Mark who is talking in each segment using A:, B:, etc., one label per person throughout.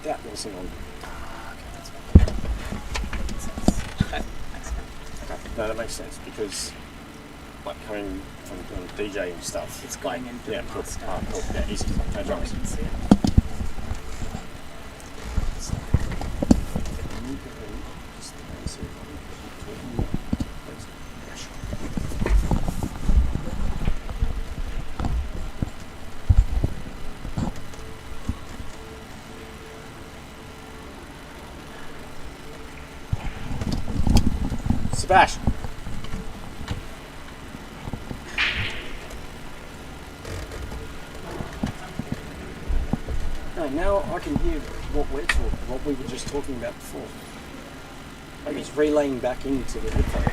A: that wasn't on. Okay, no, that makes sense because, like, coming from doing DJ and stuff,
B: It's going
A: like,
B: into
A: yeah,
B: the
A: cool.
B: master.
A: Cool. Yeah, easy. No dramas. Sebas. No, now I can hear what we were just talking about before. Like it's relaying back into the headphones.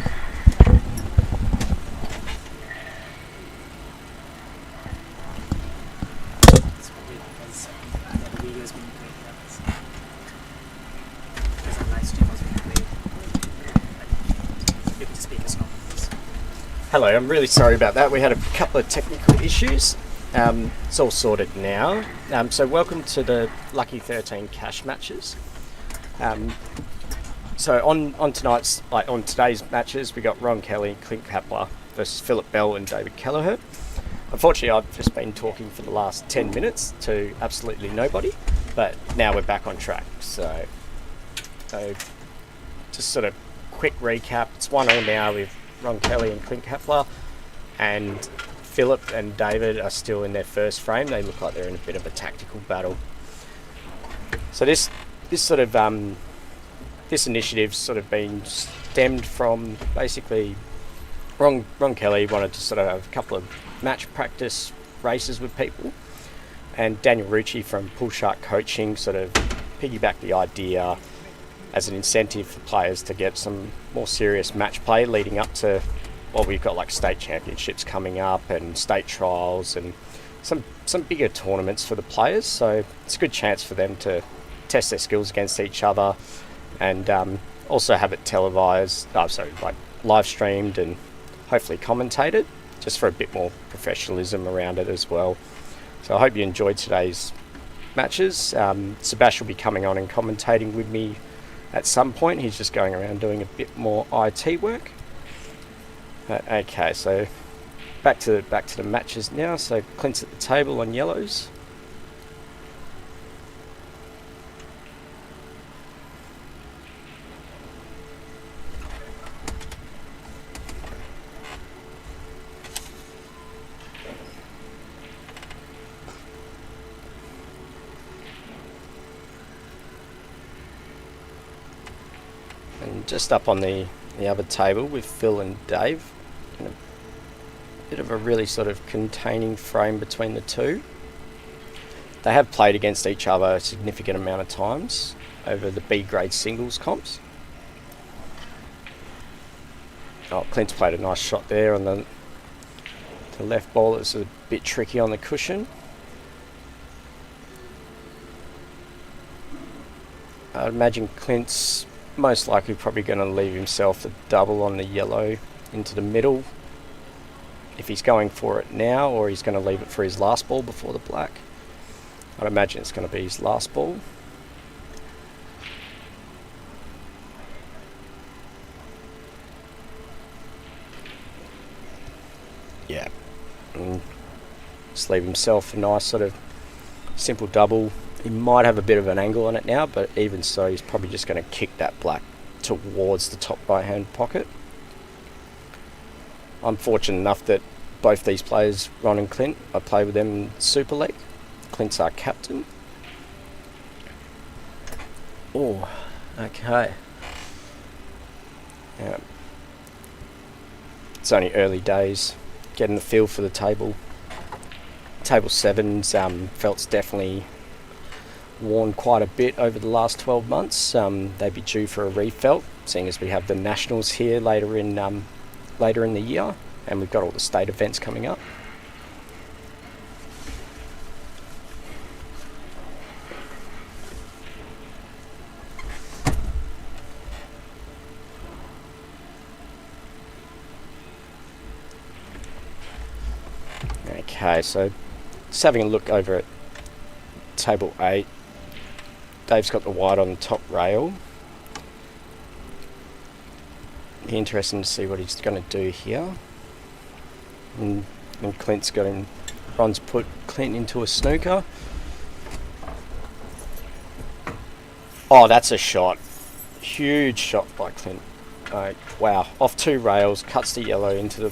B: It's probably because the video is being played here. Because our live stream was being played. Maybe the speakers not.
A: Hello, I'm really sorry about that. We had a couple of technical issues. It's all sorted now. So welcome to the Lucky 13 cash matches. So on today's matches, we got Ron Kelly, Clint Kappler versus Phillip and David Kelliher. Unfortunately, I've just been talking for the last 10 minutes to absolutely nobody, but now we're back on track. So just sort of quick recap. It's 1-1 now with Ron Kelly and Clint Kappler, and Phillip and David are still in their first frame. They look like they're in a bit of a tactical battle. So this sort of this initiative's sort of been stemmed from basically Ron Kelly wanted to sort of have a couple of match practice races with people, and Daniel Rucci from Pool Shark Coaching sort of piggybacked the idea as an incentive for players to get some more serious match play leading up to we've got like state championships coming up and state trials and some bigger tournaments for the players. So it's a good chance for them to test their skills against each other and also have it televised, live streamed and hopefully commentated, just for a bit more professionalism around it as well. So I hope you enjoyed today's matches. Sebas will be coming on and commentating with me at some point. He's just going around doing a bit more IT work. Okay, so back to the matches now. So Clint's at the table on yellows. And just up on the other table with Phil and Dave, in a bit of a really sort of containing frame between the two. They have played against each other a significant amount of times over the B grade singles comps. Oh, Clint's played a nice shot there on the left ball. It's a bit tricky on the cushion. I'd imagine Clint's most likely probably going to leave himself a double on the yellow into the middle if he's going for it now, or he's going to leave it for his last ball before the black. I'd imagine it's going to be his last ball. Yeah, and just leave himself a nice sort of simple double. He might have a bit of an angle on it now, but even so, he's probably just going to kick that black towards the top right hand pocket. I'm fortunate enough that both these players, Ron and Clint, I play with them in Super League. Clint's our captain. Oh, okay. Yeah. It's only early days, getting the feel for the table. Table 7's felt's definitely worn quite a bit over the last 12 months. They'd be due for a refelt, seeing as we have the nationals here later in the year, and we've got all the state events coming up. Okay, so just having a look over at table 8. Dave's got the white on the top rail. Be interesting to see what he's going to do here. And Clint's got him. Ron's put Clint into a snooker. Oh, that's a shot. Huge shot by Clint. Wow, off 2 rails, cuts the yellow into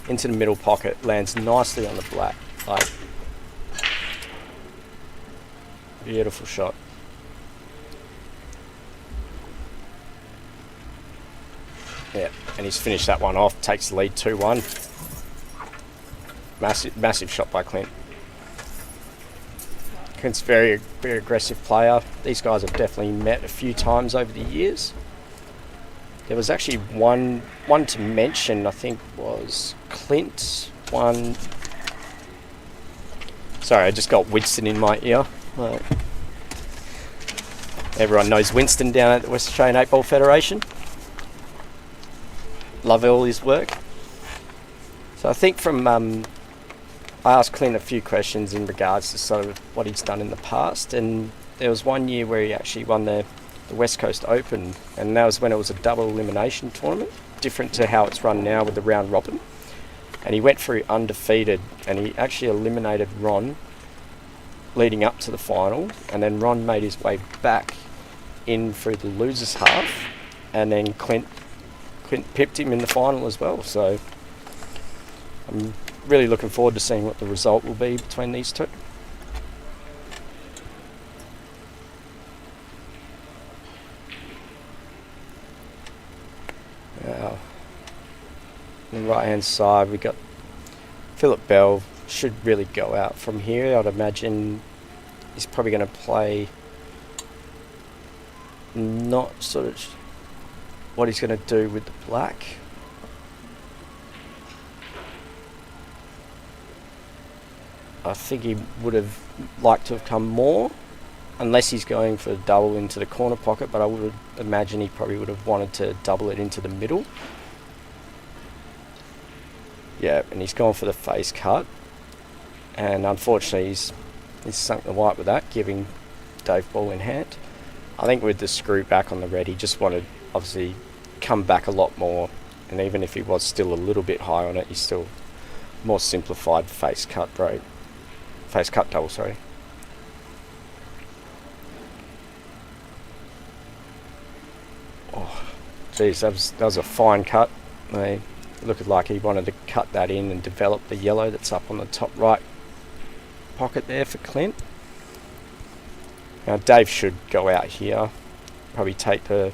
A: the middle pocket, lands nicely on the black. Beautiful shot. Yeah, and he's finished that one off. Takes the lead 2-1. Massive shot by Clint. Clint's very aggressive player. These guys have definitely met a few times over the years. There was actually one to mention, I think, was Clint. Sorry, I just got Winston in my ear. Everyone knows Winston down at the West Australian 8-Ball Federation. Love all his work. So I think I asked Clint a few questions in regards to sort of what he's done in the past, and there was one year where he actually won the West Coast Open, and that was when it was a double elimination tournament, different to how it's run now with the round robin. And he went through undefeated, and he actually eliminated Ron leading up to the final, and then Ron made his way back in through the losers half, and then Clint pipped him in the final as well. So I'm really looking forward to seeing what the result will be between these two. Now, on the right hand side we got Phillip Bell. Should really go out from here. I'd imagine he's probably going to play not sort of what he's going to do with the black. I think he would have liked to have come more, unless he's going for a double into the corner pocket, but I would imagine he probably would have wanted to double it into the middle. Yeah, and he's gone for the face cut, and unfortunately he's sunk the white with that, giving Dave ball in hand. I think with the screw back on the red, he just wanted obviously come back a lot more, and even if he was still a little bit high on it, he's still more simplified face cut double, sorry. Oh, geez, that was a fine cut. It looked like he wanted to cut that in and develop the yellow that's up on the top right pocket there for Clint. Now Dave should go out here, probably take the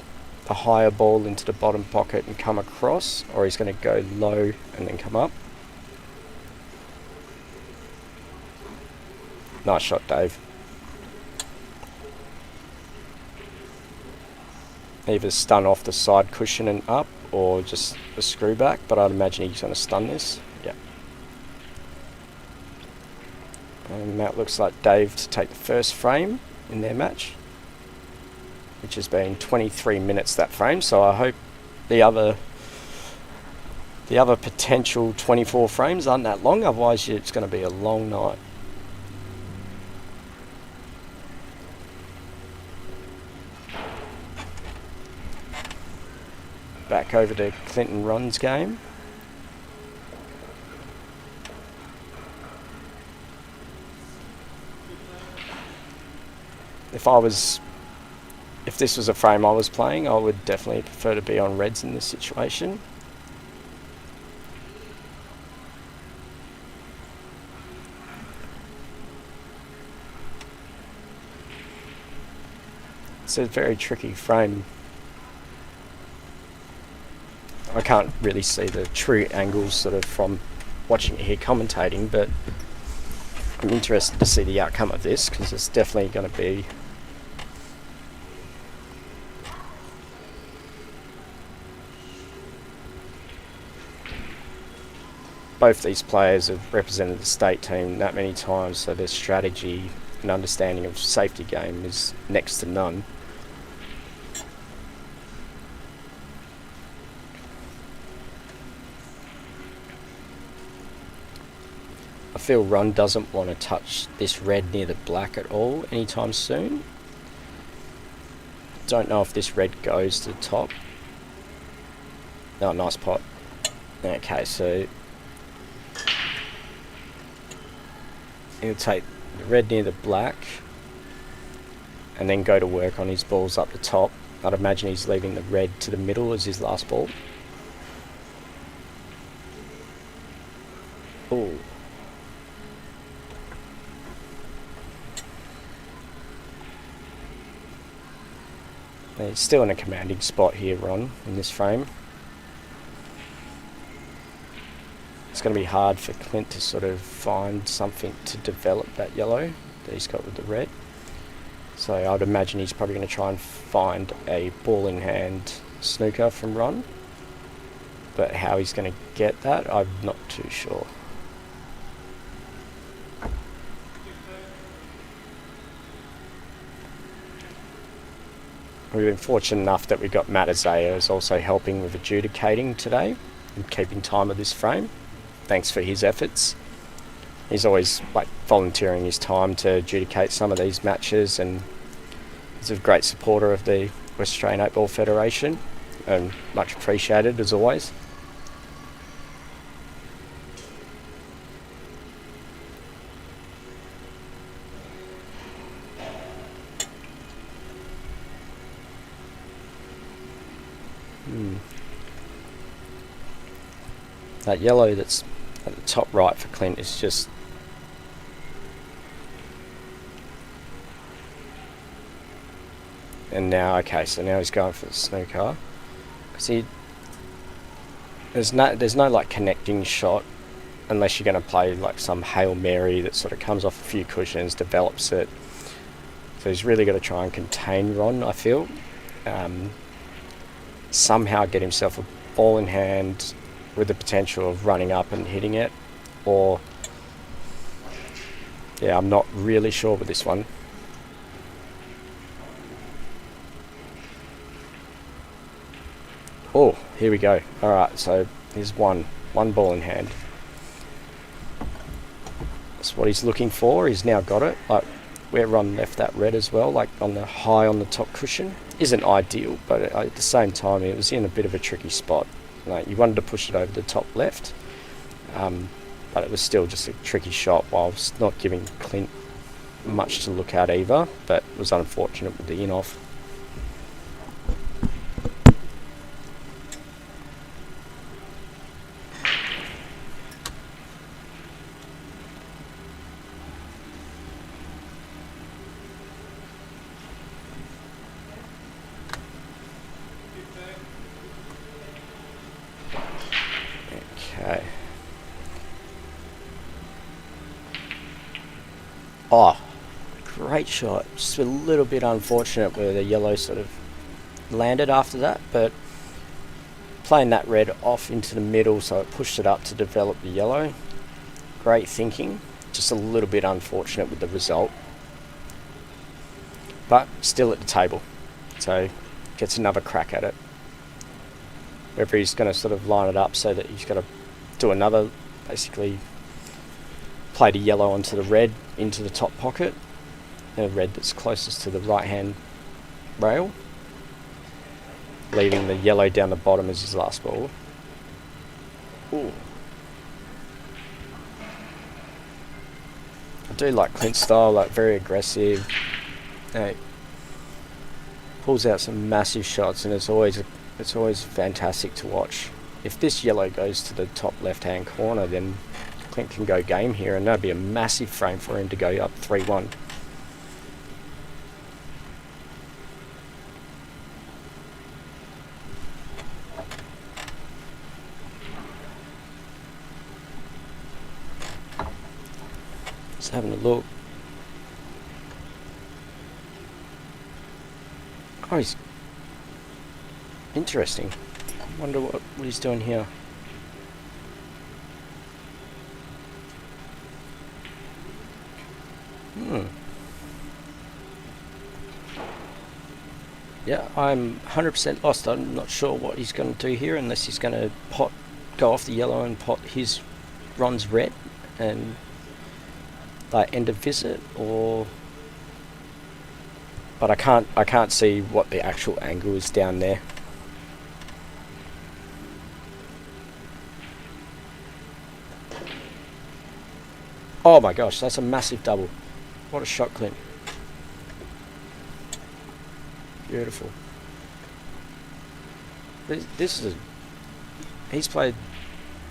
A: higher ball into the bottom pocket and come across, or he's going to go low and then come up. Nice shot, Dave. Either stun off the side cushion and up, or just a screw back, but I'd imagine he's going to stun this. Yeah. And that looks like Dave to take the first frame in their match, which has been 23 minutes that frame, so I hope the other potential 24 frames aren't that long, otherwise it's going to be a long night. Back over to Clint and Ron's game. If this was a frame I was playing, I would definitely prefer to be on reds in this situation. It's a very tricky frame. I can't really see the true angles sort of from watching it here commentating, but I'm interested to see the outcome of this, because it's definitely going to be both these players have represented the state team that many times, so their strategy and understanding of safety game is next to none. I feel Ron doesn't want to touch this red near the black at all anytime soon. don't know if this red goes to the top. Oh, nice pot. Okay, so he'll take the red near the black and then go to work on his balls up the top. I'd imagine he's leaving the red to the middle as his last ball. Ooh. He's still in a commanding spot here, Ron, in this frame. It's going to be hard for Clint to sort of find something to develop that yellow that he's got with the red. So I'd imagine he's probably going to try and find a ball in hand snooker from Ron. But how he's going to get that, I'm not too sure. We've been fortunate enough that we got Matt Azea is also helping with adjudicating today and keeping time of this frame. Thanks for his efforts. He's always volunteering his time to adjudicate some of these matches, and he's a great supporter of the West Australian 8-Ball Federation and much appreciated as always. That yellow that's at the top right for Clint is just and now okay, so now he's going for the snooker because there's no like connecting shot unless you're going to play like some Hail Mary that sort of comes off a few cushions, develops it. So he's really got to try and contain Ron, I feel. Somehow get himself a ball in hand with the potential of running up and hitting it, or yeah, I'm not really sure with this one. Oh, here we go. Alright, so here's one ball in hand. That's what he's looking for. He's now got it. Like where Ron left that red as well, like on the high on the top cushion, isn't ideal, but at the same time it was in a bit of a tricky spot. Like you wanted to push it over the top left, but it was still just a tricky shot whilst not giving Clint much to look at either, but it was unfortunate with the in-off. Okay. Oh, great shot. Just a little bit unfortunate where the yellow sort of landed after that, but playing that red off into the middle so it pushed it up to develop the yellow. Great thinking. Just a little bit unfortunate with the result. But still at the table. So gets another crack at it. Whether he's going to sort of line it up so that he's got to do another, basically play the yellow onto the red into the top pocket, the red that's closest to the right hand rail, leaving the yellow down the bottom as his last ball. Ooh. I do like Clint's style, like very aggressive. Pulls out some massive shots, and it's always fantastic to watch. If this yellow goes to the top left hand corner, then Clint can go game here, and that'd be a massive frame for him to go up 3-1. Just having a look. Oh, he's interesting. I wonder what he's doing here. Yeah, I'm 100% lost. I'm not sure what he's going to do here, unless he's going to go off the yellow and pot his Ron's red and like end of visit, or but I can't see what the actual angle is down there. Oh my gosh, that's a massive double. What a shot, Clint. Beautiful. This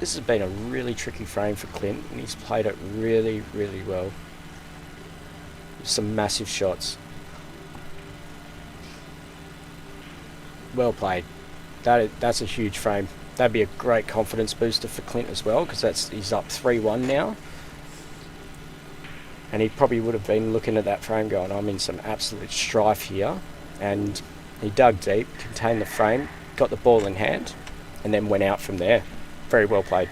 A: has been a really tricky frame for Clint, and he's played it really, really well. Some massive shots. Well played. That's a huge frame. That'd be a great confidence booster for Clint as well, because he's up 3-1 now. And he probably would have been looking at that frame going, I'm in some absolute strife here. And he dug deep, contained the frame, got the ball in hand, and then went out from there. Very well played.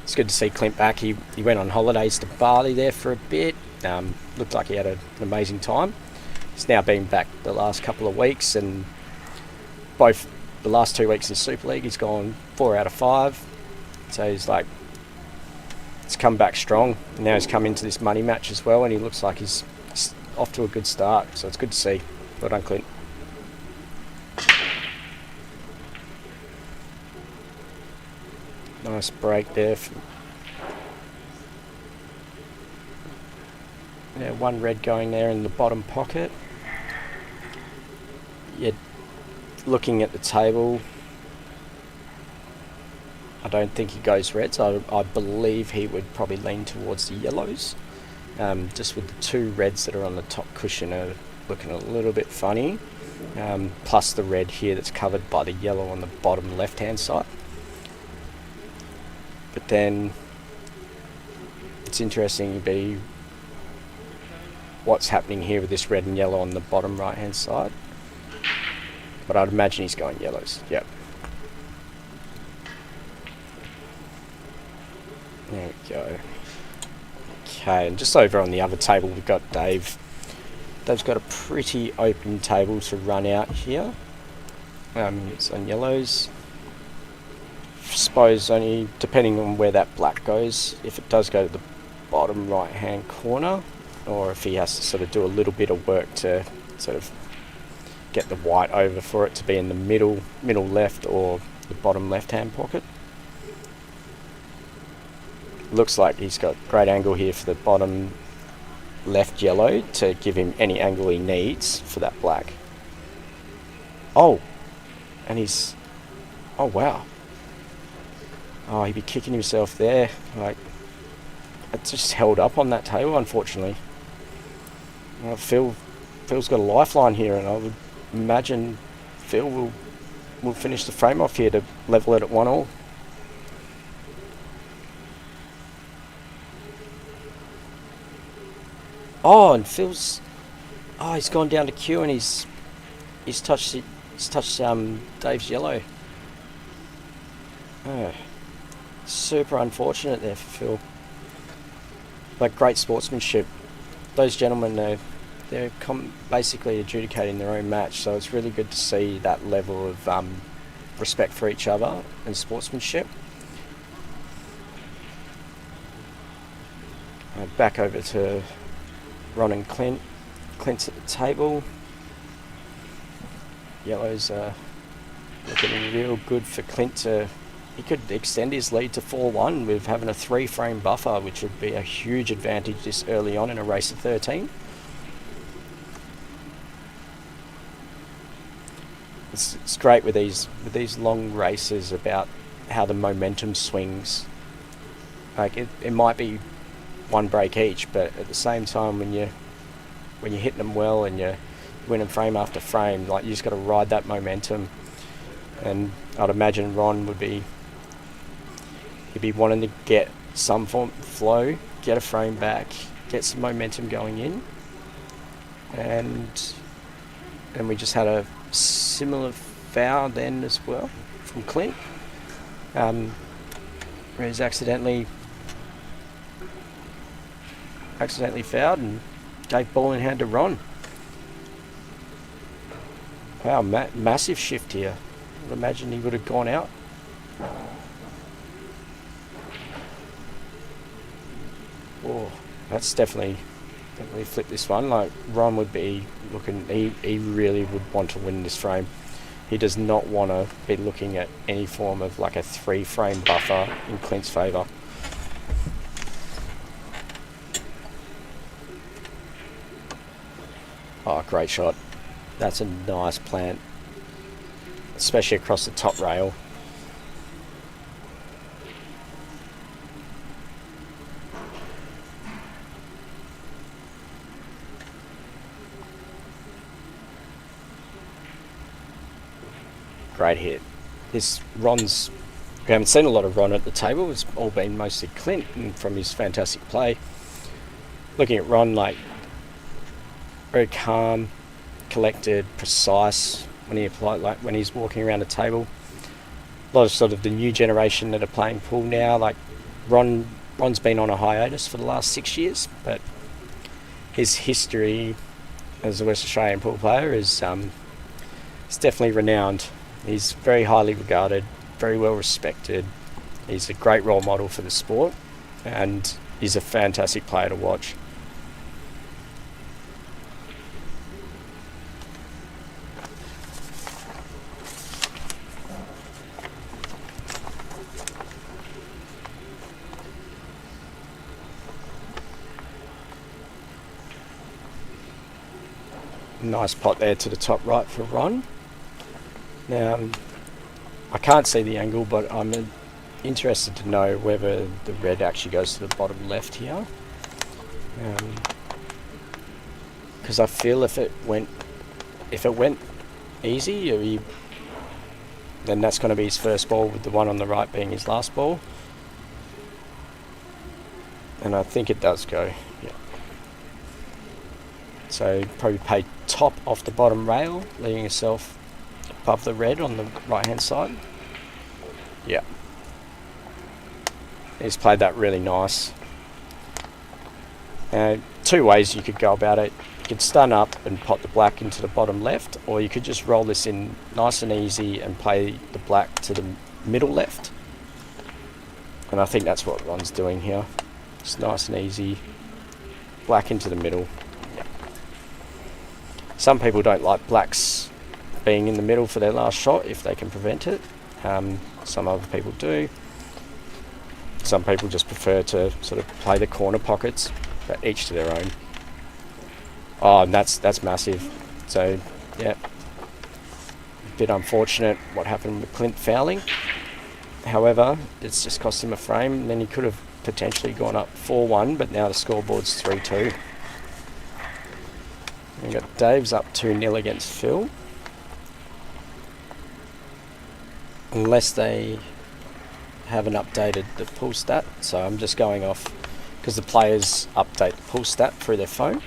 A: It's good to see Clint back. He went on holidays to Bali there for a bit. Looked like he had an amazing time. He's now been back the last couple of weeks, and both the last 2 weeks in Super League he's gone 4 out of 5. So he's come back strong. Now he's come into this money match as well, and he looks like he's off to a good start. So it's good to see. Well done, Clint. Nice break there. Yeah, one red going there in the bottom pocket. Yeah, looking at the table, I don't think he goes reds. I believe he would probably lean towards the yellows. Just with the 2 reds that are on the top cushion are looking a little bit funny. Plus the red here that's covered by the yellow on the bottom left-hand side. But then it's interesting to be what's happening here with this red and yellow on the bottom right-hand side. But I'd imagine he's going yellows. Yep. There we go. Okay, and just over on the other table we've got Dave. Dave's got a pretty open table to run out here. It's on yellows. Suppose only depending on where that black goes, if it does go to the bottom right hand corner, or if he has to sort of do a little bit of work to sort of get the white over for it to be in the middle left or the bottom left hand pocket. Looks like he's got great angle here for the bottom left yellow to give him any angle he needs for that black. Oh, and oh wow. Oh, he'd be kicking himself there. Like, it's just held up on that table, unfortunately. Phil's got a lifeline here, and I would imagine Phil will finish the frame off here to level it at 1-1. Oh, and he's gone down to Q, and he's touched Dave's yellow. Oh. Super unfortunate there for Phil. But great sportsmanship. Those gentlemen, they're basically adjudicating their own match, so it's really good to see that level of respect for each other and sportsmanship. Back over to Ron and Clint. Clint's at the table. Yellows are looking real good for Clint he could extend his lead to 4-1 with having a 3-frame buffer, which would be a huge advantage this early on in a race of 13. It's great with these long races about how the momentum swings. Like it might be one break each, but at the same time when you're hitting them well and you're winning frame after frame, like you just got to ride that momentum. And I'd imagine Ron he'd be wanting to get some form of flow, get a frame back, get some momentum going in. And we just had a similar foul then as well from Clint. Where he's accidentally fouled and gave ball in hand to Ron. Wow, massive shift here. I'd imagine he would have gone out. Oh, that's definitely flip this one. Like, Ron would be looking, he really would want to win this frame. He does not want to be looking at any form of like a 3-frame buffer in Clint's favour. Oh, great shot. That's a nice plant, especially across the top rail. Great hit. We haven't seen a lot of Ron at the table. It's all been mostly Clint, and from his fantastic play. Looking at Ron, like, very calm, collected, precise when he's walking around the table. A lot of sort of the new generation that are playing pool now. Like, Ron's been on a hiatus for the last 6 years, but his history as a West Australian pool player is definitely renowned. He's very highly regarded, very well respected. He's a great role model for the sport, and he's a fantastic player to watch. Nice pot there to the top right for Ron. Now, I can't see the angle, but I'm interested to know whether the red actually goes to the bottom left here. Because I feel if it went easy, then that's going to be his first ball, with the one on the right being his last ball. And I think it does go, yeah. So probably play top off the bottom rail, leaving yourself above the red on the right hand side. Yeah. He's played that really nice. Two ways you could go about it. You could stun up and pot the black into the bottom left, or you could just roll this in nice and easy and play the black to the middle left. And I think that's what Ron's doing here. Just nice and easy. Black into the middle. Yeah. Some people don't like blacks being in the middle for their last shot if they can prevent it. Some other people do. Some people just prefer to sort of play the corner pockets, but each to their own. Oh, and that's massive. So, yeah, a bit unfortunate what happened with Clint fouling. However, it's just cost him a frame, and then he could have potentially gone up 4-1, but now the scoreboard's 3-2. We've got Dave's up 2-0 against Phil. Unless they haven't updated the pool stat, so I'm just going off because the players update the pool stat through their phone.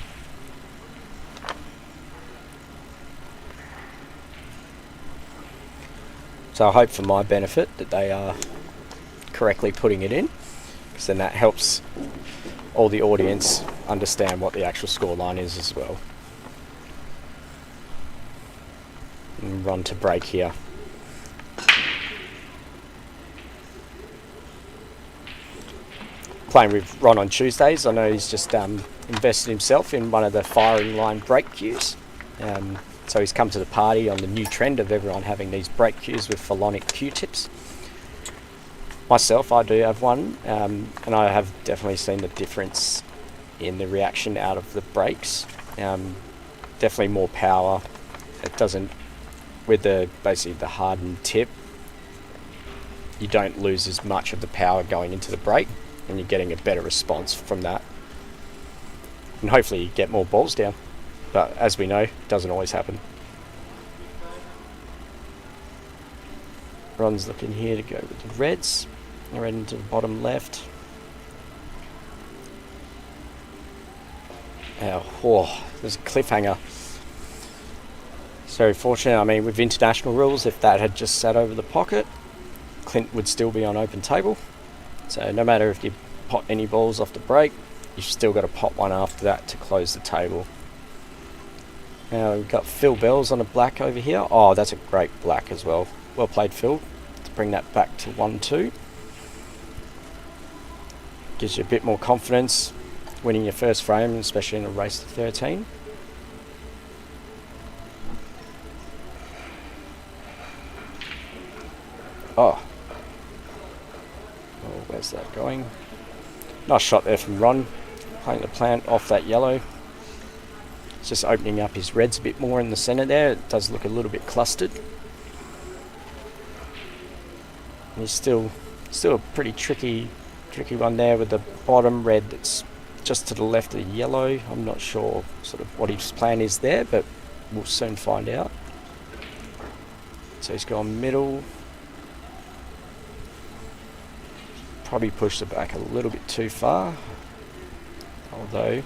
A: So I hope for my benefit that they are correctly putting it in, because then that helps all the audience understand what the actual scoreline is as well. And run to break here. Playing with Ron on Tuesdays, I know he's just invested himself in one of the firing line break cues. So he's come to the party on the new trend of everyone having these break cues with Philonic Q-tips. Myself, I do have one, and I have definitely seen the difference in the reaction out of the breaks. Definitely more power. It doesn't, with basically the hardened tip, you don't lose as much of the power going into the break, and you're getting a better response from that. And hopefully you get more balls down. But as we know, it doesn't always happen. Ron's looking here to go with the reds. Red into the bottom left. There's a cliffhanger. It's very fortunate. I mean, with international rules, if that had just sat over the pocket, Clint would still be on open table. So no matter if you pot any balls off the break, you've still got to pot one after that to close the table. Now we've got Phil Bells on a black over here. Oh, that's a great black as well. Well played, Phil, to bring that back to 1-2. Gives you a bit more confidence. winning your first frame, especially in a race to 13. Oh, where's that going? Nice shot there from Ron, playing the plant off that yellow. It's just opening up his reds a bit more in the centre there. It does look a little bit clustered. And he's still a pretty tricky one there with the bottom red that's just to the left of the yellow. I'm not sure sort of what his plan is there, but we'll soon find out. So he's gone middle. Probably pushed it back a little bit too far, although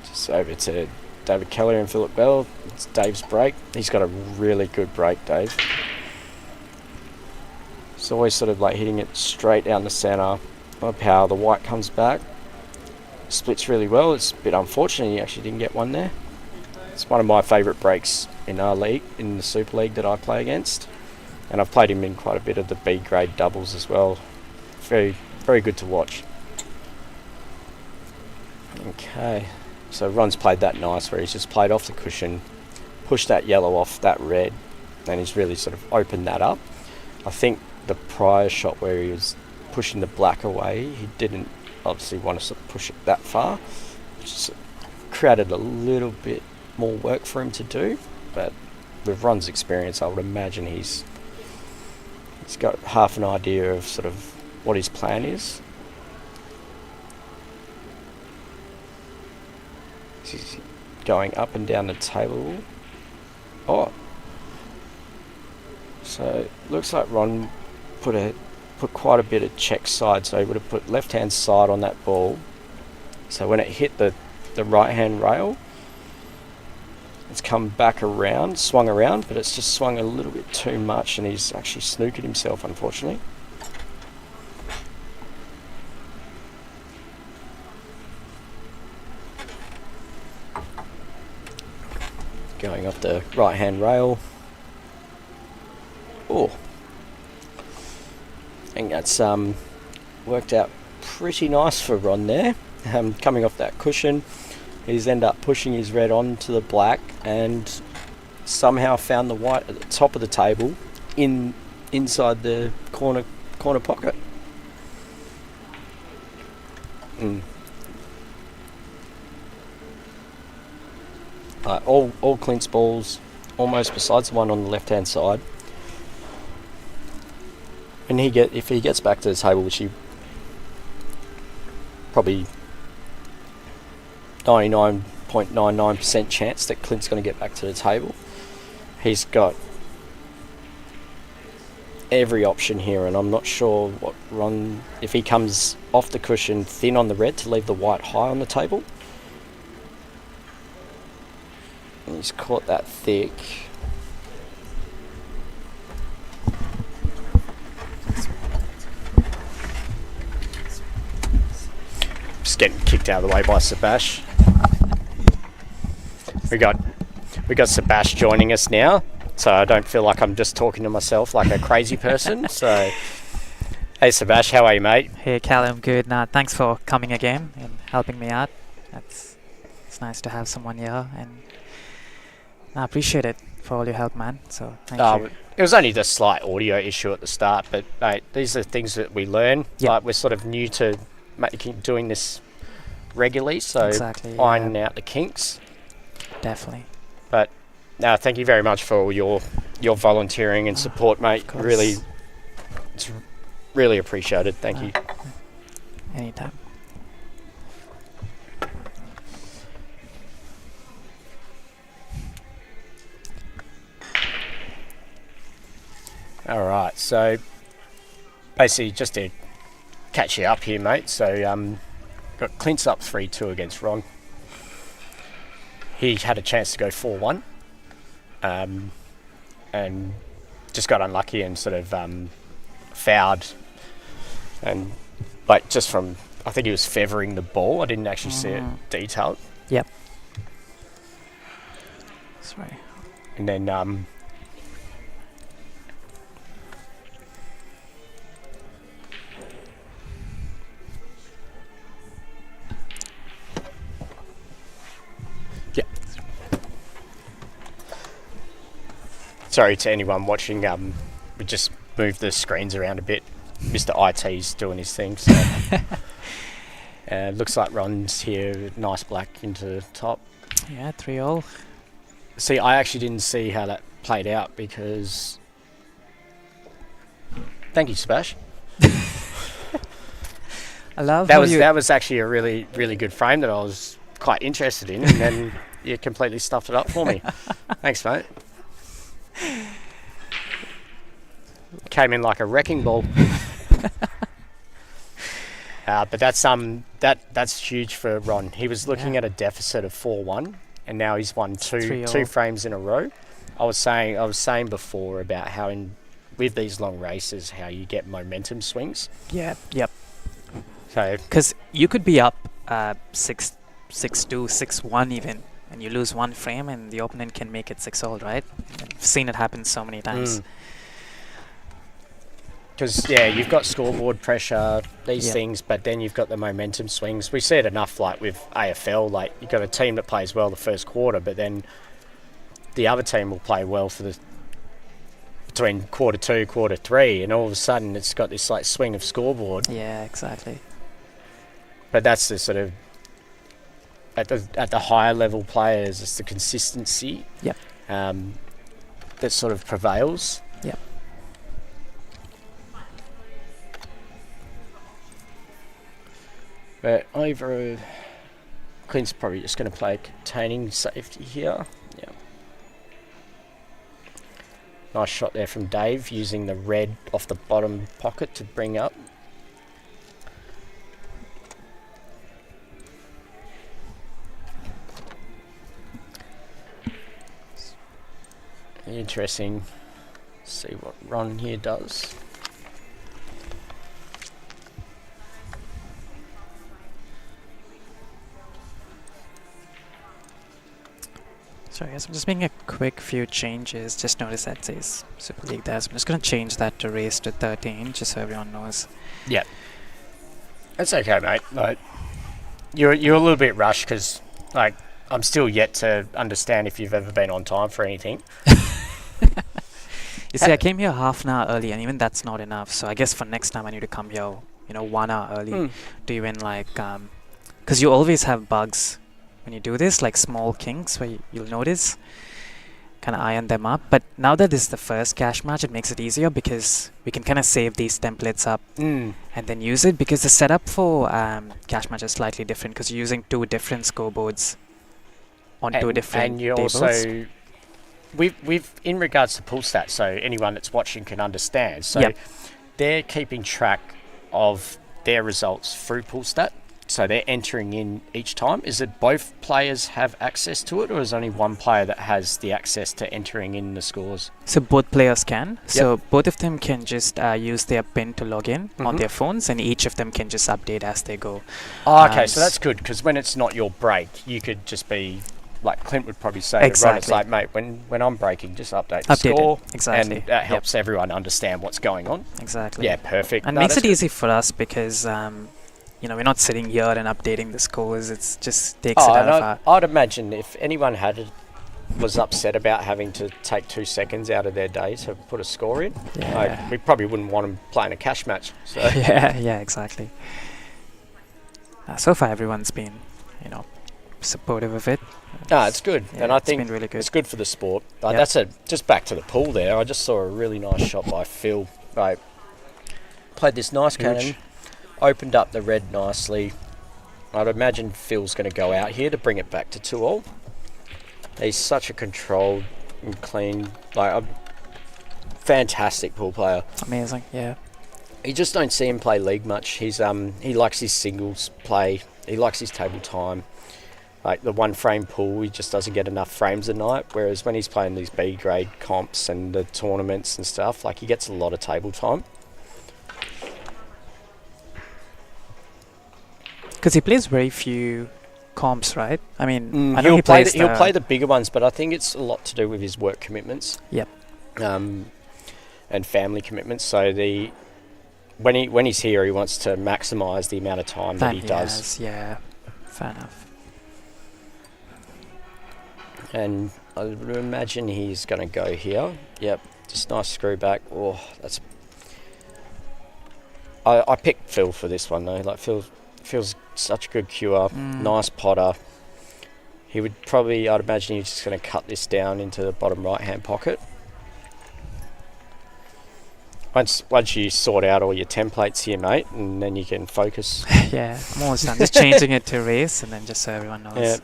A: just over to David Kelliher and Phillip Bell. It's Dave's break. He's got a really good break, Dave. It's always sort of like hitting it straight down the centre. On power, the white comes back. Splits really well. It's a bit unfortunate he actually didn't get one there. It's one of my favourite breaks in our league, in the Super League that I play against. And I've played him in quite a bit of the B grade doubles as well. Very, very good to watch. Okay, so Ron's played that nice where he's just played off the cushion, pushed that yellow off that red, and he's really sort of opened that up. I think the prior shot where he was pushing the black away, he didn't obviously want to sort of push it that far, which just created a little bit more work for him to do. But with Ron's experience, I would imagine he's got half an idea of sort of what his plan is. He's going up and down the table. Oh, so looks like Ron put quite a bit of check side, so he would have put left hand side on that ball. So when it hit the right hand rail, it's come back around, swung around, but it's just swung a little bit too much, and he's actually snookered himself, unfortunately. Going off the right hand rail. Oh, I think that's worked out pretty nice for Ron there. Coming off that cushion, he's ended up pushing his red onto the black and somehow found the white at the top of the table inside the corner pocket. All Clint's balls, almost besides the one on the left hand side. And if he gets back to the table, which he probably 99.99% chance that Clint's going to get back to the table. He's got every option here, and I'm not sure what Ron, if he comes off the cushion thin on the red to leave the white high on the table. And he's caught that thick. Just getting kicked out of the way by Sebas. We got Sebas joining us now, so I don't feel like I'm just talking to myself like a crazy person. So, hey Sebas, how are you, mate?
C: Hey Cal, I'm good. Thanks for coming again and helping me out. It's nice to have someone here, and I appreciate it for all your help, man. So thank you.
A: It was only the slight audio issue at the start, but mate, these are things that we learn.
C: Yep.
A: Like, we're sort of new to doing this regularly, so
C: exactly,
A: ironing out the kinks.
C: Definitely.
A: But thank you very much for all your volunteering and support, mate. It's really appreciated. Thank you.
C: Anytime.
A: All right, so basically just to catch you up here, mate. So got Clint's up 3-2 against Ron. He had a chance to go 4-1, and just got unlucky and sort of fouled, and like just from, I think he was feathering the ball. I didn't actually see it detailed.
C: Yep. Sorry.
A: And then sorry to anyone watching. We just moved the screens around a bit. Mr. IT's doing his thing. So. Looks like Ron's here. Nice black into top.
C: Yeah, 3-all.
A: See, I actually didn't see how that played out because... Thank you, Sebas.
C: I love
A: that was actually a really, really good frame that I was quite interested in, and then you completely stuffed it up for me. Thanks, mate. Came in like a wrecking ball. But that's huge for Ron. He was looking at a deficit of 4-1, and now he's won two frames in a row. I was saying before about how with these long races, how you get momentum swings.
C: Yeah. Yep.
A: So
C: because you could be up 6-2, 6-1 even, and you lose one frame, and the opponent can make it 6-all, right? I've seen it happen so many times.
A: Because, you've got scoreboard pressure, these things, but then you've got the momentum swings. We see it enough, like, with AFL. Like, you've got a team that plays well the first quarter, but then the other team will play well for between quarter 2, quarter 3, and all of a sudden it's got this, like, swing of scoreboard.
C: Yeah, exactly.
A: But that's the sort of... At the higher level players, it's the consistency that sort of prevails.
C: Yep.
A: But over... Clint's probably just going to play containing safety here. Yeah. Nice shot there from Dave, using the red off the bottom pocket to bring up. Interesting. See what Ron here does.
C: Sorry guys, I'm just making a quick few changes. Just notice that says Super League there, so I'm just going to change that to race to 13, just so everyone knows.
A: Yeah. That's okay, mate. Like, you're a little bit rushed because, like, I'm still yet to understand if you've ever been on time for anything.
C: You see, I came here half an hour early, and even that's not enough. So I guess for next time I need to come here, 1 hour early to even like, because you always have bugs when you do this, like small kinks where you'll notice, kind of iron them up. But now that this is the first cash match, it makes it easier because we can kind of save these templates up and then use it, because the setup for cash match is slightly different because you're using 2 different scoreboards on 2 different
A: and you
C: tables.
A: Also, we've in regards to pull stats, so anyone that's watching can understand. So they're keeping track of their results through pull stat. So they're entering in each time. Is it both players have access to it, or is only one player that has the access to entering in the scores?
C: So both players can. So both of them can just use their PIN to log in on their phones, and each of them can just update as they go.
A: Oh, okay, so that's good, because when it's not your break, you could just be, like Clint would probably say to Ron, it's like, mate, when I'm breaking, just update the score.
C: Exactly.
A: And that helps everyone understand what's going on.
C: Exactly.
A: Yeah, perfect.
C: And makes it easy for us because... we're not sitting here and updating the scores. It just takes it out of our...
A: I'd imagine if anyone was upset about having to take 2 seconds out of their day to put a score in, we probably wouldn't want them playing a cash match. So.
C: yeah, exactly. So far, everyone's been, supportive of it.
A: It's good, and I think
C: been really good.
A: It's good for the sport. That's just back to the pool there. I just saw a really nice shot by Phil. Played this nice cannon. Opened up the red nicely. I'd imagine Phil's going to go out here to bring it back to 2-all. He's such a controlled and clean, a fantastic pool player.
C: Amazing, yeah.
A: You just don't see him play league much. He likes his singles play. He likes his table time. Like the 1 frame pool, he just doesn't get enough frames a night. Whereas when he's playing these B grade comps and the tournaments and stuff, he gets a lot of table time.
C: Because he plays very few comps, right? I mean, I know
A: he'll
C: he'll
A: play the bigger ones, but I think it's a lot to do with his work commitments.
C: Yep.
A: And family commitments. So when he's here, he wants to maximise the amount of time that he does.
C: Yeah, fair enough.
A: And I would imagine he's going to go here. Yep, just nice screw back. Oh, that's... I picked Phil for this one though. Like Phil's such a good cure, nice potter. He would probably, I'd imagine he's just going to cut this down into the bottom right hand pocket. Once you sort out all your templates here, mate, and then you can focus.
C: Yeah, I'm almost done. Just changing it to race, and then just so everyone knows.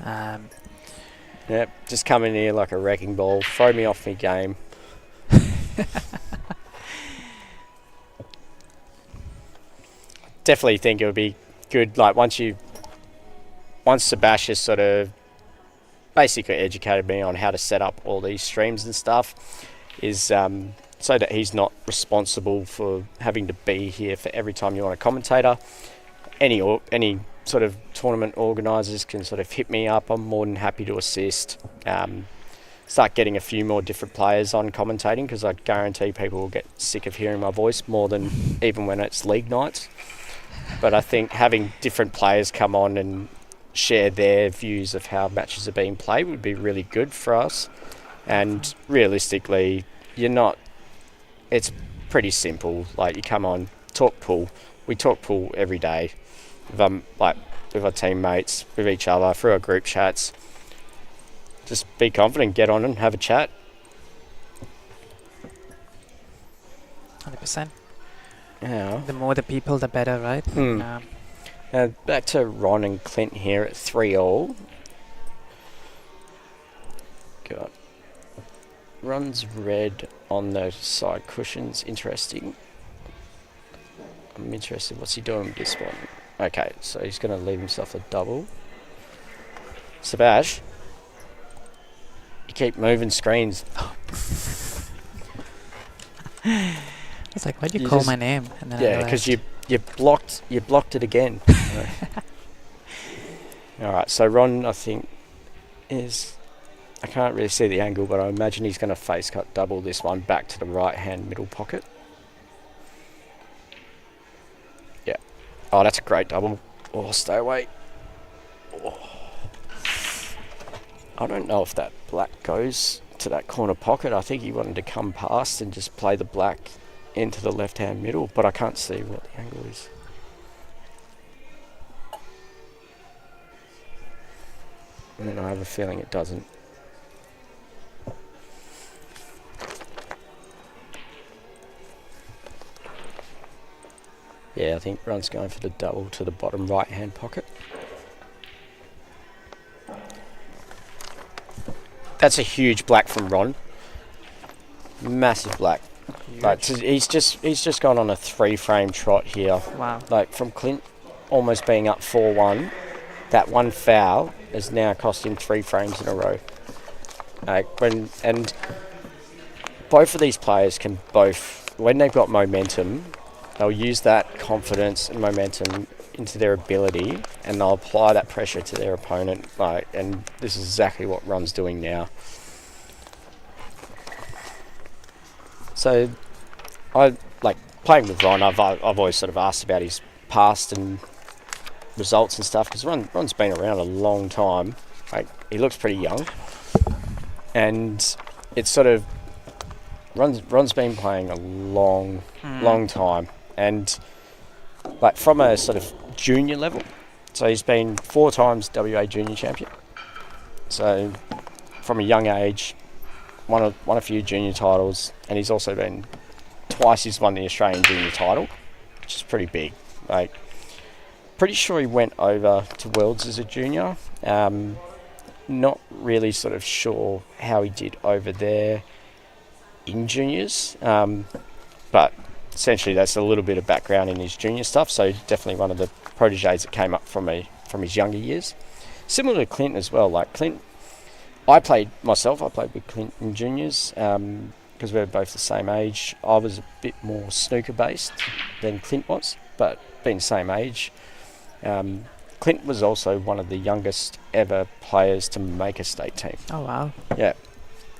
A: Yep, just come in here like a wrecking ball, throw me off my game. Definitely think it would be good, like once Sebas has sort of basically educated me on how to set up all these streams and stuff, is so that he's not responsible for having to be here for every time you want a commentator. Any sort of tournament organisers can sort of hit me up. I'm more than happy to assist. Start getting a few more different players on commentating, because I guarantee people will get sick of hearing my voice more than even when it's league nights. But I think having different players come on and share their views of how matches are being played would be really good for us. And realistically, it's pretty simple. Like, you come on, talk pool. We talk pool every day. With our teammates, with each other, through our group chats. Just be confident, get on and have a chat.
C: 100%.
A: Yeah.
C: The more the people, the better, right?
A: Now back to Ron and Clint here at 3-all. Got Ron's red on the side cushions. Interesting. I'm interested. What's he doing with this one? Okay, so he's going to leave himself a double. Sebas, you keep moving screens.
C: I was like, why'd you call my name? And then
A: yeah, because you blocked it again. All right, so Ron, I think, I can't really see the angle, but I imagine he's going to face cut double this one back to the right hand middle pocket. Yeah. Oh, that's a great double. Oh, stay away. Oh. I don't know if that black goes to that corner pocket. I think he wanted to come past and just play the black into the left hand middle, but I can't see what the angle is. And I have a feeling it doesn't. Yeah, I think Ron's going for the double to the bottom right hand pocket. That's a huge black from Ron. Massive black. Like, he's just gone on a 3-frame trot here.
C: Wow.
A: Like, from Clint almost being up 4-1, that one foul has now cost him 3 frames in a row. And both of these players can when they've got momentum, they'll use that confidence and momentum into their ability, and they'll apply that pressure to their opponent. And this is exactly what Ron's doing now. So, I like playing with Ron. I've always sort of asked about his past and results and stuff, because Ron's been around a long time. Like, he looks pretty young, and it's sort of Ron's been playing a long time, and like from a sort of junior level. So he's been 4 times WA junior champion. So from a young age, won a few junior titles, and he's also been twice he's won the Australian junior title, which is pretty big. Like, pretty sure he went over to Worlds as a junior. Not really sort of sure how he did over there in juniors, but essentially that's a little bit of background in his junior stuff. So definitely one of the proteges that came up from his younger years. Similar to Clint as well. Like Clint, I played with Clint in juniors because we were both the same age. I was a bit more snooker based than Clint was, but being the same age. Clint was also one of the youngest ever players to make a state team.
C: Oh, wow.
A: Yeah.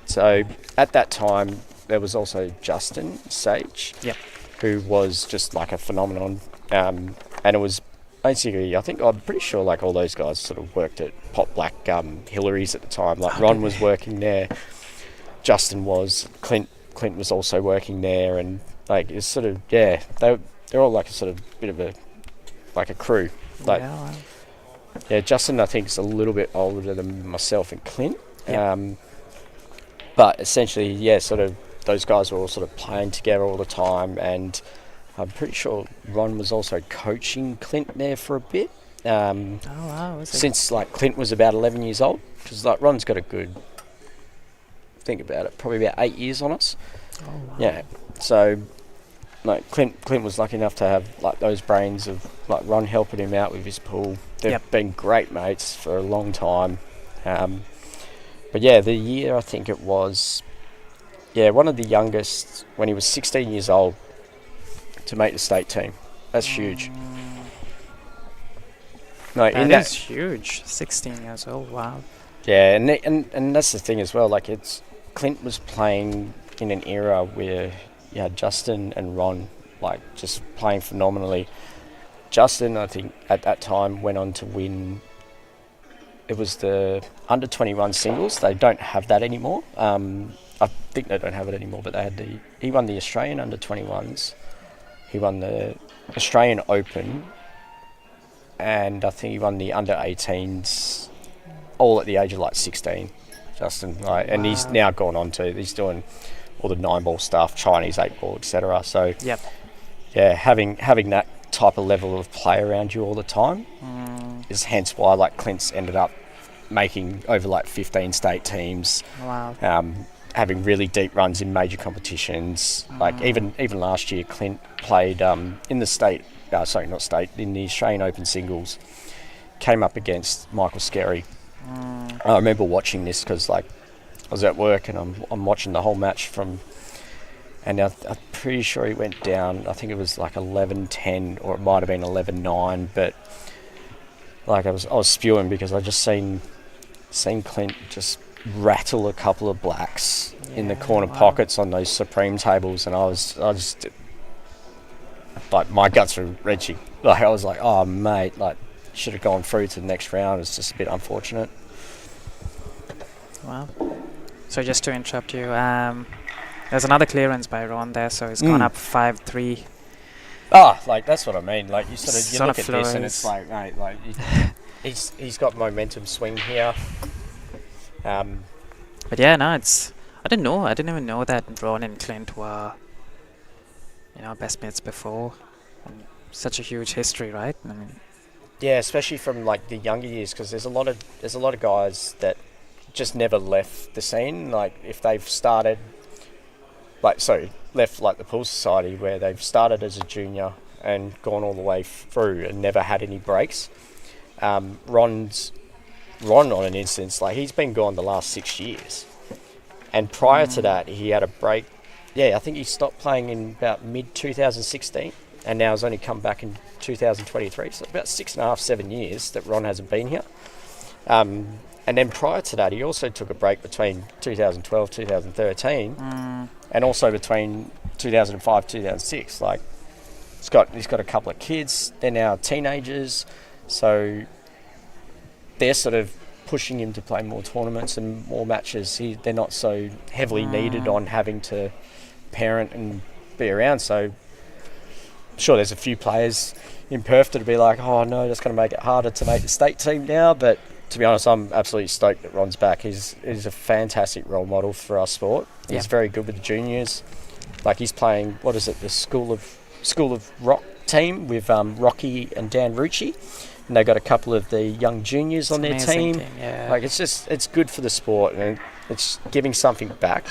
A: So at that time, there was also Justin Sage,
C: Yep.
A: who was just like a phenomenon. And it was basically, I think I'm pretty sure like all those guys sort of worked at Pot Black Hillary's at the time. Like Ron was working there, Justin was, Clint was also working there, and like it's sort of they're all like a sort of bit of a like a crew. Like Justin I think is a little bit older than myself and Clint. But essentially, sort of those guys were all sort of playing together all the time, and I'm pretty sure Ron was also coaching Clint there for a bit. Since like Clint was about 11 years old, because like Ron's got a good, think about it, probably about 8 years on us.
C: Oh, wow.
A: Yeah, so like Clint was lucky enough to have like those brains of like Ron helping him out with his pool. They've been great mates for a long time. But the year I think it was, one of the youngest when he was 16 years old to make the state team. That's huge. No,
C: that is huge. 16 years old. Wow.
A: Yeah, and that's the thing as well. Like Clint was playing in an era where Justin and Ron like just playing phenomenally. Justin, I think at that time went on to win. It was the under 21 singles. They don't have that anymore. I think they don't have it anymore, but they had he won the Australian under 21s. He won the Australian Open, and I think he won the under 18s, all at the age of like 16. Justin, right, and he's now gone on to he's doing all the 9-ball stuff, Chinese 8-ball, etc. So having that type of level of play around you all the time is hence why like Clint's ended up making over like 15 state teams.
C: Wow.
A: Having really deep runs in major competitions. Like even last year, Clint played in the state, in the Australian Open singles, came up against Michael Skerry. I remember watching this because like I was at work and I'm watching the whole match and I'm pretty sure he went down. I think it was like 11-10 or it might have been 11-9, but like I was spewing because I just seen Clint just rattle a couple of blacks in the corner pockets on those Supreme tables, and I just like my guts were wrenching. Like I was like, oh mate, like should have gone through to the next round. It's just a bit unfortunate.
C: Wow. So just to interrupt you, there's another clearance by Ron there, so it's gone up 5-3.
A: Like that's what I mean. Like you sort of look at this and it's like, mate, like he's got momentum swing here.
C: But yeah, no, I didn't know. I didn't even know that Ron and Clint were, best mates before. And such a huge history, right? I mean,
A: yeah, especially from like the younger years, because there's a lot of guys that just never left the scene. Like if they've started, left like the pool society where they've started as a junior and gone all the way through and never had any breaks. Ron, on an instance, like he's been gone the last 6 years, and prior to that he had a break. I think he stopped playing in about mid 2016, and now has only come back in 2023. So about 6.5-7 years that Ron hasn't been here. And then prior to that, he also took a break between 2012, 2013, and also between 2005, 2006. Like he's got a couple of kids. They're now teenagers, so they're sort of pushing him to play more tournaments and more matches. They're not so heavily needed on having to parent and be around. So I'm sure there's a few players in Perth that'll be like, oh no, that's going to make it harder to make the state team now. But to be honest, I'm absolutely stoked that Ron's back. He's a fantastic role model for our sport. He's very good with the juniors. Like he's playing, what is it, the School of Rock team with Rocky and Dan Rucci. And they've got a couple of the young juniors on their team. Like it's good for the sport, and it's giving something back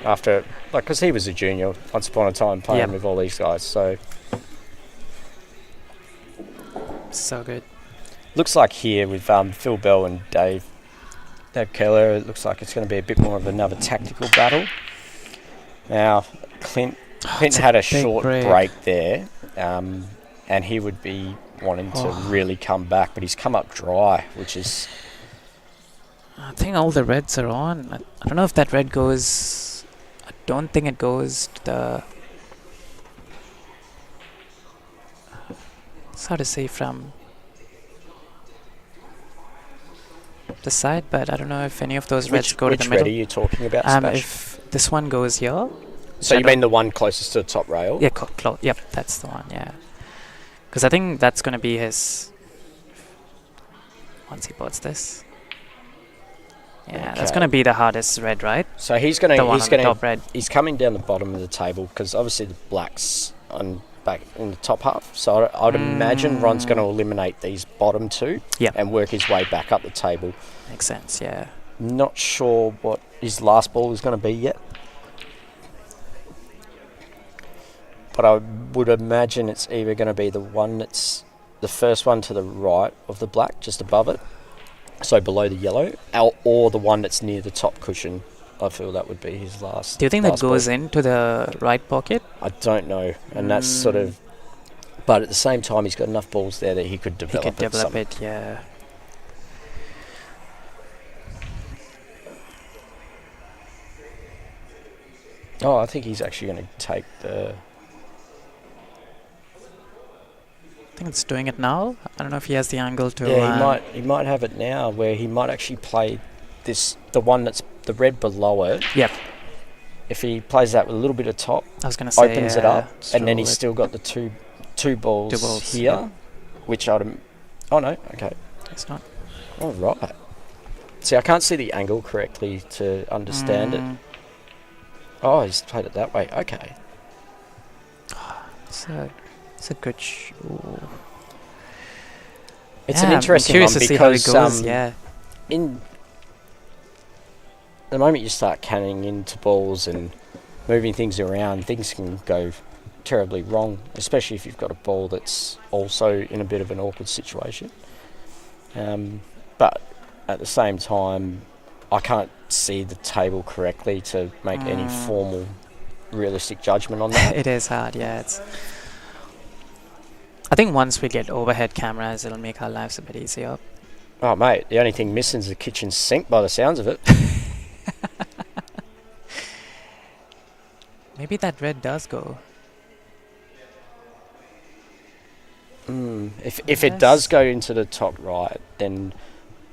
A: after, like, because he was a junior once upon a time playing with all these guys. So
C: good.
A: Looks like here with Phil Bell and Dave Kelliher, it looks like it's going to be a bit more of another tactical battle. Now Clint had a short break there, and he would be wanting to really come back, but he's come up dry, which is...
C: I think all the reds are on. I don't know if that red goes... I don't think it goes to the... It's hard to see from the side, but I don't know if any of those reds go to the
A: Which red are
C: middle.
A: you talking about, Sebastian?
C: If this one goes here.
A: So
C: I
A: you
C: don't-
A: mean the one closest to the top rail?
C: Yeah, yep, that's the one, yeah. Because I think that's going to be his... Once he puts this. Yeah, that's
A: Okay.
C: going to be the hardest red, right?
A: So he's
C: The one
A: gonna
C: on the top red.
A: he's coming down the bottom of the table because obviously the black's on back in the top half. So I'd imagine Ron's going to eliminate these bottom two
C: Yep.
A: and work his way back up the table.
C: Makes sense, yeah.
A: Not sure what his last ball is going to be yet, but I would imagine it's either going to be the one that's the first one to the right of the black, just above it, so below the yellow, or the one that's near the top cushion. I feel that would be his last.
C: Do you think that
A: last
C: goes
A: ball.
C: into the right pocket?
A: I don't know, and that's sort of. But at the same time, he's got enough balls there that he could
C: He
A: develop
C: could develop
A: some.
C: it, yeah.
A: Oh, I think he's actually going to take the.
C: I think it's doing it now. I don't know if he has the angle to...
A: Yeah, he might have it now, where he might actually play the one that's the red below it.
C: Yep.
A: If he plays that with a little bit of top,
C: I was going to say...
A: opens it up, and then
C: roll
A: he's
C: it.
A: still got the two balls,
C: Two balls,
A: here,
C: yeah.
A: which I'd. Oh no, okay.
C: It's not...
A: All right. See, I can't see the angle correctly to understand it. Oh, he's played it that way. Okay.
C: It's a good...
A: It's an interesting one
C: I'm curious to see how it
A: because
C: goes, yeah.
A: in the moment you start canning into balls and moving things around, things can go terribly wrong, especially if you've got a ball that's also in a bit of an awkward situation. But at the same time, I can't see the table correctly to make any formal, realistic judgment on that.
C: It is hard, yeah. I think once we get overhead cameras, it'll make our lives a bit easier.
A: Oh, mate, the only thing missing is the kitchen sink by the sounds of it.
C: Maybe that red does go.
A: If it does go into the top right, then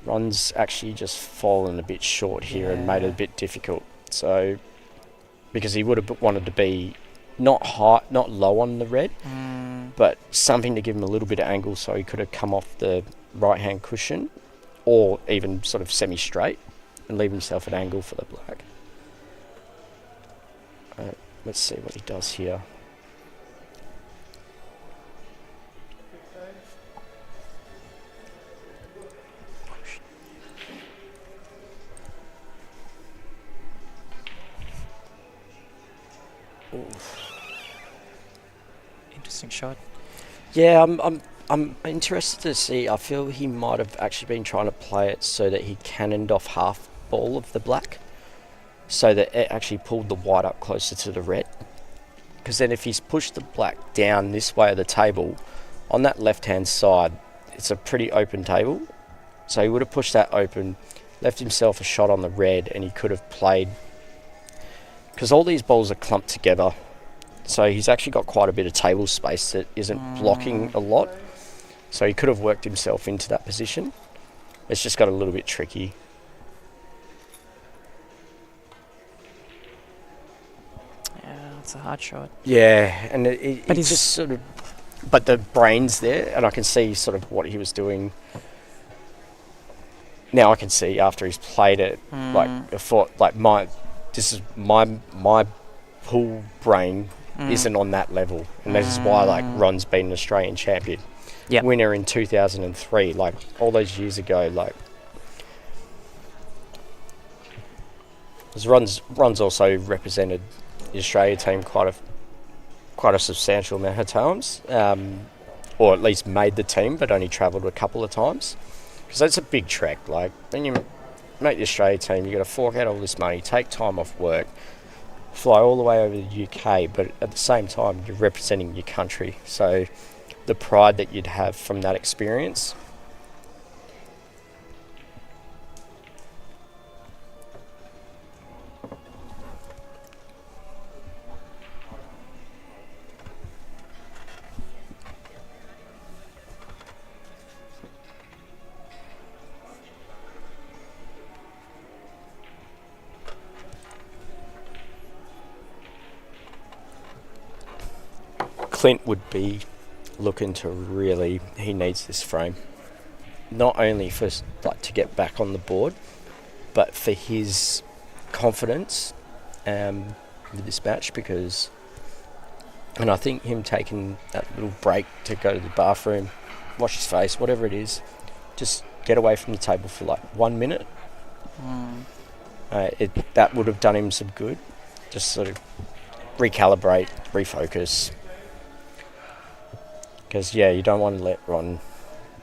A: Ron's actually just fallen a bit short here and made it a bit difficult. So, because he would have wanted to be not high, not low on the red, but something to give him a little bit of angle so he could have come off the right-hand cushion or even sort of semi-straight and leave himself an angle for the black. Let's see what he does here.
C: Interesting shot.
A: Yeah, I'm interested to see. I feel he might have actually been trying to play it so that he cannoned off half ball of the black, so that it actually pulled the white up closer to the red. Because then if he's pushed the black down this way of the table, on that left-hand side, it's a pretty open table. So he would have pushed that open, left himself a shot on the red, and he could have played... Because all these balls are clumped together, so he's actually got quite a bit of table space that isn't blocking a lot. So he could have worked himself into that position. It's just got a little bit tricky.
C: Yeah, it's a hard shot.
A: Yeah, and it
C: But he's
A: just sort of... But the brain's there, and I can see sort of what he was doing. Now I can see after he's played it, like I thought, like this is my pool brain isn't on that level, and this is why like Ron's been an Australian champion, winner in 2003, like all those years ago, like. 'Cause Ron's also represented the Australia team quite a substantial amount of times, or at least made the team, but only travelled a couple of times. Because that's a big trek. Like when you make the Australia team, you got to fork out all this money, take time off work, fly all the way over the UK, but at the same time you're representing your country. So the pride that you'd have from that experience. Clint would be looking to really, he needs this frame. Not only for like to get back on the board, but for his confidence with this match, because, and I think him taking that little break to go to the bathroom, wash his face, whatever it is, just get away from the table for like 1 minute. That would have done him some good. Just sort of recalibrate, refocus. Because, yeah, you don't want to let Ron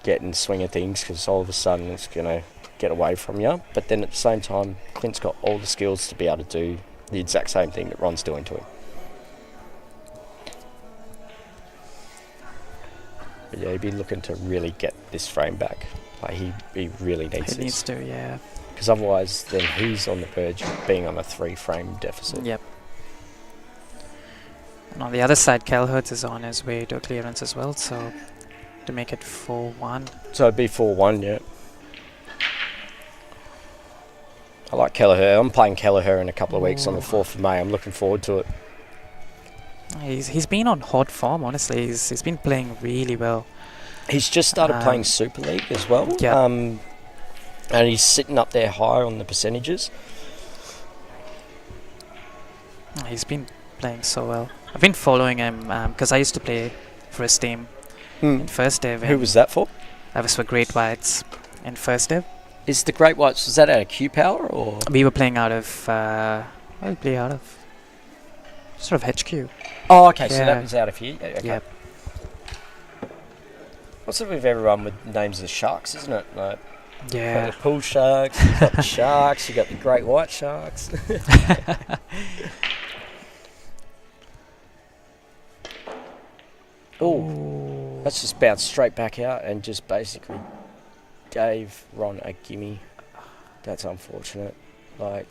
A: get in the swing of things, because all of a sudden it's going to get away from you. But then at the same time, Clint's got all the skills to be able to do the exact same thing that Ron's doing to him. But yeah, he'd be looking to really get this frame back. Like, he really needs this.
C: He needs to, yeah.
A: Because otherwise, then he's on the verge of being on a 3-frame deficit.
C: Yep. And on the other side, Kelliher is on his way to a clearance as well, so to make it 4-1.
A: So it'd be 4-1, yeah. I like Kelliher. I'm playing Kelliher in a couple of weeks on the 4th of May. I'm looking forward to it.
C: He's been on hot form, honestly. He's been playing really well.
A: He's just started playing Super League as well.
C: Yeah.
A: And he's sitting up there high on the percentages.
C: He's been playing so well. I've been following him because I used to play for his team in First Div.
A: Who was that for?
C: That was for Great Whites in First Div.
A: Is the Great Whites, was that out of Q Power or?
C: We were playing out of, what did we play out of? Sort of HQ.
A: Oh, okay, so
C: Yeah.
A: that was out of here. Yeah, okay.
C: Yep.
A: What's it with everyone with names of the sharks, isn't it? Like, you've got
C: Yeah.
A: the pool sharks, you've got the sharks, you've got the great white sharks. Oh, let's just bounce straight back out and just basically gave Ron a gimme. That's unfortunate. Like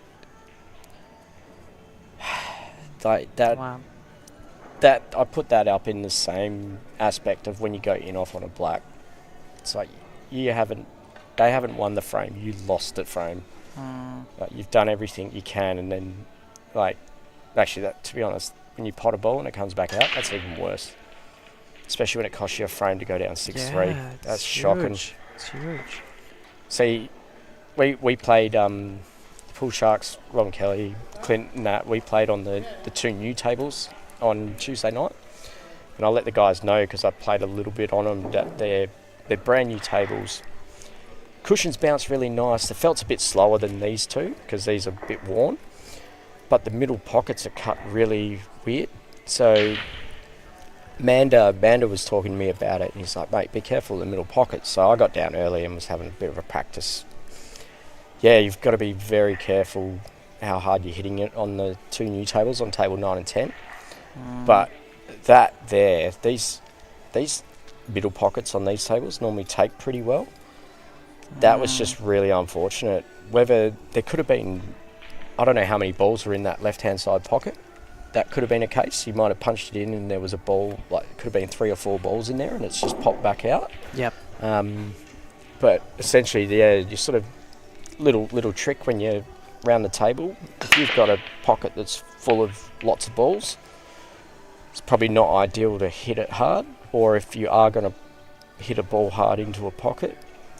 A: that.
C: Wow.
A: That I put that up in the same aspect of when you go in off on a black. It's like they haven't won the frame. You lost the frame. Like, you've done everything you can, and then actually, to be honest, when you pot a ball and it comes back out, that's even worse. Especially when it costs you a frame to go down 6-3.
C: Yeah,
A: That's
C: it's
A: shocking.
C: huge. It's huge.
A: See, we played Pool Sharks, Ron Kelly, Clint, and that. We played on the 2 new tables on Tuesday night, and I let the guys know, because I played a little bit on them, that they're brand new tables. Cushions bounce really nice. The felt's a bit slower than these two, because these are a bit worn, but the middle pockets are cut really weird. So Manda was talking to me about it, and he's like, mate, be careful of the middle pockets. So I got down early and was having a bit of a practice. Yeah, you've got to be very careful how hard you're hitting it on the 2 new tables, on table 9 and 10. But these middle pockets on these tables normally take pretty well. That was just really unfortunate. Whether there could have been, I don't know how many balls were in that left-hand side pocket. That could have been a case. He might have punched it in and there was a ball, like it could have been 3 or 4 balls in there, and it's just popped back out.
C: Yep.
A: But essentially, yeah, you sort of little trick when you're around the table. If you've got a pocket that's full of lots of balls, it's probably not ideal to hit it hard. Or if you are going to hit a ball hard into a pocket,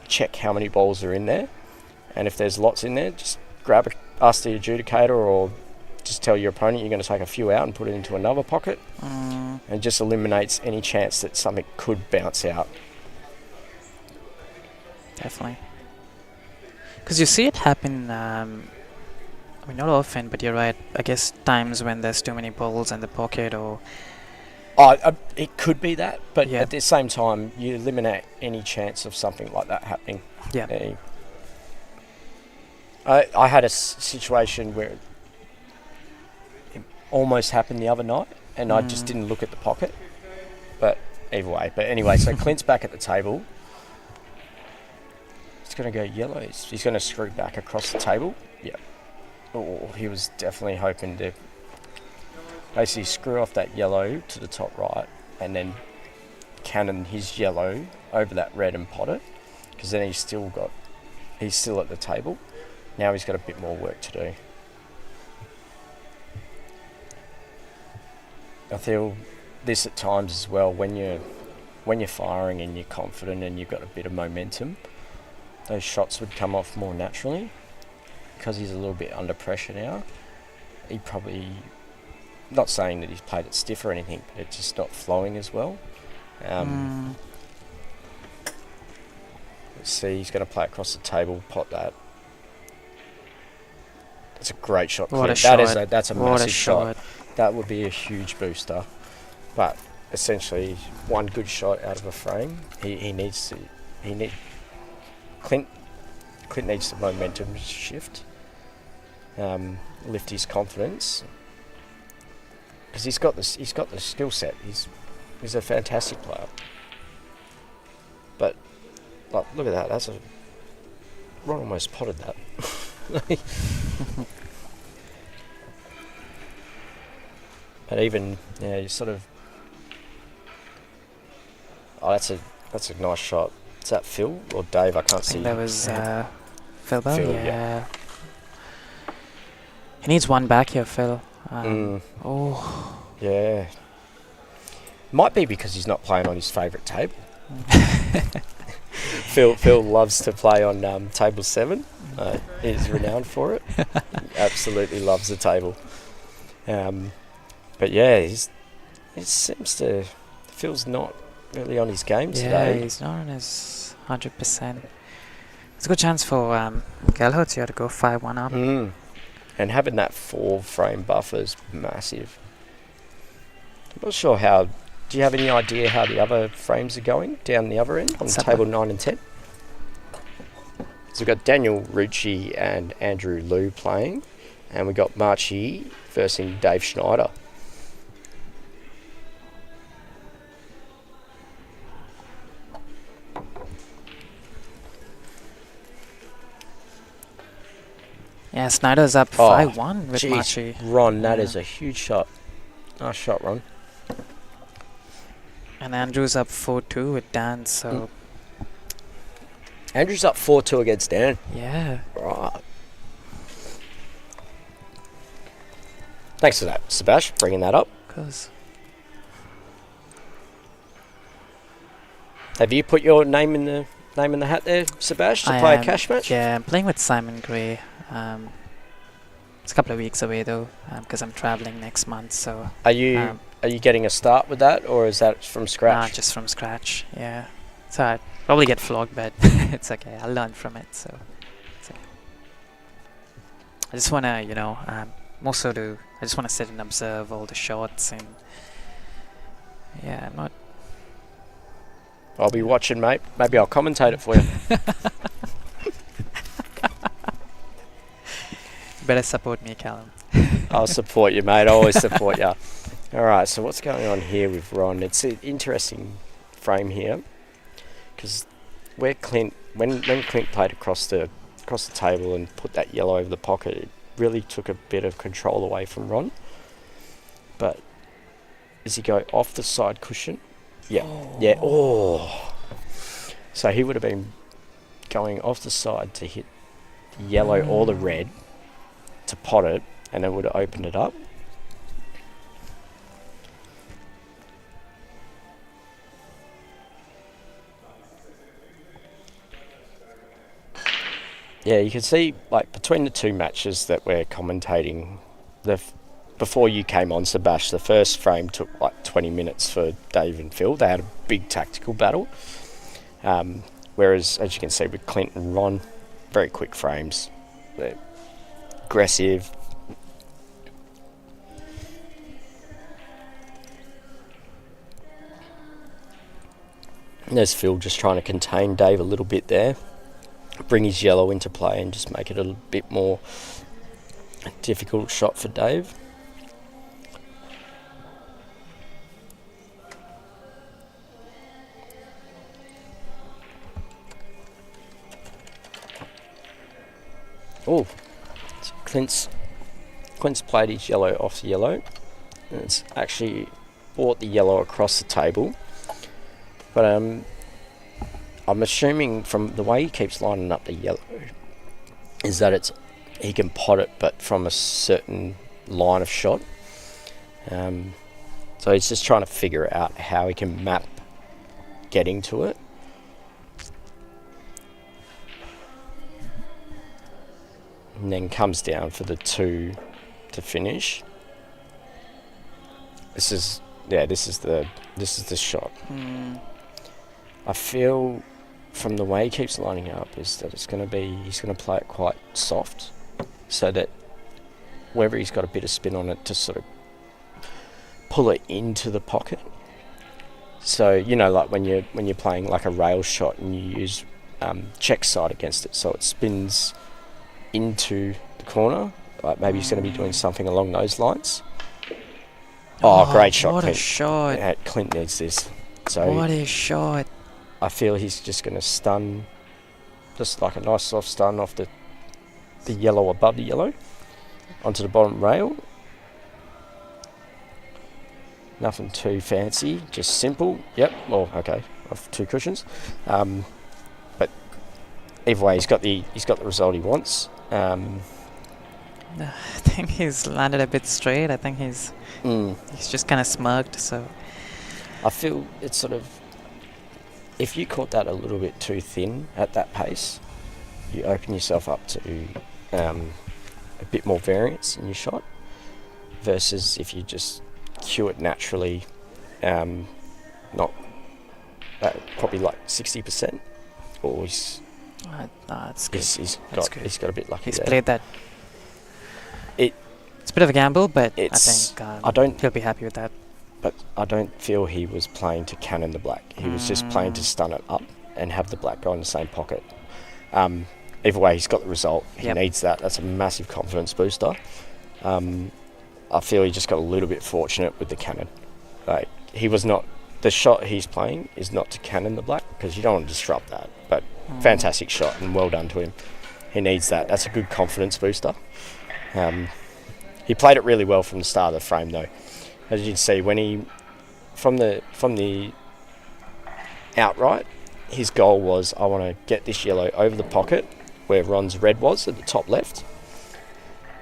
A: check how many balls are in there. And if there's lots in there, just ask the adjudicator, or just tell your opponent you're going to take a few out and put it into another pocket. And just eliminates any chance that something could bounce out.
C: Definitely. Because you see it happen, I mean, not often, but you're right. I guess times when there's too many balls in the pocket, or...
A: It could be that, but
C: Yeah.
A: at the same time, you eliminate any chance of something like that happening.
C: Yeah.
A: I had a situation where it almost happened the other night, and I just didn't look at the pocket. But either way. But anyway, so Clint's back at the table. He's going to go yellow. He's going to screw back across the table. Yeah. Oh, he was definitely hoping to basically screw off that yellow to the top right, and then cannon his yellow over that red and pot it, because then he's still at the table. Now he's got a bit more work to do. I feel this at times as well. When you're firing and you're confident and you've got a bit of momentum, those shots would come off more naturally. Because he's a little bit under pressure now, he probably, not saying that he's played it stiff or anything, but it's just not flowing as well. Let's see, he's going to play across the table, pot that. That's a great shot.
C: What a
A: Clint.
C: shot.
A: That's a
C: What
A: massive
C: a
A: shot. That would be a huge booster. But essentially, one good shot out of a frame. Clint needs the momentum shift, lift his confidence, because he's got the skill set. He's a fantastic player. But like, look at that. Ron almost potted that. But even you sort of. Oh, that's a nice shot. Is that Phil or Dave? I can't see.
C: That was Phil.
A: Phil,
C: Yeah. He needs one back here, Phil.
A: Oh. Yeah. Might be because he's not playing on his favourite table. Phil loves to play on table 7. He's renowned for it. He absolutely loves the table. But yeah, it seems to. Phil's not really on his game today.
C: Yeah, he's not on his 100%. It's a good chance for Kelliher to go 5-1 up.
A: And having that 4-frame buffer is massive. I'm not sure how. Do you have any idea how the other frames are going down the other end on table 9 and 10? So we've got Daniel Rucci and Andrew Liu playing, and we've got Marchi versus Dave Schneider.
C: Yeah, Snyder's up 5-1 with
A: geez,
C: Marchi.
A: Ron, that is a huge shot. Nice shot, Ron.
C: And Andrew's up 4-2 with Dan, so...
A: Andrew's up 4-2 against Dan.
C: Yeah.
A: Right. Thanks for that, Sebas, bringing that up.
C: Cause
A: Have you put your name in the hat there, Sebas, to play a cash match?
C: Yeah, I'm playing with Simon Gray. It's a couple of weeks away though, because I'm traveling next month. So
A: Are you getting a start with that, or is that from scratch?
C: just from scratch. Yeah. So I probably get flogged, but it's okay. I'll learn from it. So it's okay. I just wanna, I just wanna sit and observe all the shots and yeah, I'm not.
A: I'll be watching, mate. Maybe I'll commentate it for you.
C: Better support me, Callum.
A: I'll support you, mate. I always support you. All right, so what's going on here with Ron? It's an interesting frame here, because when Clint played across the table and put that yellow over the pocket, it really took a bit of control away from Ron. But does he go off the side cushion? Yeah. Oh. Yeah. Oh. So he would have been going off the side to hit the yellow or the red to pot it, and it would have opened it up. Yeah, you can see, like, between the two matches that we're commentating, before you came on, Sebas, the first frame took like 20 minutes for Dave and Phil. They had a big tactical battle. Whereas, as you can see with Clint and Ron, very quick frames. They're aggressive. And there's Phil just trying to contain Dave a little bit there. Bring his yellow into play and just make it a little bit more difficult shot for Dave. Oh, Clint's played his yellow off the yellow, and it's actually brought the yellow across the table. But I'm assuming from the way he keeps lining up the yellow is that he can pot it, but from a certain line of shot. So So he's just trying to figure out how he can map getting to it. And then comes down for the 2 to finish. This is the shot. I feel from the way he keeps lining up is that he's going to play it quite soft, so that whether he's got a bit of spin on it to sort of pull it into the pocket. So, you know, like when you're playing like a rail shot and you use check side against it, so it spins into the corner. Like maybe he's going to be doing something along those lines. Oh, great shot,
C: What
A: Clint.
C: a shot.
A: Yeah, Clint needs this. So
C: What a shot.
A: I feel he's just going to stun, just like a nice soft stun off the yellow above the yellow onto the bottom rail. Nothing too fancy, just simple. Yep. Well, okay. Off 2 cushions, but either way, he's got the result he wants.
C: I think he's landed a bit straight. I think he's just kind of smirked. So
A: I feel it's sort of, if you caught that a little bit too thin at that pace, you open yourself up to a bit more variance in your shot, versus if you just cue it naturally, not probably like 60%, or
C: that's good.
A: he's
C: That's
A: got a bit lucky.
C: He's
A: there.
C: played that. It's a bit of a gamble, but I think he'll be happy with that.
A: But I don't feel he was playing to cannon the black. He was just playing to stun it up and have the black go in the same pocket. Either way, he's got the result. He needs that. That's a massive confidence booster. I feel he just got a little bit fortunate with the cannon. Like, he was not... The shot he's playing is not to cannon the black, because you don't want to disrupt that. But fantastic shot, and well done to him. He needs that. That's a good confidence booster. He played it really well from the start of the frame, though. As you can see, when he... From the outright, his goal was, I want to get this yellow over the pocket where Ron's red was at the top left.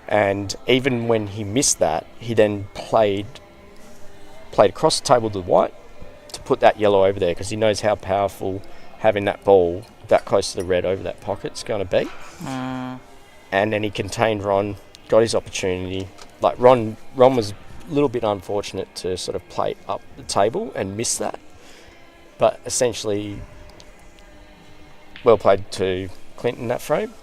A: And even when he missed that, he then played across the table to the white to put that yellow over there, because he knows how powerful having that ball that close to the red over that pocket is going to be. And then he contained Ron, got his opportunity. Like, Ron was a little bit unfortunate to sort of play up the table and miss that. But essentially, well played to Clint in that frame.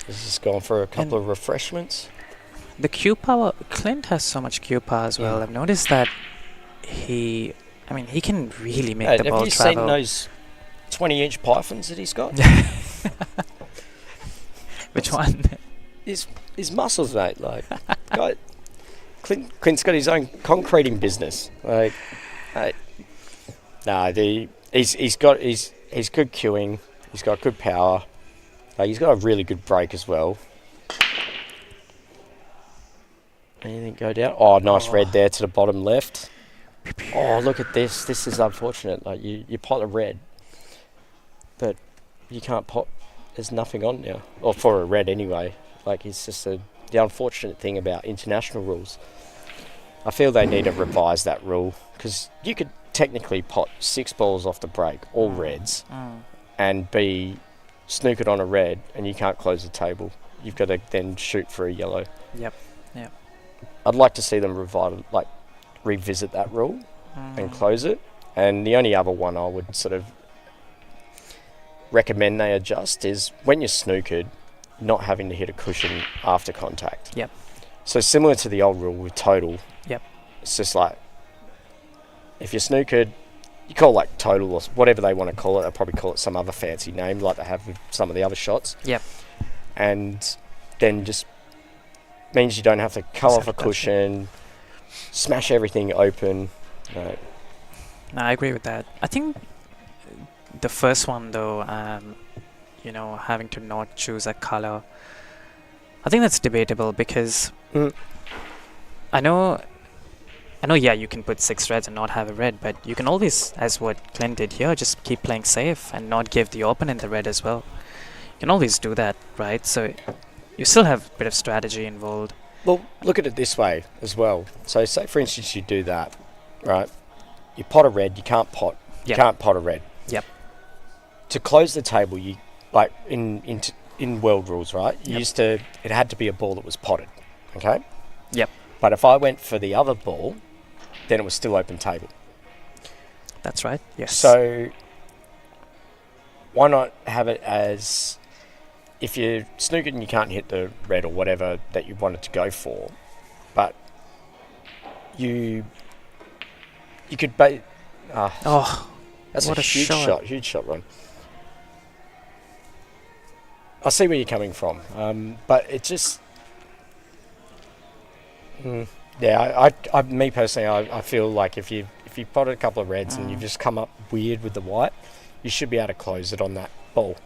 A: He's just gone for a couple of refreshments.
C: The Q power, Clint has so much Q power as well. I've noticed that he can really make the ball travel.
A: Have you seen those 20-inch pythons that he's got?
C: Which one?
A: His muscles, mate. Like, Clint's got his own concreting business. Like, he's good queuing. He's got good power. He's got a really good break as well. Anything go down? Oh, nice red there to the bottom left. Oh, look at this. This is unfortunate. Like, you pot a red, but you can't pot. There's nothing on now, or for a red anyway. Like, it's just the unfortunate thing about international rules. I feel they need to revise that rule, because you could technically pot 6 balls off the break, all reds, and be snookered on a red, and you can't close the table. You've got to then shoot for a yellow.
C: Yep.
A: I'd like to see them revisit that rule and close it. And the only other one I would sort of recommend they adjust is when you're snookered, not having to hit a cushion after contact.
C: Yep.
A: So similar to the old rule with total.
C: Yep.
A: It's just like, if you're snookered, you call like total or whatever they want to call it. They'll probably call it some other fancy name like they have with some of the other shots.
C: Yep.
A: And then just means you don't have to cut off a cushion, smash everything open. No,
C: I agree with that. I think the first one, though, having to not choose a color, I think that's debatable, because I know, yeah, you can put 6 reds and not have a red, but you can always, as what Clint did here, just keep playing safe and not give the opponent the red as well. You can always do that, right? So you still have a bit of strategy involved.
A: Well, look at it this way as well. So, say for instance you do that, right? You pot a red, you can't pot. You
C: Yep.
A: can't pot a red.
C: Yep.
A: To close the table, you like in world rules, right? You
C: Yep.
A: used to. It had to be a ball that was potted. Okay.
C: Yep.
A: But if I went for the other ball, then it was still open table.
C: That's right. Yes.
A: So why not have it as if you're snookered and you can't hit the red or whatever that you wanted to go for, but you could
C: oh,
A: that's
C: what
A: a
C: a
A: huge
C: shot.
A: huge shot, Ron. I see where you're coming from, but it just yeah. Me personally, I feel like if you potted a couple of reds and you've just come up weird with the white, you should be able to close it on that ball.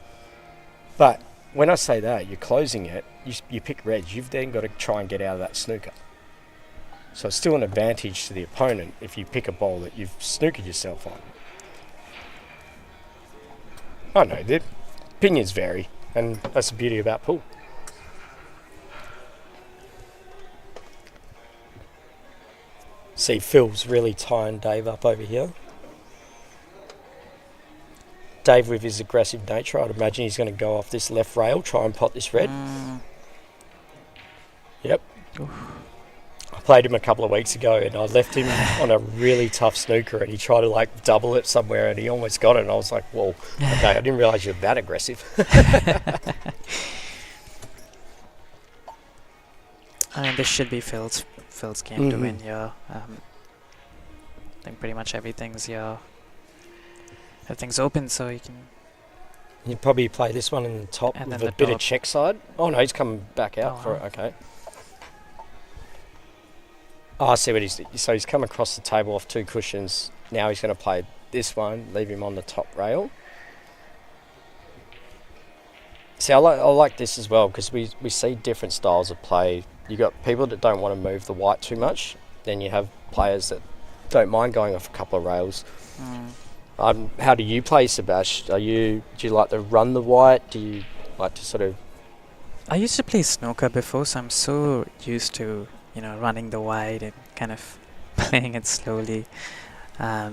A: But when I say that, you're closing it, you pick reds, you've then got to try and get out of that snooker. So it's still an advantage to the opponent if you pick a ball that you've snookered yourself on. I know, the opinions vary, and that's the beauty about pool. See, Phil's really tying Dave up over here. Dave, with his aggressive nature, I'd imagine he's going to go off this left rail, try and pot this red. Yep. I played him a couple of weeks ago and I left him on a really tough snooker and he tried to like double it somewhere and he almost got it and I was like, whoa, okay, I didn't realise you're that aggressive.
C: And this should be Phil's game to win here. I think pretty much everything's open, so you can.
A: He'd probably play this one in the top
C: And
A: with
C: then
A: a
C: the
A: bit of
C: top.
A: check side. Oh no, he's coming back out
C: Oh,
A: for it. Okay. Oh, I see what so he's come across the table off two cushions. Now he's going to play this one, leave him on the top rail. See, I like this as well because we see different styles of play. You got people that don't want to move the white too much. Then you have players that don't mind going off a couple of rails. How do you play, Sebas? Do you like to run the white? Do you like to sort of?
C: I used to play snooker before, so I'm so used to running the white and kind of playing it slowly. Yeah,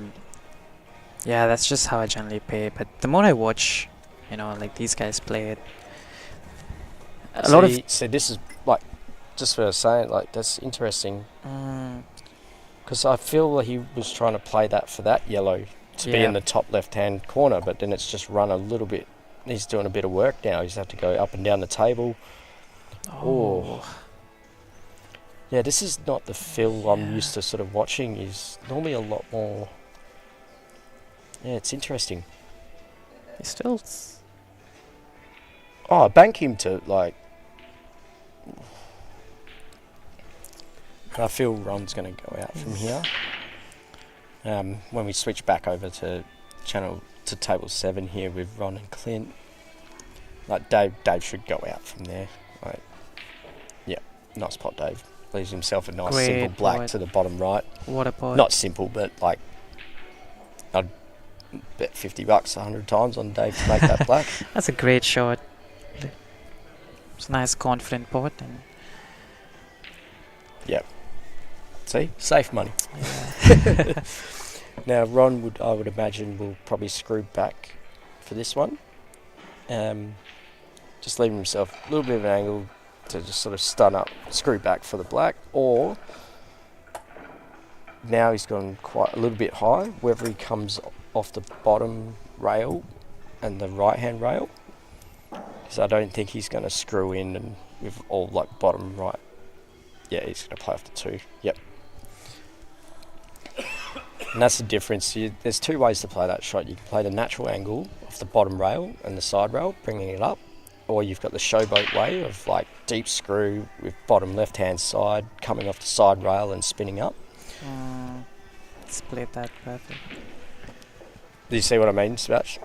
C: that's just how I generally play. But the more I watch, like these guys play it,
A: So this is like, just what I was saying, like that's interesting. Because I feel like he was trying to play that for that yellow to be in the top left-hand corner, but then it's just run a little bit. He's doing a bit of work now. He's have to go up and down the table. Oh. Yeah, this is not the Phil I'm used to sort of watching. He's normally a lot more. Yeah, it's interesting.
C: He's still.
A: Oh, bank him to like. I feel Ron's going to go out from here. When we switch back over to table 7 here with Ron and Clint, like Dave should go out from there. Like, yeah, nice pot, Dave. Leaves himself a nice
C: Great
A: simple black
C: pot.
A: to the bottom right.
C: What a pot.
A: Not simple, but like I'd bet $50 100 times on Dave to make that black.
C: That's a great shot. It's a nice confident pot. And
A: Yep. See, safe money.
C: yeah.
A: Now Ron I would imagine will probably screw back for this one. Just leaving himself a little bit of an angle to just sort of stun up, screw back for the black, or now he's gone quite a little bit high, whether he comes off the bottom rail and the right hand rail, because I don't think he's going to screw in and with all like bottom right. Yeah, he's going to play off the 2. Yep. And that's the difference. There's 2 ways to play that shot. You can play the natural angle off the bottom rail and the side rail, bringing it up, or you've got the showboat way of like deep screw with bottom left hand side coming off the side rail and spinning up.
C: Split that perfect.
A: Do you see what I mean, Sebas?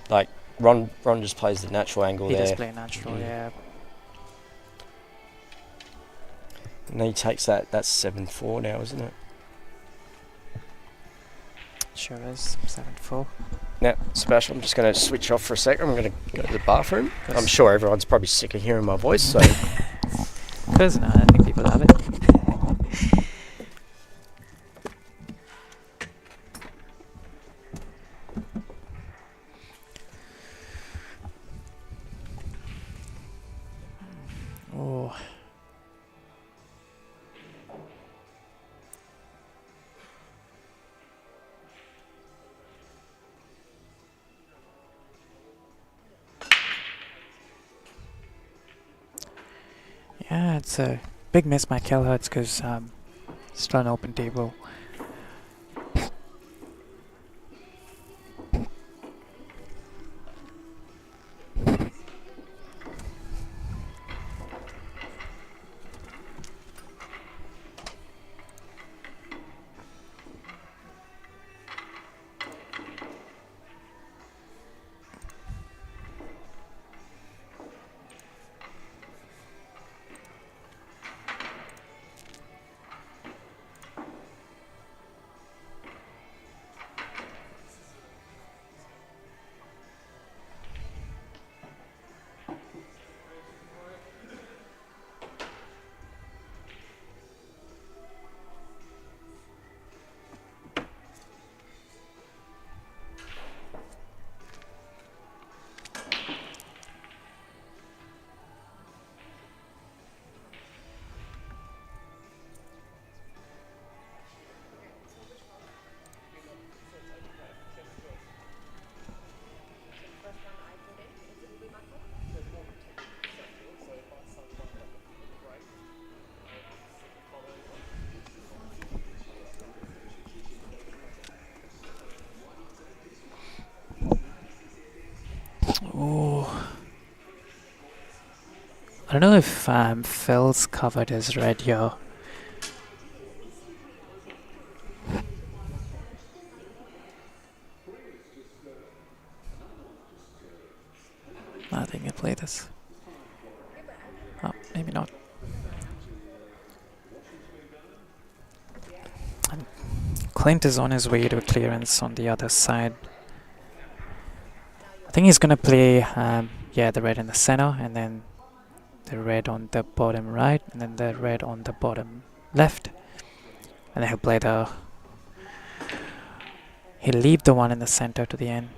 A: Like Ron just plays the natural angle
C: He
A: there.
C: does play natural, yeah.
A: And then he takes that's 7-4 now, isn't it?
C: Sure is 7-4.
A: Now, Sebastian, I'm just going to switch off for a second. I'm going to go to the bathroom.
C: Yes.
A: I'm sure everyone's probably sick of hearing my voice, so
C: Because no, I think people love it. Oh. Yeah, it's a big miss by Kelliher because still an open table. Oh. I don't know if Phil's covered his red here. I think he'll play this. Oh, maybe not. And Clint is on his way to clearance on the other side. I think he's gonna play, the red in the center, and then the red on the bottom right, and then the red on the bottom left. And then he'll play he'll leave the one in the center to the end.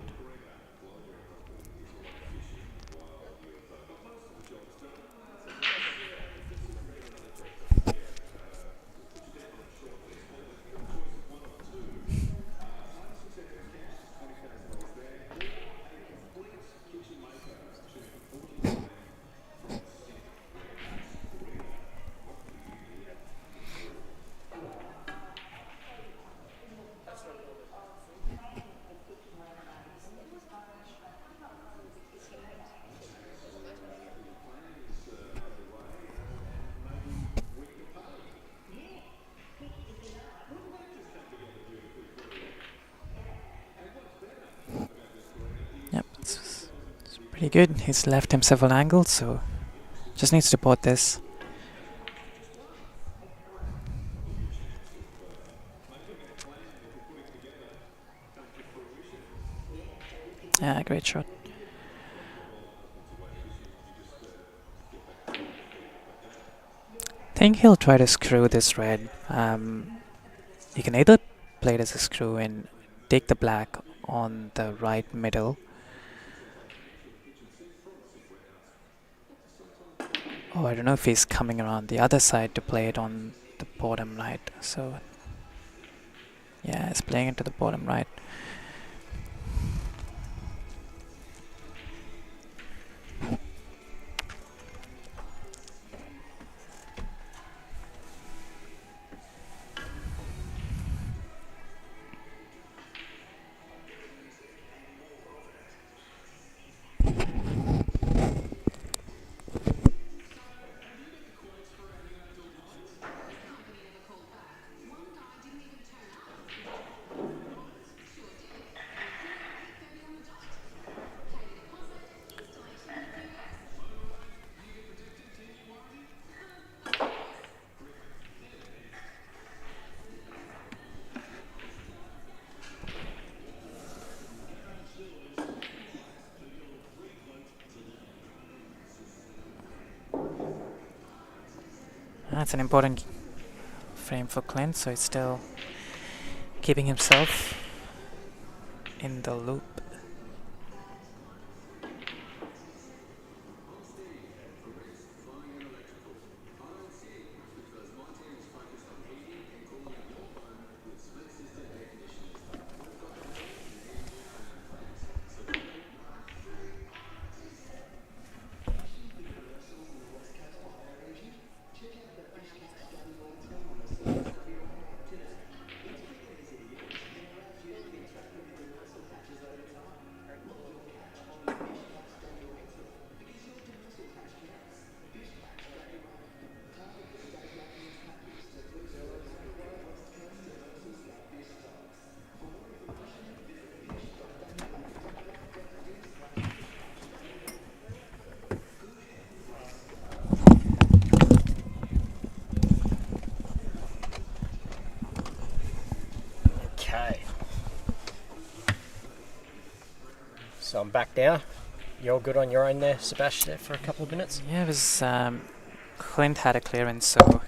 C: Yep, it's pretty good. He's left himself an angle, so just needs to pot this. Yeah, great shot. I think he'll try to screw this red. You can either play it as a screw and take the black on the right middle, or I don't know if he's coming around the other side to play it on the bottom right. So yeah, he's playing it to the bottom right. That's an important frame for Clint, so he's still keeping himself in the loop.
A: Okay. So I'm back now. You're good on your own there, Sebastian, for a couple of minutes?
C: Yeah, it was Clint had a clearance, so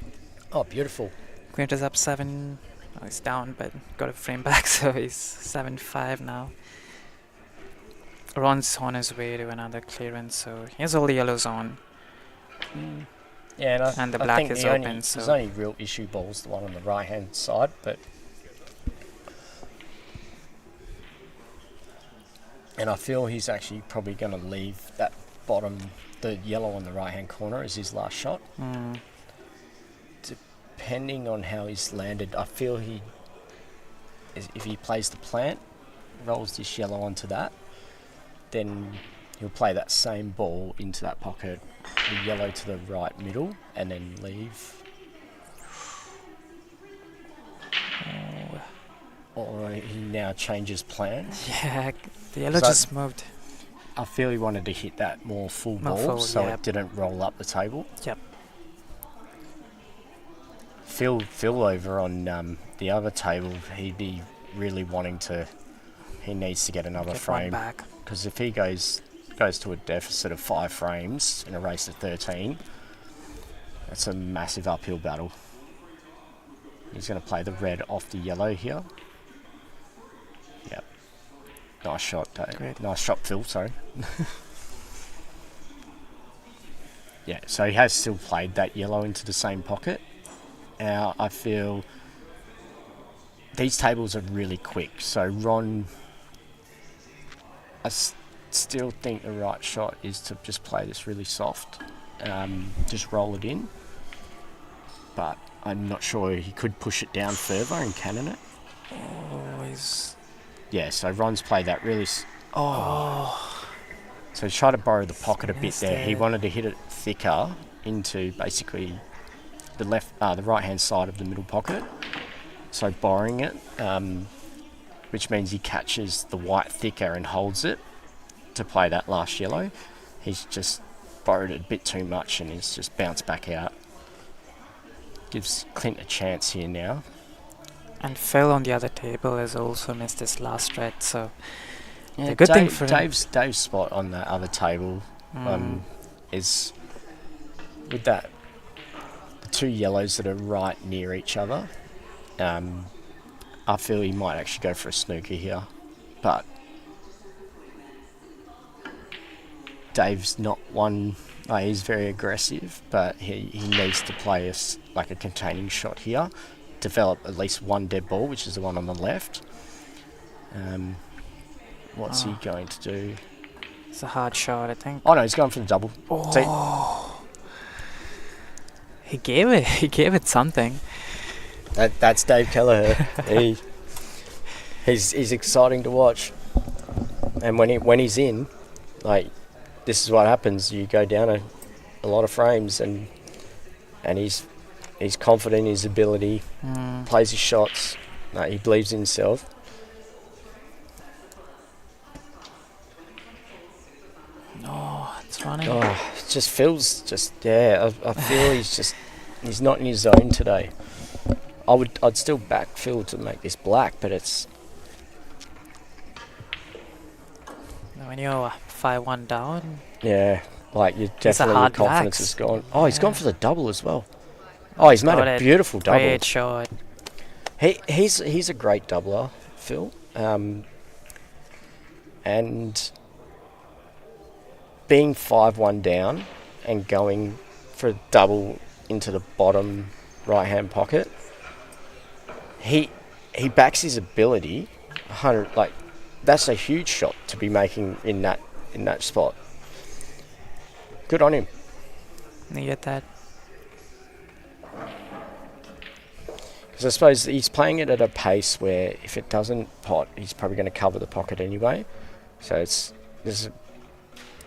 A: Oh, beautiful.
C: Clint is up 7. Well, he's down, but got a frame back, so he's 7-5 now. Ron's on his way to another clearance, so he has all the yellows on.
A: Yeah,
C: And the
A: I
C: black
A: think
C: is
A: the
C: open,
A: only,
C: so-
A: There's only real issue ball's the one on the right-hand side, but... And I feel he's actually probably going to leave that bottom, the yellow on the right-hand corner as his last shot.
C: Mm.
A: Depending on how he's landed, I feel if he plays the plant, rolls this yellow onto that, then he'll play that same ball into that pocket, the yellow to the right middle, and then leave. Or he now changes plan.
C: Yeah, the yellow
A: So-
C: just moved.
A: I feel he wanted to hit that more full
C: More
A: ball,
C: full,
A: so
C: yeah.
A: it didn't roll up the table.
C: Yep.
A: Phil over on the other table, he'd be really wanting to. He needs to get another
C: Get one
A: frame,
C: back.
A: because if he goes to a deficit of 5 frames in a race of 13, that's a massive uphill battle. He's going to play the red off the yellow here. Yep. Nice shot, Dave.
C: Great.
A: Nice shot, Phil. Sorry. Yeah, so he has still played that yellow into the same pocket. Now, I feel these tables are really quick. So Ron, I still think the right shot is to just play this really soft. Just roll it in. But I'm not sure he could push it down further and cannon it.
C: Oh, he's...
A: Yeah, so Ron's played that really... So he's tried to borrow the pocket a bit
C: Missed
A: there. He
C: it.
A: wanted to hit it thicker into basically the right-hand side of the middle pocket. So borrowing it, which means he catches the white thicker and holds it to play that last yellow. He's just borrowed it a bit too much and he's just bounced back out. Gives Clint a chance here now.
C: And Phil on the other table has also missed his last red, so...
A: Yeah,
C: The good thing for him-
A: Dave's spot on the other table is with the two yellows that are right near each other. I feel he might actually go for a snooker here, but Dave's not one. He's very aggressive, but he needs to play like a containing shot here, develop at least one dead ball, which is the one on the left. What's he going to do?
C: It's a hard shot, I think.
A: Oh no, he's going for the double. See?
C: He gave it something.
A: That's Dave Kelliher. He's exciting to watch, and when he's in, like, this is what happens. You go down a lot of frames, and he's confident in his ability, plays his shots. He believes in himself.
C: Oh, it's running.
A: Oh, it just feels I feel he's not in his zone today. I'd still back Phil to make this black, but it's
C: When you're 5-1 down,
A: like you
C: a
A: definitely your
C: hard
A: confidence
C: blacks.
A: is gone. Oh, he's gone
C: Yeah.
A: for the double as well. Oh, he's made
C: Got
A: a
C: it.
A: beautiful double.
C: Great shot.
A: He's a great doubler, Phil. And being 5-1 down and going for a double into the bottom right-hand pocket, he backs his ability 100. Like, that's a huge shot to be making in that spot. Good on him.
C: You get that?
A: Because I suppose he's playing it at a pace where if it doesn't pot, he's probably going to cover the pocket anyway. So there's a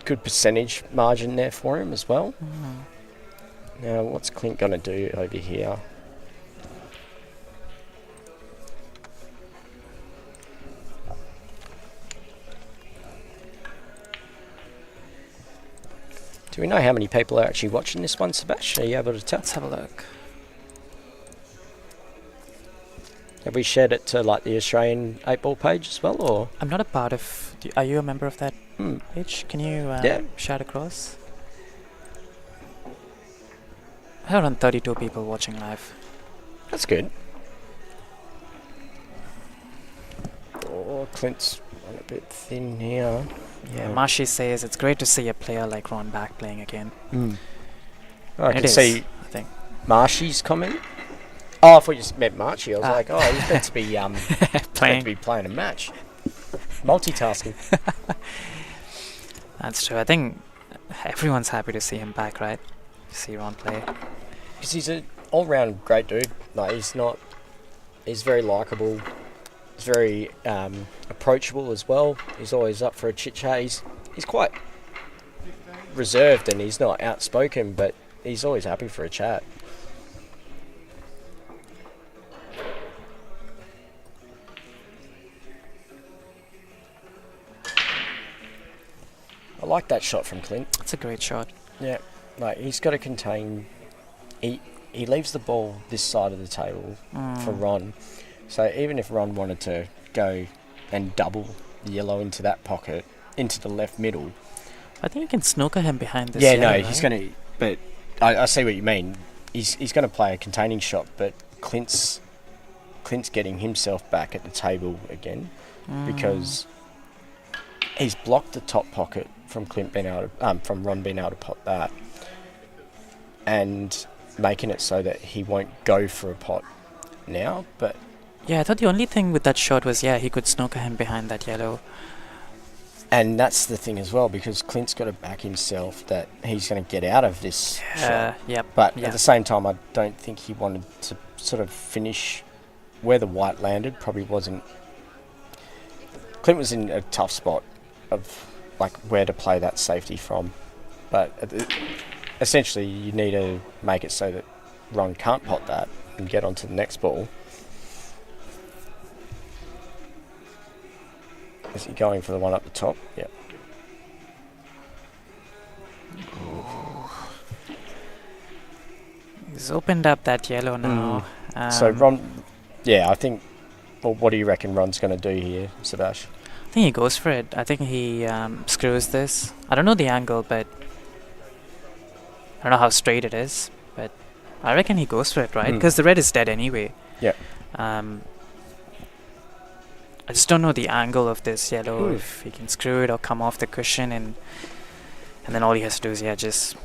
A: good percentage margin there for him as well. Now, what's Clint going to do over here? Do we know how many people are actually watching this one, Sebas? Are you able to tell?
C: Let's have a look.
A: Have we shared it to like the Australian 8-ball page as well, or?
C: I'm not a part of... Are you a member of that
A: Hmm.
C: page? Can you
A: Yeah.
C: shout across? 132 people watching live.
A: That's good. Oh, Clint's a bit thin here.
C: Yeah, Mashi says it's great to see a player like Ron back playing again.
A: I
C: It
A: can
C: is,
A: see
C: I think.
A: Marshy's comment. Oh, I thought you meant Marshy. I was
C: Ah.
A: like, oh, he's meant to be playing a match. Multitasking.
C: That's true. I think everyone's happy to see him back, right? See Ron play.
A: Because he's an all-round great dude. Like, he's very likable. He's very approachable as well. He's always up for a chit-chat. He's quite reserved and he's not outspoken, but he's always happy for a chat. I like that shot from Clint.
C: It's a great shot.
A: Yeah, like he's got to contain. He leaves the ball this side of the table for Ron. So even if Ron wanted to go and double the yellow into that pocket, into the left middle.
C: I think you can snooker him behind this.
A: Yeah,
C: yellow,
A: no,
C: right?
A: he's going to. But I see what you mean. He's going to play a containing shot, but Clint's getting himself back at the table again because he's blocked the top pocket from Clint being able to, from Ron being able to pot that, and making it so that he won't go for a pot now. But
C: Yeah, I thought the only thing with that shot was, he could snooker him behind that yellow.
A: and that's the thing as well, because Clint's got to back himself that he's going to get out of this shot.
C: Yep.
A: But
C: yeah.
A: at the same time, I don't think he wanted to sort of finish where the white landed. Probably wasn't. Clint was in a tough spot of like where to play that safety from, but essentially you need to make it so that Ron can't pot that and get onto the next ball. Is he going for the one up the top? Yep.
C: He's opened up that yellow now.
A: So Ron, I think. Well, what do you reckon Ron's going to do here, Sebas?
C: I think he goes for it. I think he screws this. I don't know the angle, but I don't know how straight it is. But I reckon he goes for it, right? Because the red is dead anyway.
A: Yeah.
C: I just don't know the angle of this yellow, if he can screw it or come off the cushion, and then all he has to do is just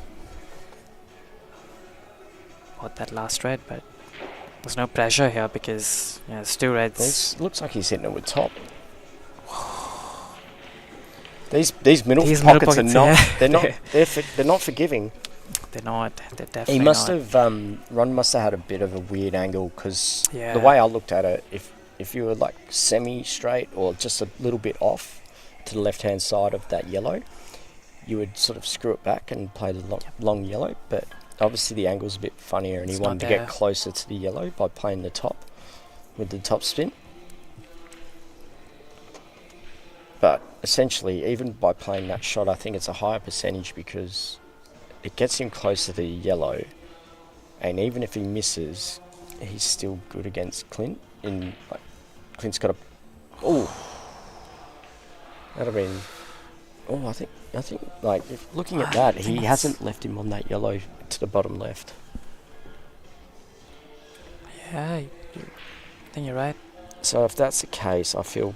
C: pot that last red. But there's no pressure here because it's two reds.
A: Looks like he's hitting it with top. These middle
C: These
A: pockets
C: middle
A: are not.
C: pockets,
A: They're not. They're not forgiving.
C: They're not. They're definitely
A: He must
C: not.
A: have. Ron must have had a bit of a weird angle because
C: Yeah.
A: the way I looked at it, if you were like semi-straight or just a little bit off to the left-hand side of that yellow, you would sort of screw it back and play the long yellow. But obviously the angle's a bit funnier, and
C: It's
A: he wanted to
C: not there.
A: get closer to the yellow by playing the top with the top spin. But essentially, even by playing that shot, I think it's a higher percentage because it gets him close to the yellow, and even if he misses, he's still good against Clint. Clint's got a that'd have been. I think like looking at that, he hasn't left him on that yellow to the bottom left.
C: Yeah, I think you're right.
A: So if that's the case, I feel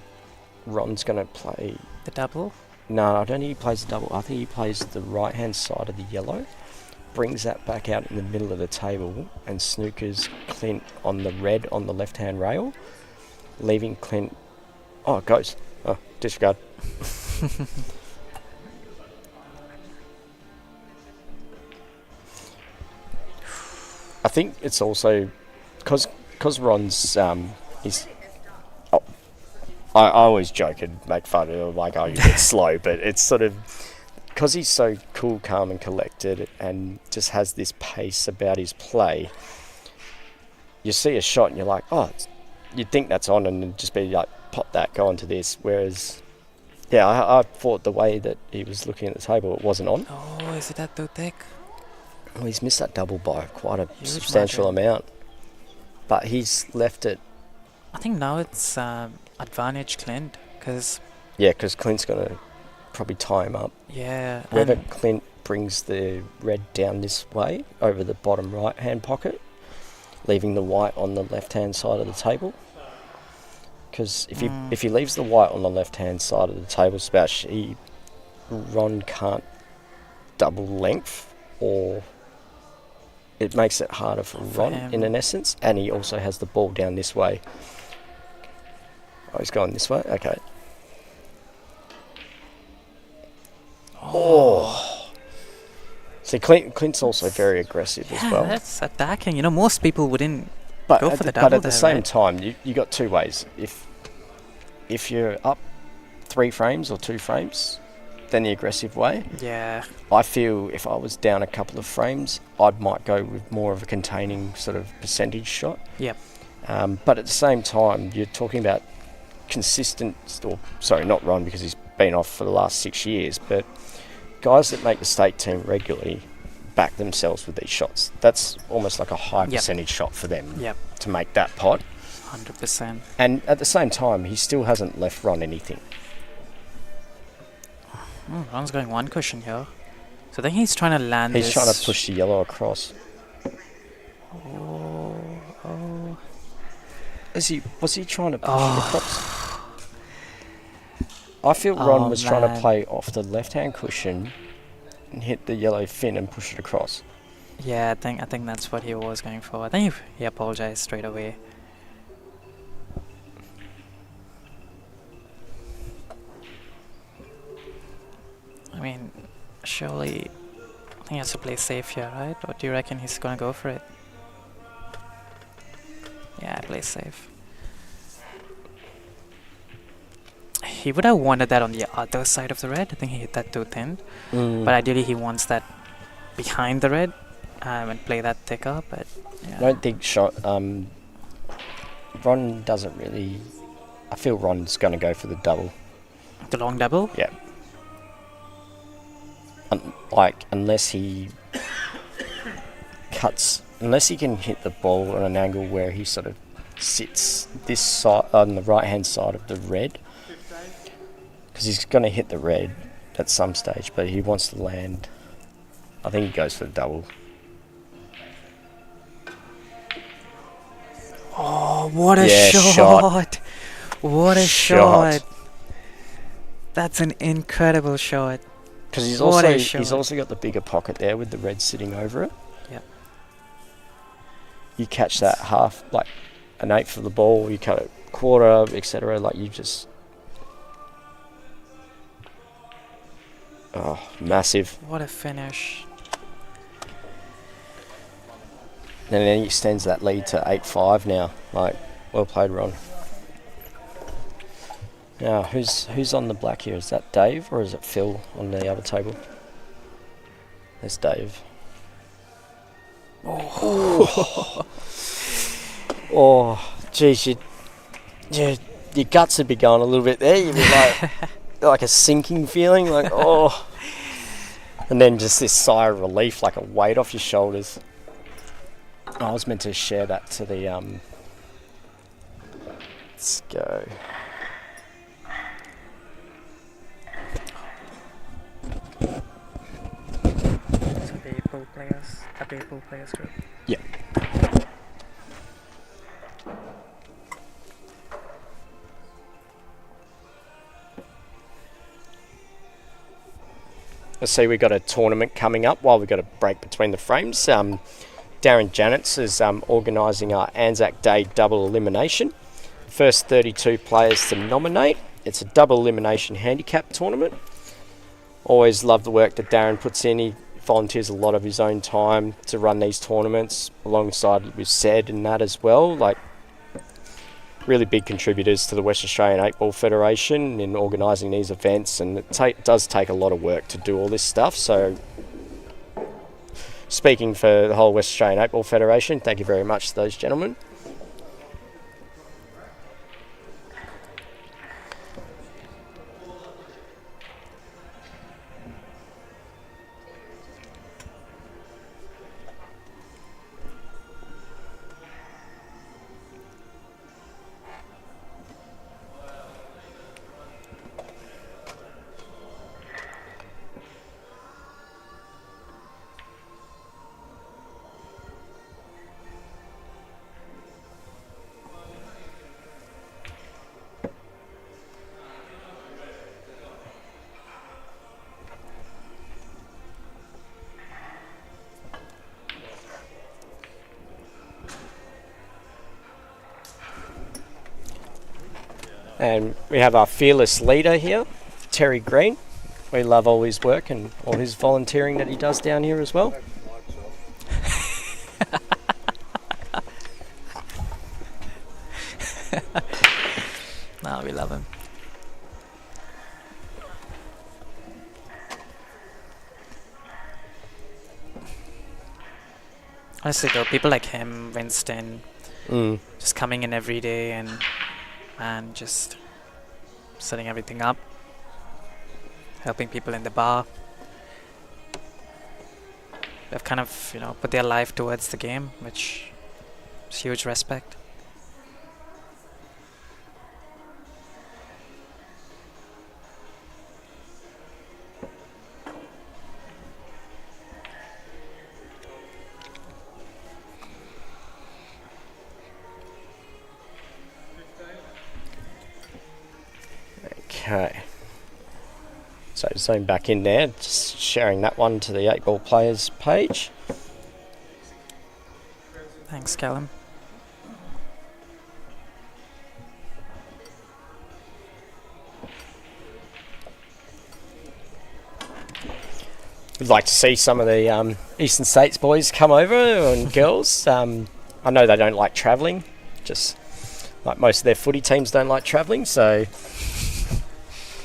A: Ron's going to play...
C: The double?
A: No, I don't think he plays the double. I think he plays the right-hand side of the yellow, brings that back out in the middle of the table, and snookers Clint on the red on the left-hand rail, leaving Clint... Oh, it goes. Oh, disregard. I think it's also... Because Ron's... he's... Oh, I always joke and make fun of him, like, oh, you get slow, but it's sort of... Because he's so cool, calm and collected and just has this pace about his play, you see a shot and you're like, oh, you'd think that's on and it'd just be like, pop that, go on to this. Whereas, yeah, I thought the way that he was looking at the table, it wasn't on.
C: Oh, is it that too thick?
A: Well, he's missed that double by quite a
C: Huge
A: substantial
C: margin.
A: amount. But he's left it,
C: I think now it's advantage Clint, because
A: yeah, because Clint's going to probably tie him up.
C: yeah,
A: Whether
C: and
A: Clint brings the red down this way over the bottom right-hand pocket, leaving the white on the left-hand side of the table. Because if he leaves the white on the left-hand side of the table, Sebas, Ron can't double length, or it makes it harder for Ron
C: him.
A: in an essence, and he also has the ball down this way. Oh, he's going this way? Okay. Oh. See, Clint's also very aggressive as
C: yeah,
A: well.
C: that's attacking. You know, most people wouldn't
A: But
C: go
A: at
C: for
A: the,
C: the
A: but
C: double
A: at the
C: there,
A: same
C: right?
A: time, you got two ways. If you're up 3 frames or 2 frames, then the aggressive way.
C: Yeah,
A: I feel if I was down a couple of frames, I might go with more of a containing sort of percentage shot.
C: Yep.
A: But at the same time, you're talking about consistent, or sorry, not Ron because he's been off for the last 6 years, but guys that make the state team regularly back themselves with these shots. That's almost like a high
C: Yep.
A: percentage shot for them
C: Yep.
A: to make that pot.
C: 100%.
A: And at the same time, he still hasn't left Ron anything.
C: Ron's going one cushion here. So I think he's trying to land
A: He's
C: this.
A: trying to push the yellow across.
C: Oh.
A: Was he trying to push
C: Oh.
A: it across? I feel Ron
C: Oh,
A: was trying to
C: man.
A: play off the left-hand cushion and hit the yellow fin and push it across.
C: Yeah, I think that's what he was going for. I think he apologized straight away. I mean, surely I think he has to play safe here, right? Or do you reckon he's gonna go for it? Yeah, play safe. He would have wanted that on the other side of the red. I think he hit that too thin. But ideally he wants that behind the red and play that thicker, but yeah.
A: I don't think Ron doesn't really... I feel Ron's going to go for the double.
C: The long double?
A: Yeah. Unless he cuts... Unless he can hit the ball on an angle where he sort of sits this side on the right-hand side of the red. Because he's going to hit the red at some stage, but he wants to land... I think he goes for the double.
C: Oh, what a
A: Yeah,
C: shot! What a
A: Shot.
C: shot! That's an incredible shot.
A: Because he's
C: What a
A: he's
C: shot.
A: also got the bigger pocket there with the red sitting over it.
C: Yep.
A: You catch that half, like an eighth of the ball, you cut it quarter, etc. Like you just... Oh, massive.
C: What a finish.
A: And then he extends that lead to 8-5 now. Like, well played, Ron. Now, who's on the black here? Is that Dave or is it Phil on the other table? There's Dave. Oh, oh, geez, your guts would be going a little bit there. You'd be like a sinking feeling, like oh, and then just this sigh of relief, like a weight off your shoulders. I was meant to share that to the Let's go.
C: So the pool players group.
A: Yeah. I see we've got a tournament coming up while we've got a break between the frames. Darren Janetz is organising our Anzac Day double elimination. First 32 players to nominate. It's a double elimination handicap tournament. Always love the work that Darren puts in. He volunteers a lot of his own time to run these tournaments alongside with Sed and that as well. Like, really big contributors to the West Australian 8-Ball Federation in organising these events, and it does take a lot of work to do all this stuff. So, speaking for the whole West Australian 8-Ball Federation, thank you very much to those gentlemen. And we have our fearless leader here, Terry Green. We love all his work and all his volunteering that he does down here as well.
C: No, we love him. Honestly though, people like him, Winston, just coming in every day and just setting everything up, helping people in the bar. They've kind of, put their life towards the game, which is huge respect.
A: Okay. So zoom back in there, just sharing that one to the 8-Ball Players page.
C: Thanks, Callum.
A: We'd like to see some of the Eastern States boys come over, and girls. I know they don't like travelling, just like most of their footy teams don't like travelling, so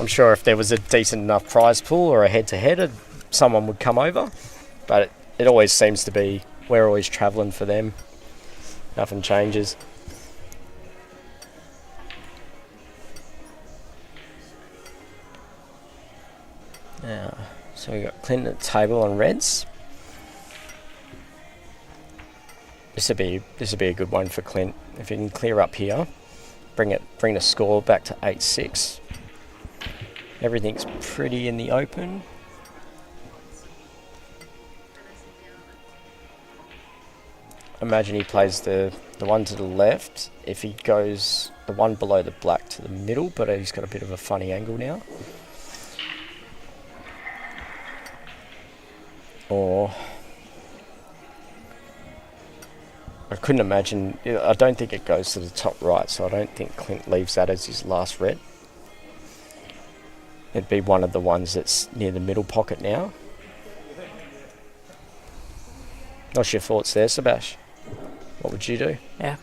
A: I'm sure if there was a decent enough prize pool or a head-to-head, someone would come over. But it always seems to be, we're always travelling for them. Nothing changes. Now, so we've got Clint at the table on reds. This would be a good one for Clint. If he can clear up here, bring the score back to 8-6. Everything's pretty in the open. Imagine he plays the one to the left. If he goes the one below the black to the middle, but he's got a bit of a funny angle now. Or I couldn't imagine. I don't think it goes to the top right, so I don't think Clint leaves that as his last red. It'd be one of the ones that's near the middle pocket now. What's your thoughts there, Sebas? What would you do?
C: Yeah,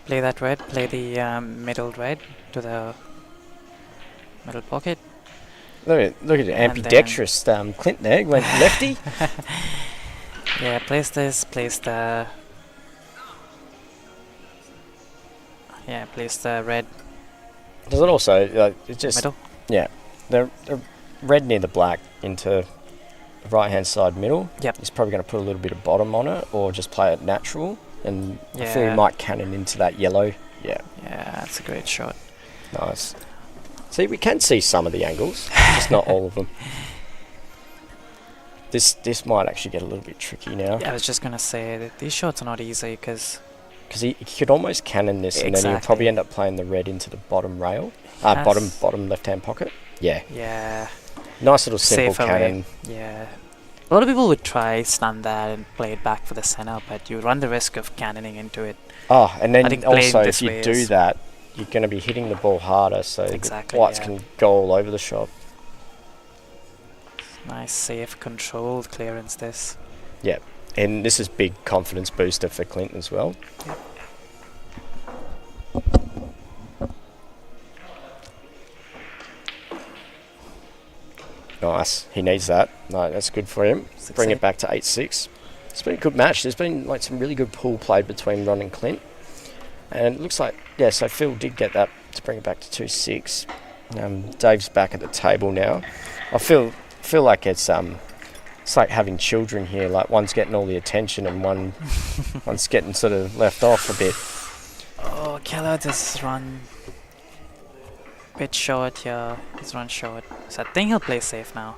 C: play that red, play the middle red to the middle pocket.
A: Look at the ambidextrous Clint there, went lefty.
C: Yeah, place this, place the... Yeah, place the red.
A: Does it also, it just...
C: Middle?
A: Yeah. The red near the black into the right-hand side middle.
C: Yep.
A: He's probably going to put a little bit of bottom on it, or just play it natural. And I feel he might cannon into that yellow. Yeah.
C: Yeah, that's a great shot.
A: Nice. See, we can see some of the angles, just not all of them. This might actually get a little bit tricky now.
C: Yeah, I was just going to say that these shots are not easy because
A: he could almost cannon this, and then he'll probably end up playing the red into the bottom rail. Bottom left-hand pocket. Yeah.
C: Yeah.
A: Nice little simple
C: safer
A: cannon.
C: way. Yeah. A lot of people would try stun that and play it back for the center, but you run the risk of cannoning into it.
A: Oh, and
C: I
A: then
C: think playing
A: also
C: this
A: if you
C: way
A: do
C: is-
A: that, you're going to be hitting the ball harder, so
C: Exactly,
A: the whites
C: yeah.
A: can go all over the shop.
C: Nice, safe, controlled clearance this.
A: Yep. And this is big confidence booster for Clint as well. Nice. He needs that. No, that's good for him. Bring it back to 8-6. It's been a good match. There's been like some really good pool played between Ron and Clint. And it looks like, yeah, so Phil did get that to bring it back to 2-6. Dave's back at the table now. I feel like it's like having children here. Like one's getting all the attention and one's getting sort of left off a bit.
C: Oh, Kelliher just run bit short here. He's run short. So I think he'll play safe now.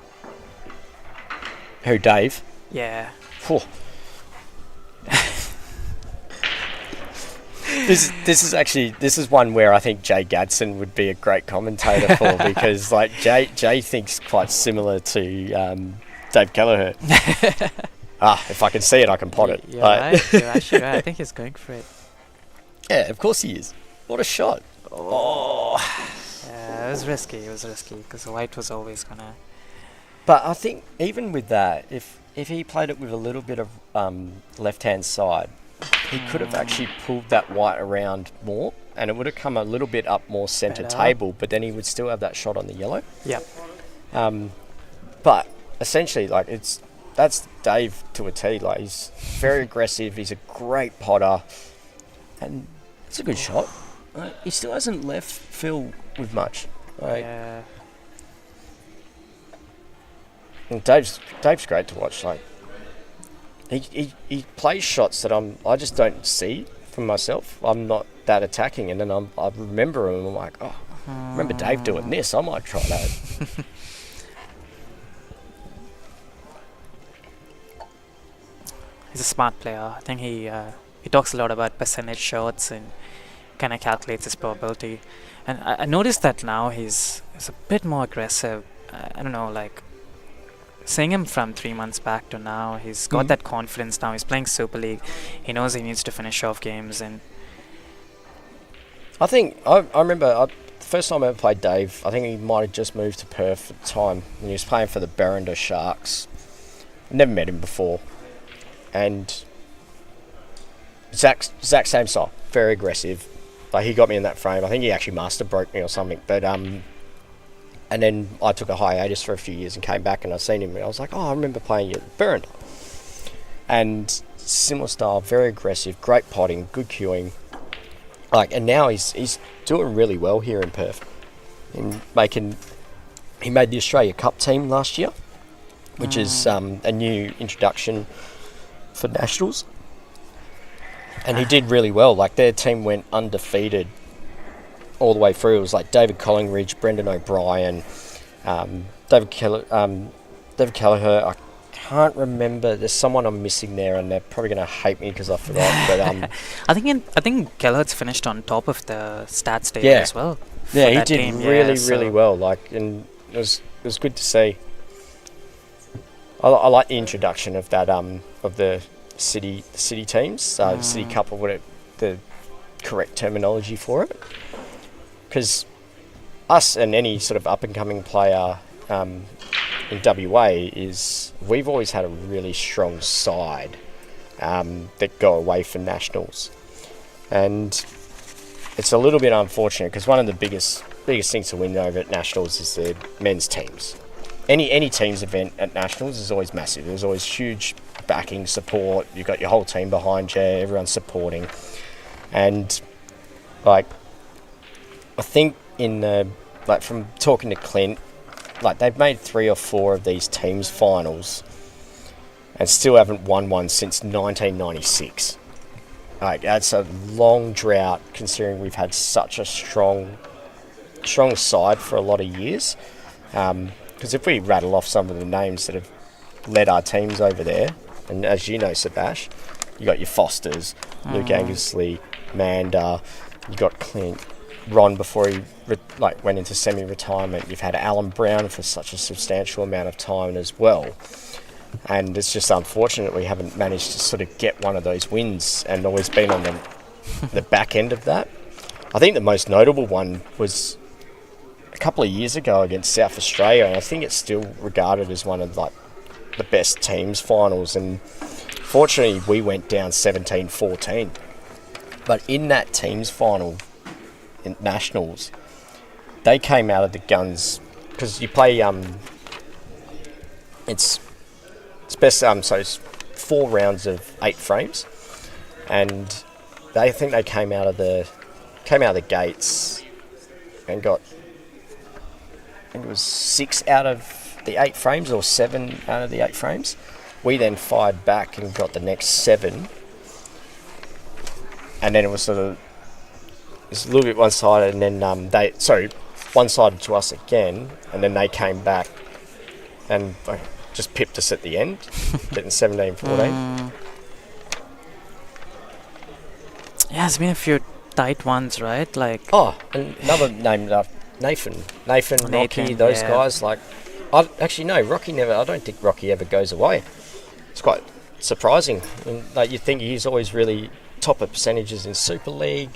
A: Who, Dave?
C: Yeah.
A: Phew. This is one where I think Jay Gadsden would be a great commentator for because like Jay thinks quite similar to Dave Kelliher. If I can see it, I can pot it.
C: You're right. You're actually right. I think he's going for it.
A: Yeah, of course he is. What a shot! Oh.
C: Yeah, it was risky. It was risky because white was always gonna.
A: But I think even with that, if he played it with a little bit of left-hand side, he could have actually pulled that white around more, and it would have come a little bit up more centre
C: Better.
A: table. But then he would still have that shot on the yellow.
C: Yep.
A: But essentially, like that's Dave to a T. Like he's very aggressive. He's a great potter, and it's a good shot. He still hasn't left Phil with much. Like,
C: Yeah.
A: and Dave's great to watch. Like he plays shots that I just don't see from myself. I'm not that attacking, and then I remember him and I'm like, oh, I remember Dave doing this. I might try that.
C: He's a smart player. I think he talks a lot about percentage shots and kind of calculates his probability. And I noticed that now he's a bit more aggressive. I don't know, like seeing him from 3 months back to now, he's got that confidence now. He's playing Super League. He knows he needs to finish off games. And
A: I think I remember the first time I ever played Dave, I think he might have just moved to Perth at the time when he was playing for the Berrenda Sharks. I never met him before. And Zach same style, very aggressive. Like he got me in that frame. I think he actually master broke me or something. But and then I took a hiatus for a few years and came back and I seen him and I was like, oh, I remember playing you at Berrenda. And similar style, very aggressive, great potting, good queuing. Like, and now he's doing really well here in Perth. He made the Australia Cup team last year, which is a new introduction for nationals. And he did really well. Like their team went undefeated all the way through. It was like David Collingridge, Brendan O'Brien, David Kelliher. I can't remember. There's someone I'm missing there, and they're probably going to hate me because I forgot. But
C: I think Kelliher's finished on top of the stats table
A: Yeah.
C: as well.
A: yeah,
C: for
A: he
C: that
A: did
C: game.
A: really
C: Yeah,
A: really
C: so-
A: well. Like, and it was good to see. I like the introduction of that of the city teams, the City Cup, or whatever the correct terminology for it. Because us and any sort of up and coming player in WA is we've always had a really strong side that go away for nationals, and it's a little bit unfortunate because one of the biggest things to win over at nationals is the men's teams. Any team's event at nationals is always massive. There's always huge backing, support. You've got your whole team behind you. Everyone's supporting, and like I think from talking to Clint, like they've made 3 or 4 of these teams finals, and still haven't won one since 1996. Like that's a long drought considering we've had such a strong side for a lot of years. Because if we rattle off some of the names that have led our teams over there, and as you know, Sebas, you got your Fosters, Luke Angusley, Manda, you got Clint, Ron before he went into semi-retirement. You've had Alan Brown for such a substantial amount of time as well. And it's just unfortunate we haven't managed to sort of get one of those wins and always been on the back end of that. I think the most notable one was a couple of years ago against South Australia, and I think it's still regarded as one of the best teams finals. And fortunately, we went down 17-14. But in that teams final in Nationals, they came out of the guns because you play it's best so it's 4 rounds of 8 frames, and they think they came out of the gates and got, I think it was 6 out of the 8 frames or 7 out of the 8 frames. We then fired back and got the next 7, and then it was a little bit one-sided, and then one-sided to us again, and then they came back and just pipped us at the end, getting 17-14.
C: Yeah, it's been a few tight ones, right?
A: And another name, Nathan, Rocky, those guys. Rocky never. I don't think Rocky ever goes away. It's quite surprising. You think he's always really top of percentages in Super League,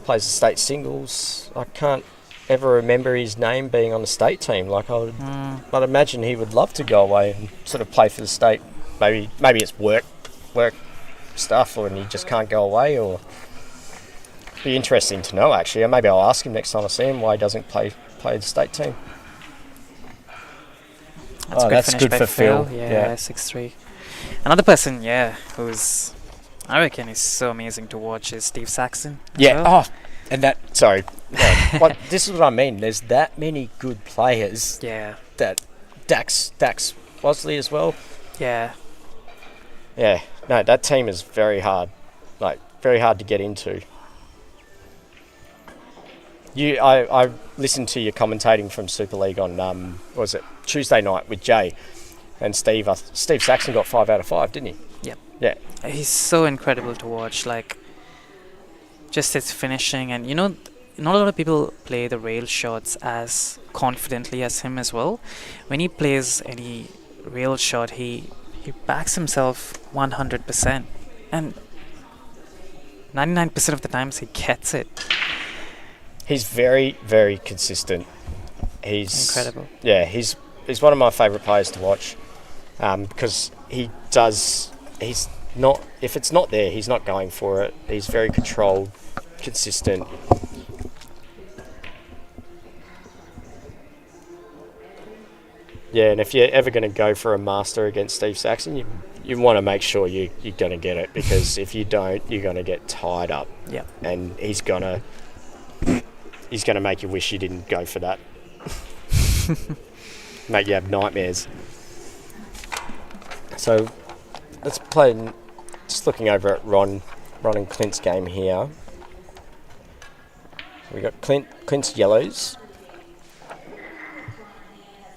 A: plays the state singles. I can't ever remember his name being on the state team. I'd imagine he would love to go away and sort of play for the state. Maybe it's work stuff, and he just can't go away. Or be interesting to know actually. Maybe I'll ask him next time I see him why he doesn't play the state team.
C: That's
A: good for Phil.
C: Yeah, 6-3. Another person, who's I reckon is so amazing to watch is Steve Saxon.
A: Yeah. Well. And that. Sorry. This is what I mean. There's that many good players.
C: Yeah.
A: That Dax Bosley as well.
C: Yeah.
A: Yeah. No, that team is very hard. Very hard to get into. I listened to your commentating from Super League on Tuesday night with Jay, and Steve Saxon got 5 out of 5, didn't he?
C: Yep.
A: Yeah.
C: He's so incredible to watch. Just his finishing, and not a lot of people play the rail shots as confidently as him as well. When he plays any rail shot, he backs himself 100%, and 99% of the times he gets it.
A: He's very, very consistent. He's
C: incredible.
A: Yeah, he's one of my favourite players to watch, because he's not, if it's not there, he's not going for it. He's very controlled, consistent. Yeah, and if you're ever going to go for a master against Steve Saxon, you want to make sure you're going to get it, because if you don't, you're going to get tied up.
C: Yeah. And
A: he's going to make you wish you didn't go for that. Make you have nightmares. So let's play. Just looking over at Ron and Clint's game here. We got Clint's yellows.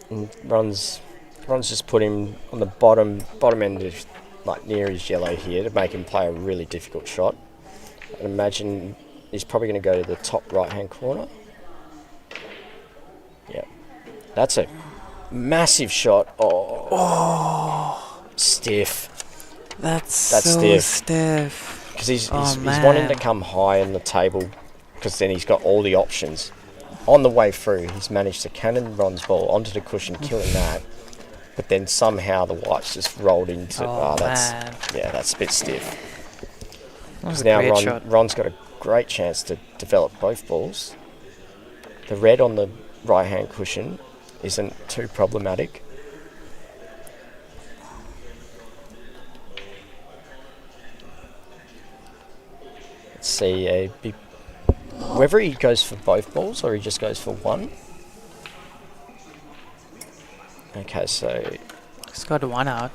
A: And Ron's just put him on the bottom end of, near his yellow here, to make him play a really difficult shot. I imagine he's probably going to go to the top right hand corner. Yeah. That's a massive shot. Oh. Stiff.
C: That's so stiff.
A: Because he's wanting to come high in the table, because then he's got all the options. On the way through, he's managed to cannon Ron's ball onto the cushion, killing that. But then somehow the white's just rolled into. That's a bit stiff. Now Ron's got a great chance to develop both balls. The red on the right-hand cushion isn't too problematic. Let's see, whether he goes for both balls or he just goes for one. Okay, so
C: he's got one out.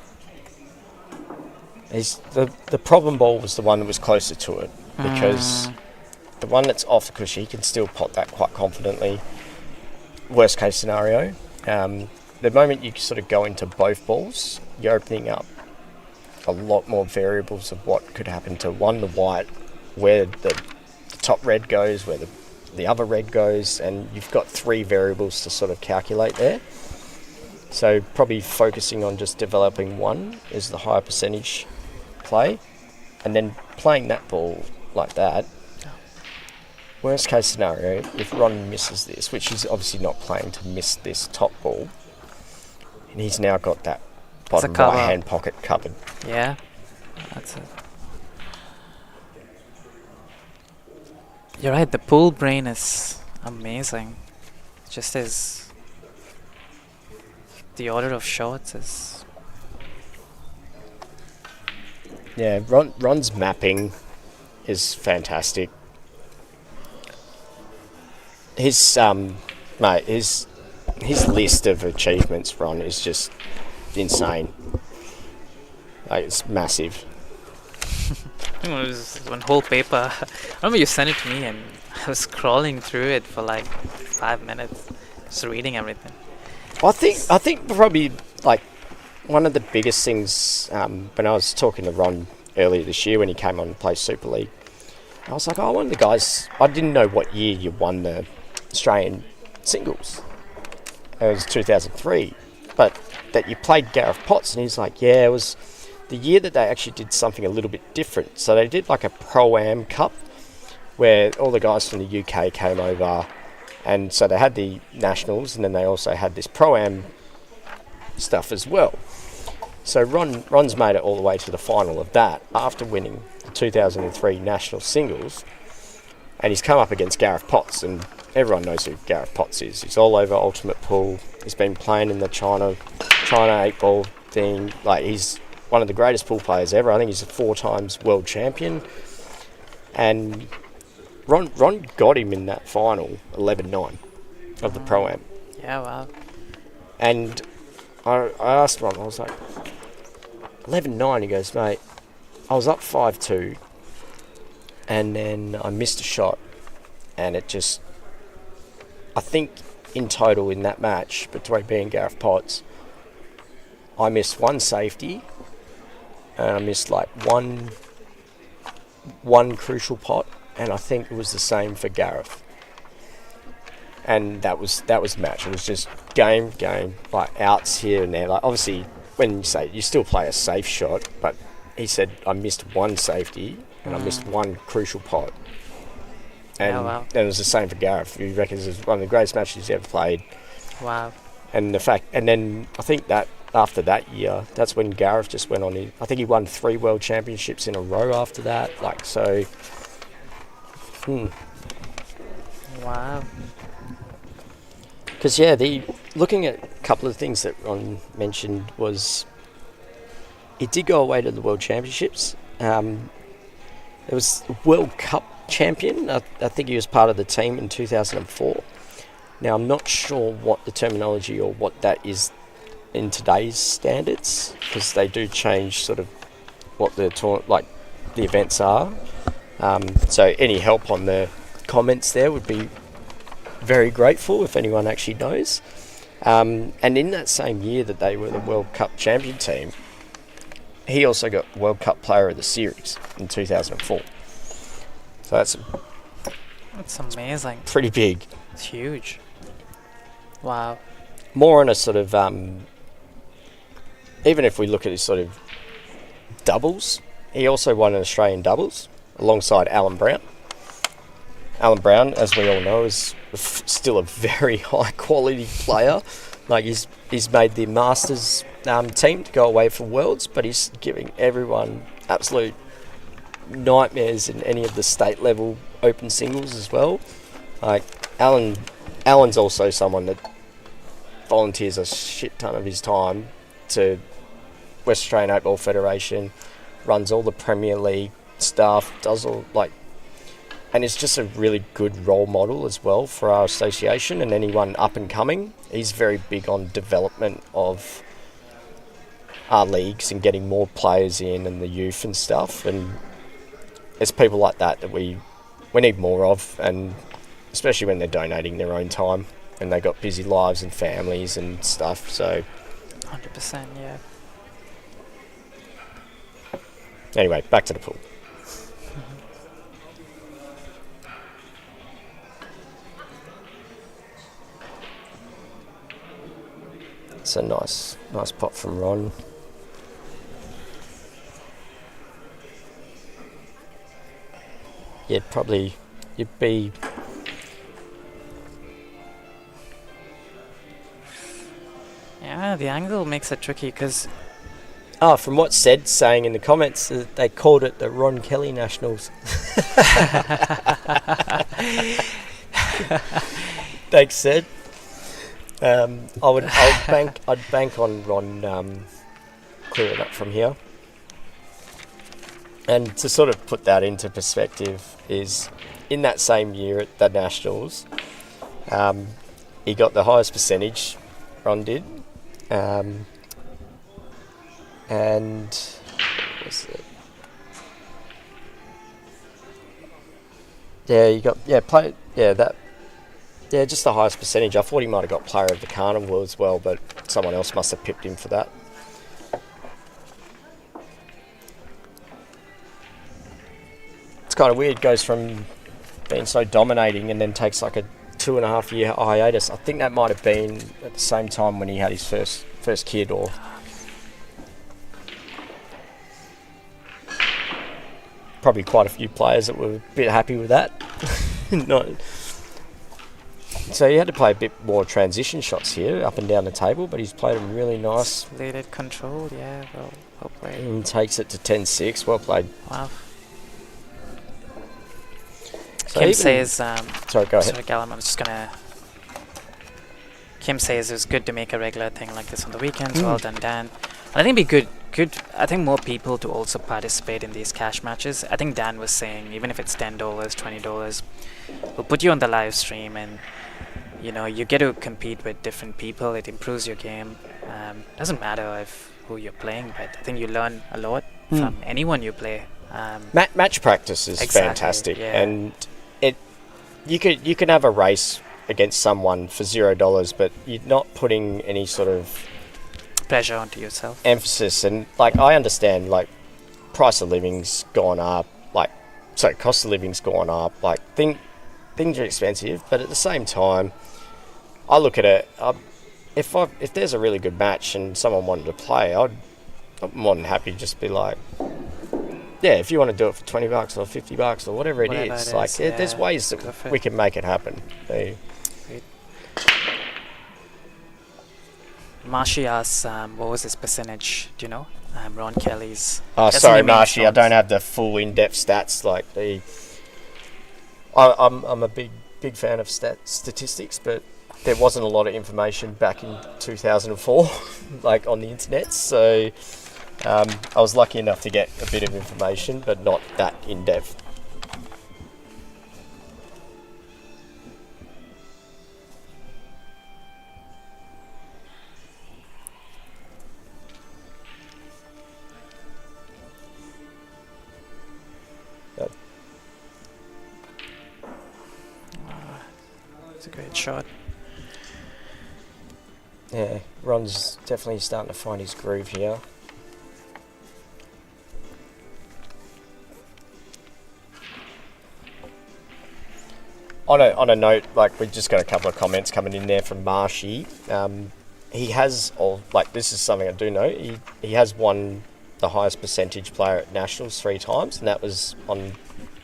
A: The problem ball was the one that was closer to it, because the one that's off the cushion, he can still pot that quite confidently. Worst case scenario. The moment you sort of go into both balls, you're opening up a lot more variables of what could happen to the white, where the top red goes, where the the other red goes, and you've got 3 variables to sort of calculate there. So probably focusing on just developing one is the higher percentage play, and then playing that ball like that. Worst case scenario, if Ron misses this, which he's obviously not playing to miss this top ball, and he's now got that bottom
C: cover.
A: right hand pocket covered.
C: Yeah, that's it. You're right, the pool brain is amazing. Just as the order of shots is...
A: Yeah, Ron's mapping is fantastic. His mate, his list of achievements, Ron, is just insane. Like, it's massive.
C: It was one whole paper. I remember you sent it to me and I was scrolling through it for like 5 minutes, just reading everything.
A: I think probably like one of the biggest things when I was talking to Ron earlier this year when he came on to play Super League, I was like, oh, one of the guys, I didn't know what year you won the Australian singles. It was 2003, but that you played Gareth Potts, and he's like, yeah, it was the year that they actually did something a little bit different. So they did like a Pro-Am Cup where all the guys from the UK came over, and so they had the nationals, and then they also had this Pro-Am stuff as well. So Ron's made it all the way to the final of that after winning the 2003 national singles, and he's come up against Gareth Potts, and everyone knows who Gareth Potts is. He's all over Ultimate Pool. He's been playing in the China 8-ball thing. Like, he's one of the greatest pool players ever. I think he's a 4 times world champion. And Ron got him in that final 11-9 of the Pro-Am.
C: Yeah, wow.
A: And I asked Ron, I was like, 11-9, he goes, mate, I was up 5-2, and then I missed a shot, and it just, I think in total in that match between me and Gareth Potts, I missed 1 safety, and I missed like one crucial pot, and I think it was the same for Gareth. And that was the match. It was just game, like outs here and there. Like, obviously, when you say you still play a safe shot, but he said I missed 1 safety and I missed 1 crucial pot. And,
C: wow.
A: and it was the same for Gareth. He reckons it was one of the greatest matches he's ever played.
C: Wow.
A: And then I think that after that year, that's when Gareth just went on. I think he won 3 world championships in a row after that. Like, so.
C: Wow.
A: Because, yeah, looking at a couple of things that Ron mentioned was he did go away to the World Championships. It was World Cup champion. I think he was part of the team in 2004. Now, I'm not sure what the terminology or what that is in today's standards, because they do change sort of what the events are. So any help on the comments there would be very grateful if anyone actually knows. And in that same year that they were the World Cup champion team, he also got World Cup Player of the Series in 2004. So
C: That's amazing.
A: pretty big.
C: It's huge. Wow.
A: More on a sort of, even if we look at his sort of doubles, he also won an Australian doubles alongside Alan Brown. Alan Brown, as we all know, is still a very high quality player. Like, he's made the Masters team to go away for Worlds, but he's giving everyone absolute nightmares in any of the state level open singles as well. Like, Alan's also someone that volunteers a shit ton of his time to West Australian 8-Ball Federation, runs all the Premier League stuff, does all, like, and is just a really good role model as well for our association and anyone up and coming. He's very big on development of our leagues and getting more players in and the youth and stuff. And it's people like that we need more of, and especially when they're donating their own time and they got busy lives and families and stuff. So
C: 100%, yeah.
A: anyway, back to the pool. It's a nice pot from Ron. You'd be...
C: Yeah, the angle makes it tricky because
A: Oh, from what Sed's saying in the comments, they called it the Ron Kelly Nationals. Thanks, Sed. I'd bank on Ron clearing up from here. And to sort of put that into perspective is, in that same year at the Nationals, he got the highest percentage, Ron did. And what was it? Just the highest percentage. I thought he might have got Player of the Carnival as well, but someone else must have pipped him for that. It's kind of weird. Goes from being so dominating and then takes like a 2.5 year hiatus. I think that might have been at the same time when he had his first kid, or probably quite a few players that were a bit happy with that. So he had to play a bit more transition shots here, up and down the table, but he's played them really nice.
C: Lead controlled, yeah, well played.
A: And takes it to 10-6, well played.
C: Wow.
A: So
C: Kim says...
A: sorry, go ahead.
C: Sorry, Callum, I'm just gonna... Kim says it was good to make a regular thing like this on the weekends. Well done, Dan. And I think it'd be good. I think more people to also participate in these cash matches. I think Dan was saying even if it's $10, $20, we'll put you on the live stream, and you get to compete with different people. It improves your game. Doesn't matter who you're playing, but I think you learn a lot from anyone you play.
A: Match practice is fantastic, and you can have a race against someone for $0, but you're not putting any sort of
C: pressure onto yourself,
A: emphasis. And like, I understand, like, price of living's gone up, cost of living's gone up, like things are expensive, but at the same time I look at it, if there's a really good match and someone wanted to play, I'm more than happy to just be like, yeah, if you want to do it for $20 or $50 or whatever it is, there's ways that we can make it happen.
C: Marshy asks, what was his percentage? Do you know? Ron Kelly's.
A: Oh, sorry, Marshy, I don't have the full in-depth stats. I'm a big fan of statistics, but there wasn't a lot of information back in 2004, like on the internet. So I was lucky enough to get a bit of information, but not that in-depth.
C: It's a great shot.
A: Yeah, Ron's definitely starting to find his groove here. On a note, like, we just got a couple of comments coming in there from Marshy. He has, this is something I do know, he has won the highest percentage player at Nationals 3 times, and that was in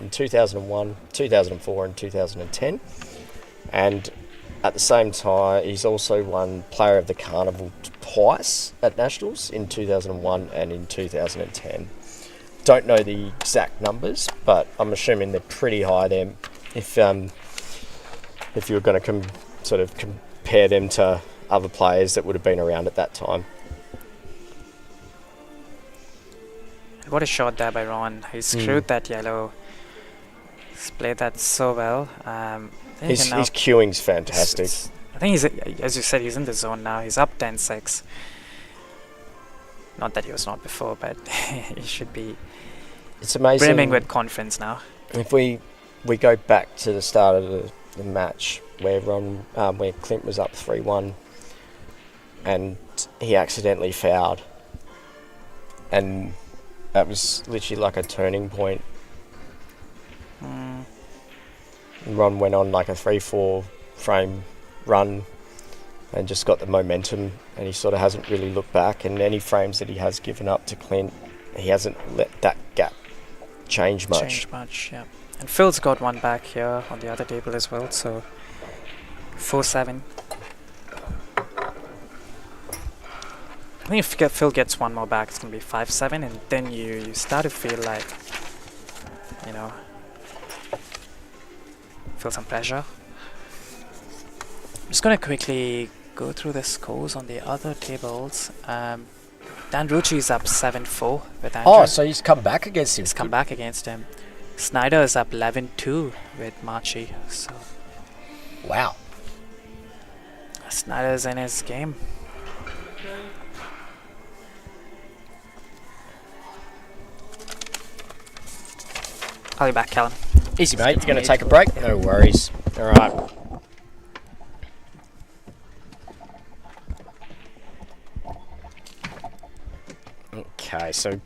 A: 2001, 2004 and 2010. And at the same time, he's also won Player of the Carnival twice at Nationals, in 2001 and in 2010. Don't know the exact numbers, but I'm assuming they're pretty high there. If you were going to compare them to other players that would have been around at that time.
C: What a shot there by Ron. He screwed that yellow. He's played that so well.
A: His queuing's fantastic.
C: I think he's, as you said, he's in the zone now. He's up 10-6. Not that he was not before, but he should be.
A: It's amazing.
C: Brimming with confidence now.
A: If we go back to the start of the match where where Clint was up 3-1, and he accidentally fouled, and that was literally like a turning point. Ron went on like a 3-4 frame run and just got the momentum, and he sort of hasn't really looked back. And any frames that he has given up to Clint, he hasn't let that gap change much.
C: Yeah. And Phil's got one back here on the other table as well, so 4-7. I think if Phil gets one more back, it's going to be 5-7, and then you start to feel like, you know, feel some pressure. I'm just going to quickly go through the scores on the other tables. Dan Rucci is up 7-4 with Andrew.
A: Oh, so he's come back against him.
C: He's come back against him. Snyder is up 11-2 with Marchi. So
A: Wow.
C: Snyder's in his game. I'll be back, Callum.
A: Easy, mate. You're going to take a break? No worries. All right. Okay, so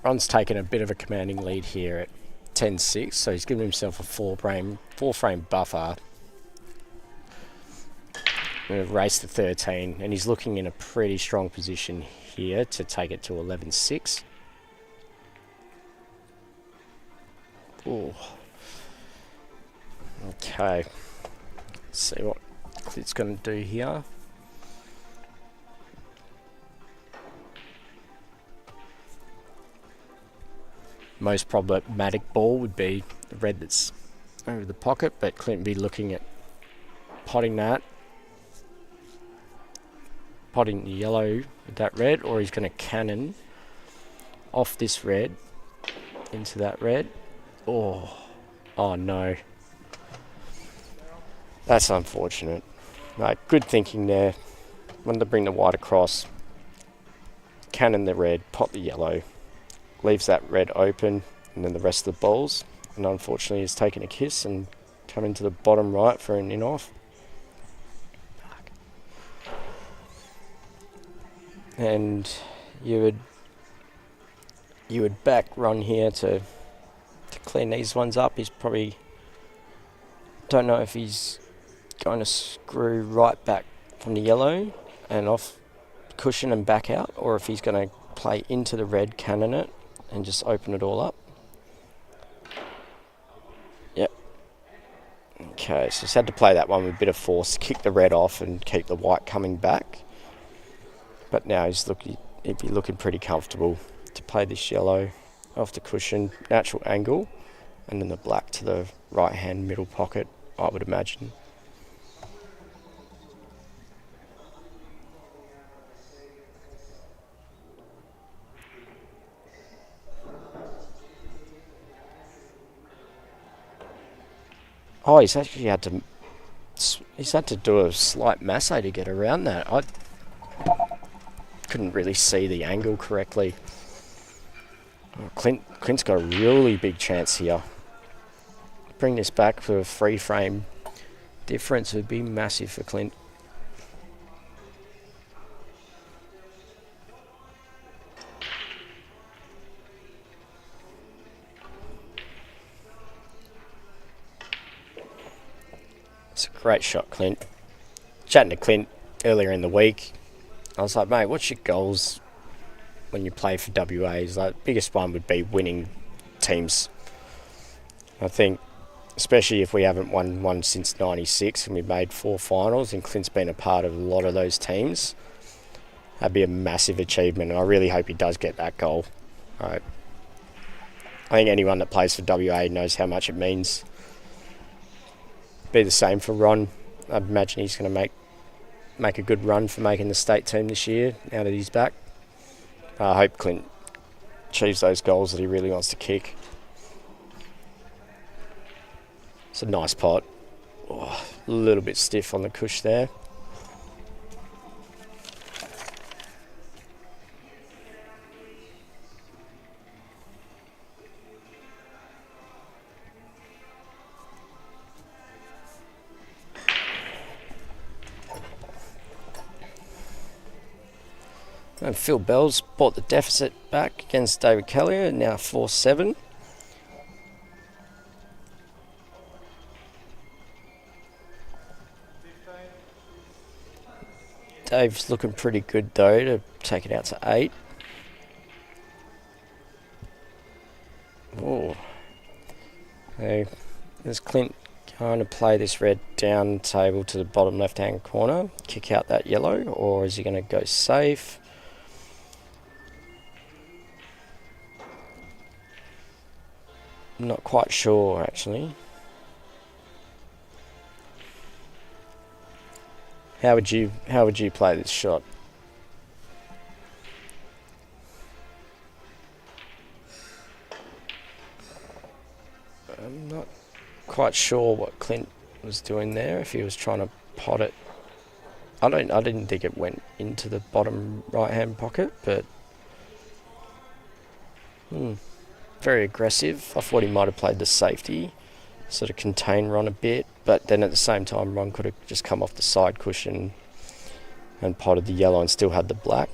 A: Ron's taken a bit of a commanding lead here at 10-6, so he's given himself a four-frame buffer. Going to race to 13, and he's looking in a pretty strong position here to take it to 11-6. Ooh. Okay. Let's see what it's going to do here. Most problematic ball would be the red that's over the pocket, but Clint would be looking at potting the yellow with that red, or he's going to cannon off this red into that red. Oh no. That's unfortunate. Right, good thinking there. Wanted to bring the white across, cannon the red, pot the yellow, leaves that red open, and then the rest of the balls. And unfortunately, he's taken a kiss and come into the bottom right for an in-off. And you would back Ron here to clean these ones up. He's probably, don't know if he's going to screw right back from the yellow and off cushion and back out, or if he's going to play into the red, cannon it, and just open it all up. Yep. Okay, so he's had to play that one with a bit of force, kick the red off and keep the white coming back. But now he'd be looking pretty comfortable to play this yellow off the cushion, natural angle, and then the black to the right hand middle pocket, I would imagine. Oh, he's had to do a slight masse to get around that. I couldn't really see the angle correctly. Oh, Clint's got a really big chance here. Bring this back for a free frame difference would be massive for Clint. It's a great shot, Clint. Chatting to Clint earlier in the week, I was like, mate, what's your goals when you play for WA? He's like, biggest one would be winning teams. I think, especially if we haven't won one since '96 and we've made 4 finals, and Clint's been a part of a lot of those teams, that'd be a massive achievement, and I really hope he does get that goal. I think anyone that plays for WA knows how much it means. Be the same for Ron. I'd imagine he's going to make a good run for making the state team this year now that he's back. I hope Clint achieves those goals that he really wants to kick. It's a nice pot. Oh, a little bit stiff on the cush there. And Phil Bell's brought the deficit back against David Kelliher, now 4-7. Dave's looking pretty good though to take it out to 8. Oh. So there's Clint going to play this red down table to the bottom left hand corner, kick out that yellow, or is he going to go safe? I'm not quite sure actually. How would you play this shot? I'm not quite sure what Clint was doing there, if he was trying to pot it. I didn't think it went into the bottom right hand pocket, but very aggressive. I thought he might have played the safety, sort of contain Ron a bit, but then at the same time Ron could have just come off the side cushion and potted the yellow and still had the black.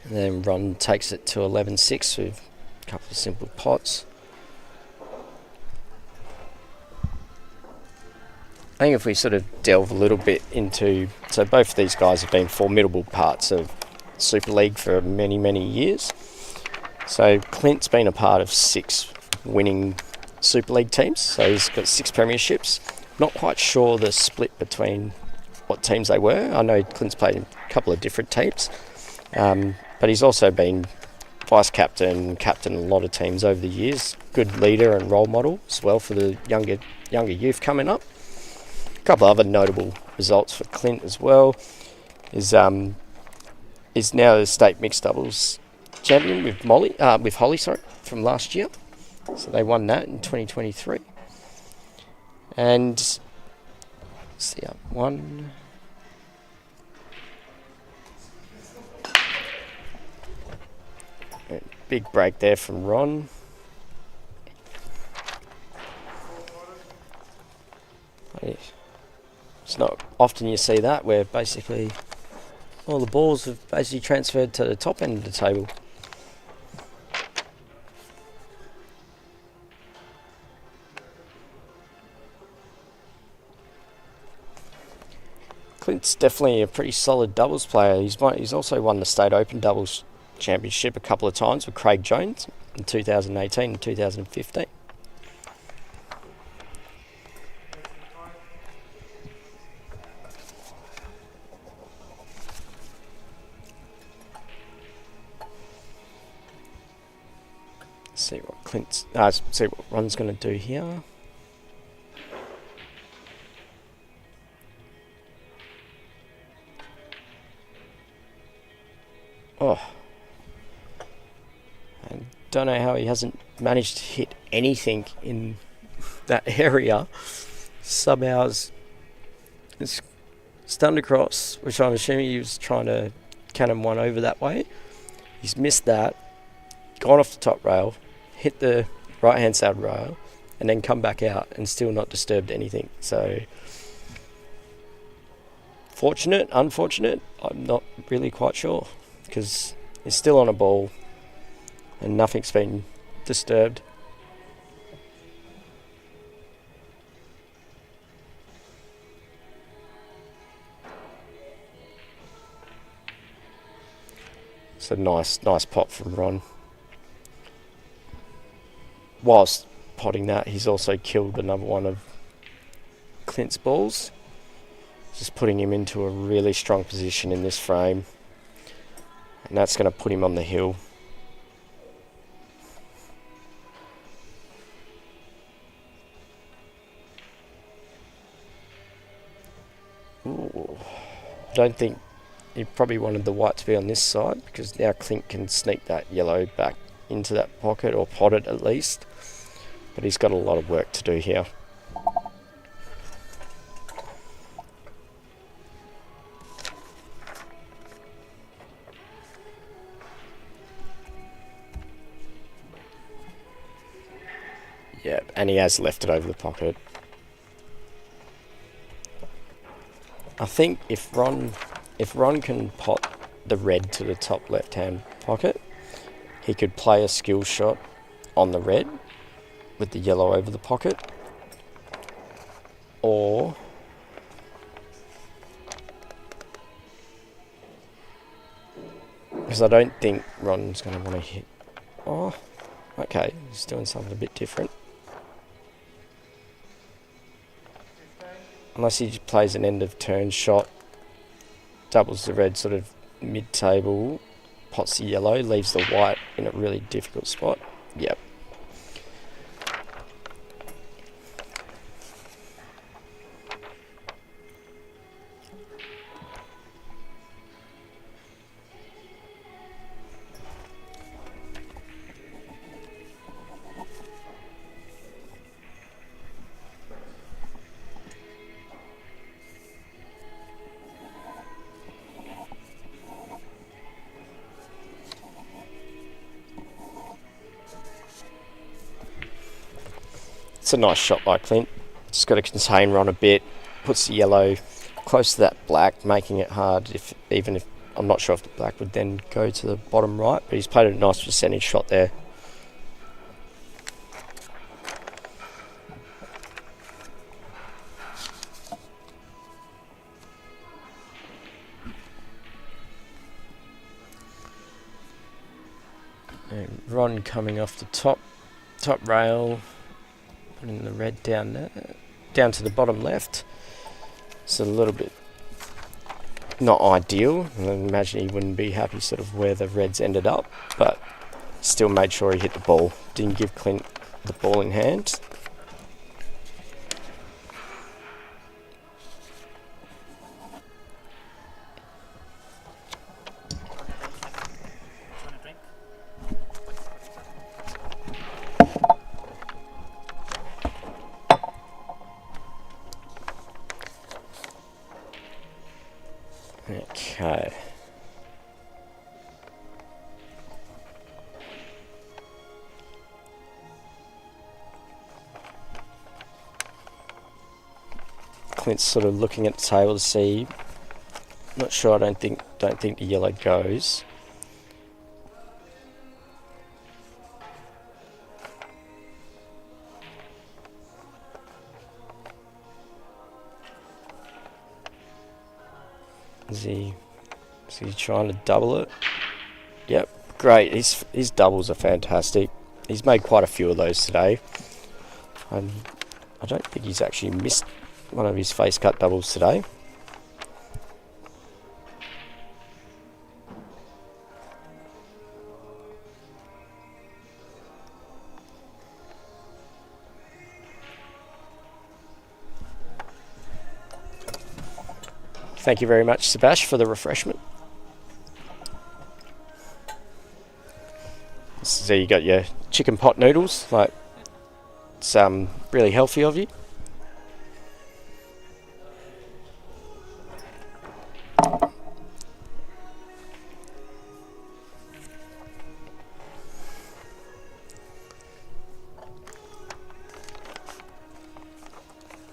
A: And then Ron takes it to 11-6 with a couple of simple pots. I think if we sort of delve a little bit into... So both of these guys have been formidable parts of Super League for many, many years. So Clint's been a part of 6 winning Super League teams. So he's got 6 premierships. Not quite sure the split between what teams they were. I know Clint's played in a couple of different teams. But he's also been vice-captain, captain a lot of teams over the years. Good leader and role model as well for the younger youth coming up. A couple of other notable results for Clint as well is now the state mixed doubles champion with Holly, from last year. So they won that in 2023. And let's see, one. Big break there from Ron. It's not often you see that, where basically all the balls have basically transferred to the top end of the table. Clint's definitely a pretty solid doubles player. He's also won the State Open Doubles Championship a couple of times with Craig Jones in 2018 and 2015. See what Ron's going to do here. Oh. I don't know how he hasn't managed to hit anything in that area. Somehow it's stunned across, which I'm assuming he was trying to cannon one over that way. He's missed that, gone off the top rail, hit the right hand side rail, and then come back out and still not disturbed anything. So fortunate, unfortunate, I'm not really quite sure, because he's still on a ball and nothing's been disturbed. It's a nice pot from Ron. Whilst potting that, he's also killed another one of Clint's balls, just putting him into a really strong position in this frame, and that's going to put him on the hill. Ooh. I don't think he probably wanted the white to be on this side, because now Clint can sneak that yellow back into that pocket, or pot it at least. But he's got a lot of work to do here. Yeah, and he has left it over the pocket. I think if Ron can pot the red to the top left-hand pocket, he could play a skill shot on the red with the yellow over the pocket, or Because I don't think Ron's going to want to hit. Oh, okay. He's doing something a bit different. Unless he just plays an end of turn shot, doubles the red sort of mid-table, pots the yellow, leaves the white in a really difficult spot. Yep. It's a nice shot by Clint. Just got to contain Ron a bit. Puts the yellow close to that black, making it hard. Even if I'm not sure if the black would then go to the bottom right, but he's played a nice percentage shot there. And Ron coming off the top rail. Putting the red down there, down to the bottom left. It's a little bit not ideal. I imagine he wouldn't be happy sort of where the reds ended up, but still made sure he hit the ball. Didn't give Clint the ball in hand.
B: Want a drink?
A: Okay. Clint's sort of looking at the table to see. Not sure. I don't think the yellow goes. Is he trying to double it? Yep, great. His doubles are fantastic. He's made quite a few of those today. I don't think he's actually missed one of his face cut doubles today. Thank you very much, Sebas, for the refreshment. So you got your chicken pot noodles. Like, it's really healthy of you.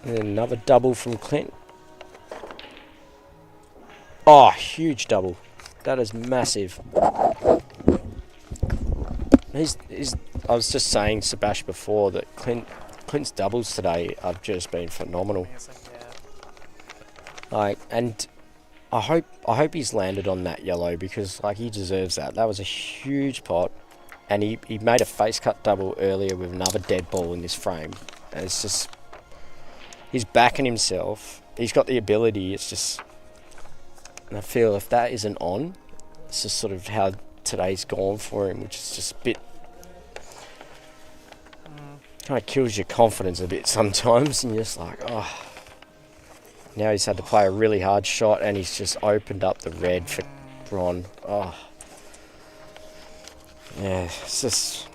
A: And another double from Clint. Oh, huge double. That is massive. I was just saying, Sebas, before that Clint's doubles today have just been phenomenal.
C: Amazing, yeah.
A: Like, and I hope he's landed on that yellow, because like he deserves that. That was a huge pot, and he made a face cut double earlier with another dead ball in this frame. And it's just, he's backing himself. He's got the ability. It's just, and I feel if that isn't on, it's just sort of how today's gone for him, which is just a bit, kind of kills your confidence a bit sometimes, and you're just like, oh. Now he's had to play a really hard shot, and he's just opened up the red for Ron. Oh. Yeah, it's just,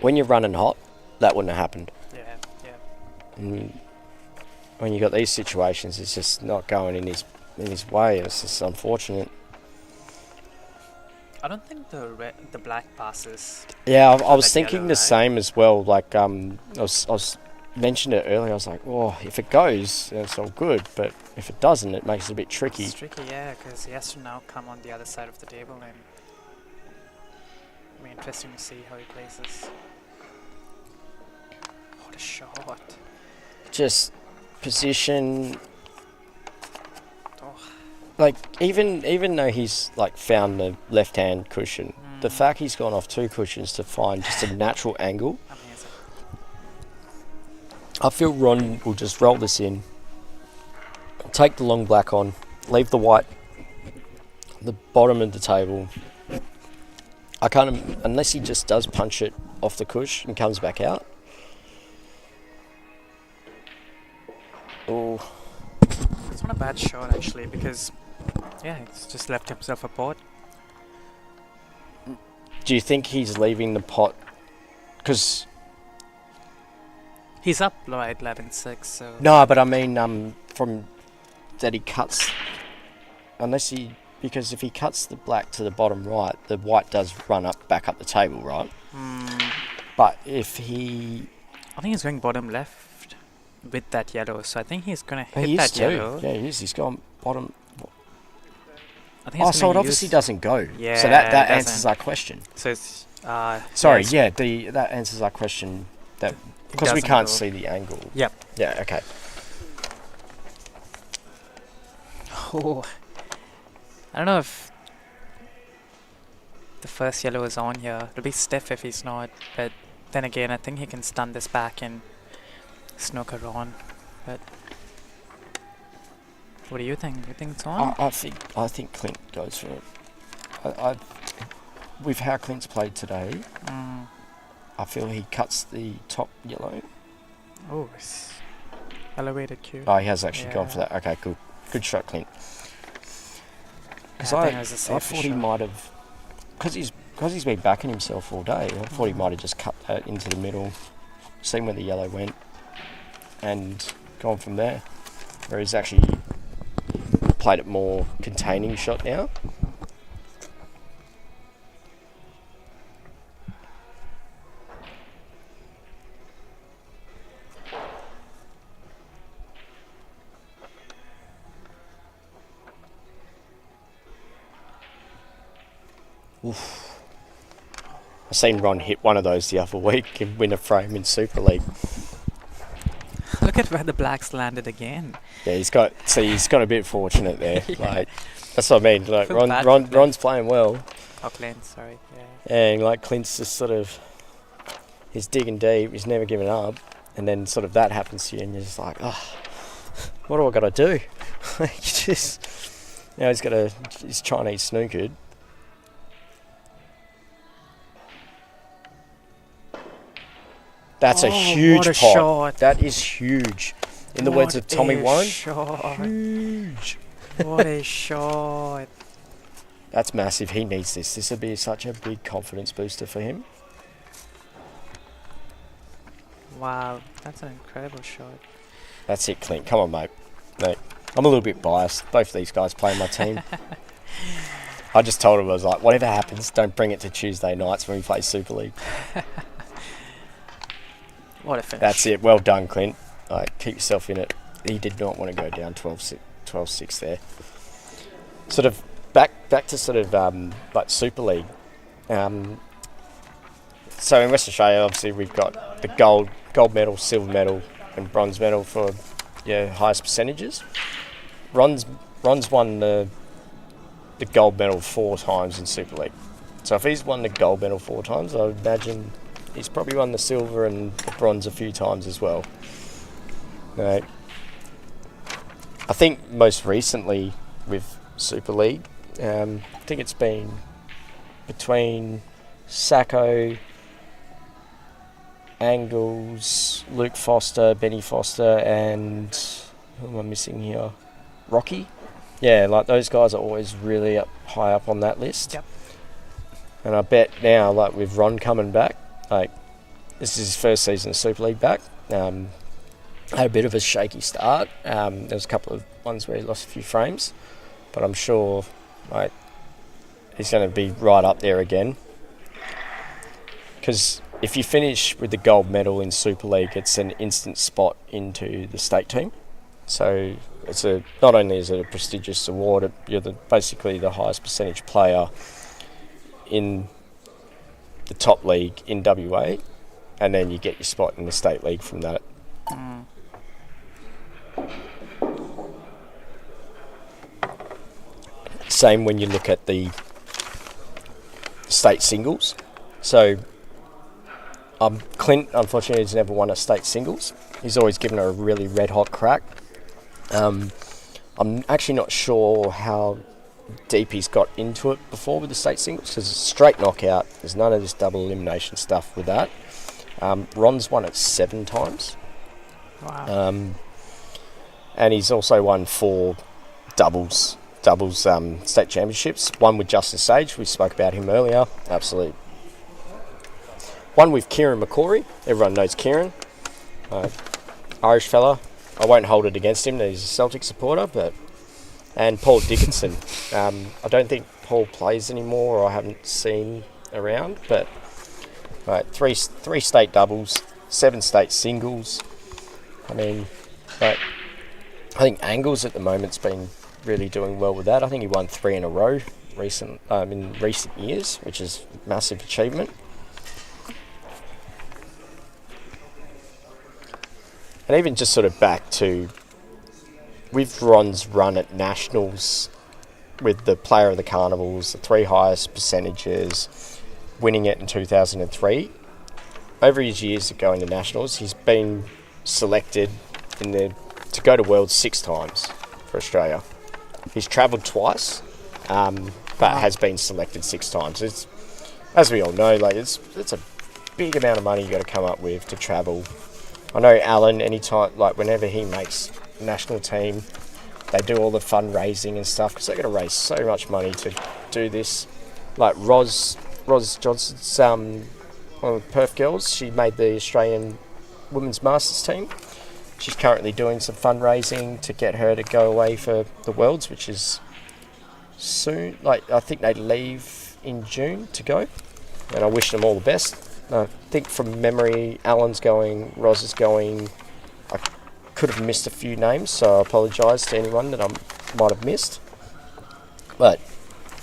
A: when you're running hot, that wouldn't have happened.
C: Yeah, yeah.
A: And when you got these situations, it's just not going in his way. It's just unfortunate.
C: I don't think the black passes.
A: Yeah, I
C: that
A: was thinking
C: yellow,
A: the
C: right?
A: same as well. Like, I was mentioned it earlier. I was like, oh, if it goes, it's all good. But if it doesn't, it makes it a bit tricky.
C: It's tricky, yeah, because he has to now come on the other side of the table, and it'll be interesting to see how he plays this. What a shot!
A: Just position.
C: Oh,
A: like even though he's like found the left hand cushion, the fact he's gone off 2 cushions to find just a natural angle,
C: Amazing.
A: I feel Ron will just roll this in, take the long black on, leave the white the bottom of the table. I can't, unless he just does punch it off the cush and comes back out. Oh,
C: It's not a bad shot actually, because yeah, he's just left himself a pot.
A: do you think he's leaving the pot? Because
C: He's up like 11-6, so
A: no, but I mean, from that he cuts, unless he, because if he cuts the black to the bottom right, the white does run back up the table, right? But if he,
C: I think he's going bottom left with that yellow, so I think he's gonna hit
A: he is
C: that
A: too.
C: yellow.
A: Yeah, he is. He's gone bottom.
C: I think
A: Oh,
C: he's
A: so it
C: gonna
A: obviously
C: use-
A: doesn't go.
C: Yeah,
A: So that
C: it
A: answers
C: doesn't.
A: our question.
C: So it's
A: Sorry,
C: yeah,
A: that answers our question. That
C: it
A: because we
C: doesn't
A: can't
C: go.
A: see the angle.
C: Yep.
A: Yeah. Okay.
C: Oh, I don't know if the first yellow is on here. It'll be stiff if he's not, but then again, I think he can stun this back and snooker on. But what do you think? You think it's on?
A: I think Clint goes for it. With how Clint's played today, I feel he cuts the top yellow.
C: Oh, it's elevated cue.
A: Oh, he has actually gone for
C: Yeah.
A: that. Okay, cool. Good shot, Clint. Because
C: I
A: I
C: think it was a safer
A: thought he
C: shot.
A: might have, because he's been backing himself all day. I thought he might have just cut that into the middle, seen where the yellow went, and gone from there. Where he's actually played it more containing shot now. Oof. I seen Ron hit one of those the other week and win a frame in Super League.
C: Look at where the blacks landed again.
A: Yeah, he's got a bit fortunate there.
C: Yeah.
A: Like that's what I mean. Like
C: Feel bad for Clint.
A: Ron's playing well,
C: Oh, Clint, sorry. Yeah.
A: and like Clint's just sort of he's digging deep. He's never giving up, and then sort of that happens to you, and you're just like, oh, what do I got to do? Like just he's Chinese snookered. That's a huge
C: what a
A: pot.
C: shot.
A: That is huge. In the words of Tommy Warren,
C: Shot.
A: huge.
C: What a shot.
A: That's massive. He needs this. This would be such a big confidence booster for him.
C: Wow, that's an incredible shot.
A: That's it, Clint. Come on, mate. I'm a little bit biased. Both of these guys play my team. I just told him, I was like, whatever happens, don't bring it to Tuesday nights when we play Super League.
C: What a finish.
A: That's it. Well done, Clint. Keep yourself in it. He did not want to go down 12-6 there. Sort of back to sort of like Super League. So in Western Australia, obviously we've got the gold medal, silver medal, and bronze medal for your highest percentages. Ron's won the gold medal 4 times in Super League. So if he's won the gold medal 4 times, I would imagine he's probably won the silver and the bronze a few times as well. I think most recently with Super League, I think it's been between Sacco, Angles, Luke Foster, Benny Foster, and who am I missing here? Rocky. Yeah, like those guys are always really high up on that list.
C: Yep.
A: And I bet now, like with Ron coming back, like this is his first season of Super League back. Had a bit of a shaky start. There was a couple of ones where he lost a few frames, but I'm sure like he's going to be right up there again. Because if you finish with the gold medal in Super League, it's an instant spot into the state team. So it's not only is it a prestigious award, you're basically the highest percentage player in the top league in WA, and then you get your spot in the state league from that. same when you look at the state singles. So Clint, unfortunately, has never won a state singles. He's always given it a really red-hot crack. I'm actually not sure how deep he's got into it before with the state singles, because it's straight knockout. There's none of this double elimination stuff with that. Ron's won it 7 times.
C: Wow.
A: And he's also won 4 doubles state championships. One with Justin Sage, we spoke about him earlier. Absolute. One with Kieran McCory. Everyone knows Kieran. Irish fella. I won't hold it against him that he's a Celtic supporter, and Paul Dickinson. I don't think Paul plays anymore, or I haven't seen around, but three state doubles, 7 state singles. I mean, but I think Angles at the moment's been really doing well with that. I think he won 3 in a row in recent years, which is a massive achievement. And even just sort of back to, with Ron's run at Nationals, with the Player of the Carnivals, the 3 highest percentages, winning it in 2003. Over his years of going to Nationals, he's been selected to go to Worlds 6 times for Australia. He's travelled twice, but has been selected 6 times. It's, as we all know, it's a big amount of money you got to come up with to travel. I know Alan, whenever he makes national team, they do all the fundraising and stuff, because they're going to raise so much money to do this. Like Roz Johnson's one of the Perth girls, she made the Australian Women's Masters team. She's currently doing some fundraising to get her to go away for the Worlds, which is soon. I think they leave in June to go, and I wish them all the best. I think from memory, Alan's going, Roz is going. I could have missed a few names, so I apologise to anyone that I might have missed. But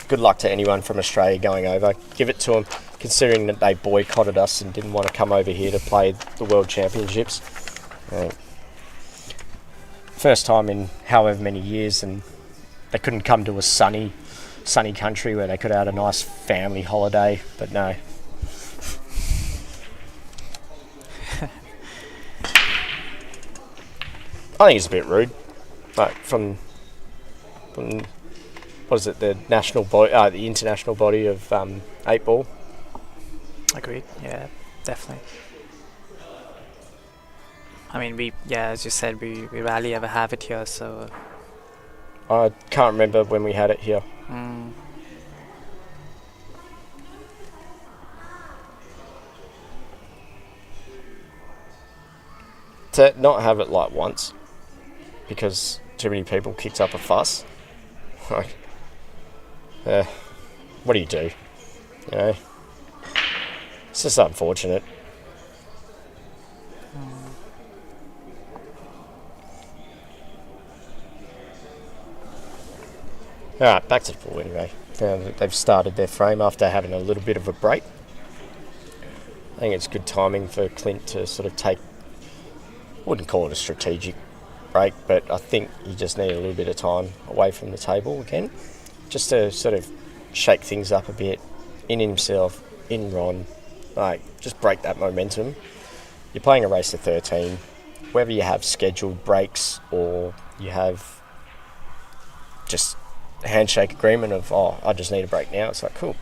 A: good luck to anyone from Australia going over. Give it to them, considering that they boycotted us and didn't want to come over here to play the World Championships. First time in however many years, and they couldn't come to a sunny country where they could have had a nice family holiday, but no. I think it's a bit rude. From what is it, the national body, the international body of 8 ball.
C: Agreed. Yeah, definitely. I mean, as you said, we rarely ever have it here, so.
A: I can't remember when we had it here. To not have it once, because too many people kicked up a fuss. What do you do? It's just unfortunate. Alright, back to the pool anyway. They've started their frame after having a little bit of a break. I think it's good timing for Clint to sort of take, I wouldn't call it a strategic break, but I think he just needed a little bit of time away from the table again, just to sort of shake things up a bit in himself, in Ron, just break that momentum. You're playing a race to 13, whether you have scheduled breaks or you have just a handshake agreement of, I just need a break now. It's cool.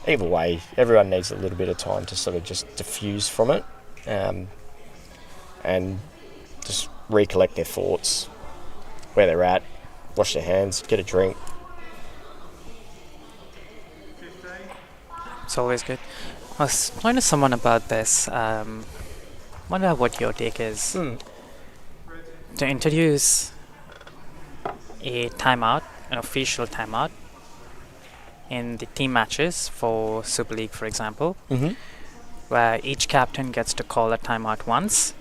A: Either way, everyone needs a little bit of time to sort of just diffuse from it, and just recollect their thoughts, where they're at, wash their hands, get a drink.
C: It's always good. I was talking to someone about this. Wonder what your take is. To introduce a timeout, an official timeout, in the team matches for Super League, for example, where each captain gets to call a timeout once,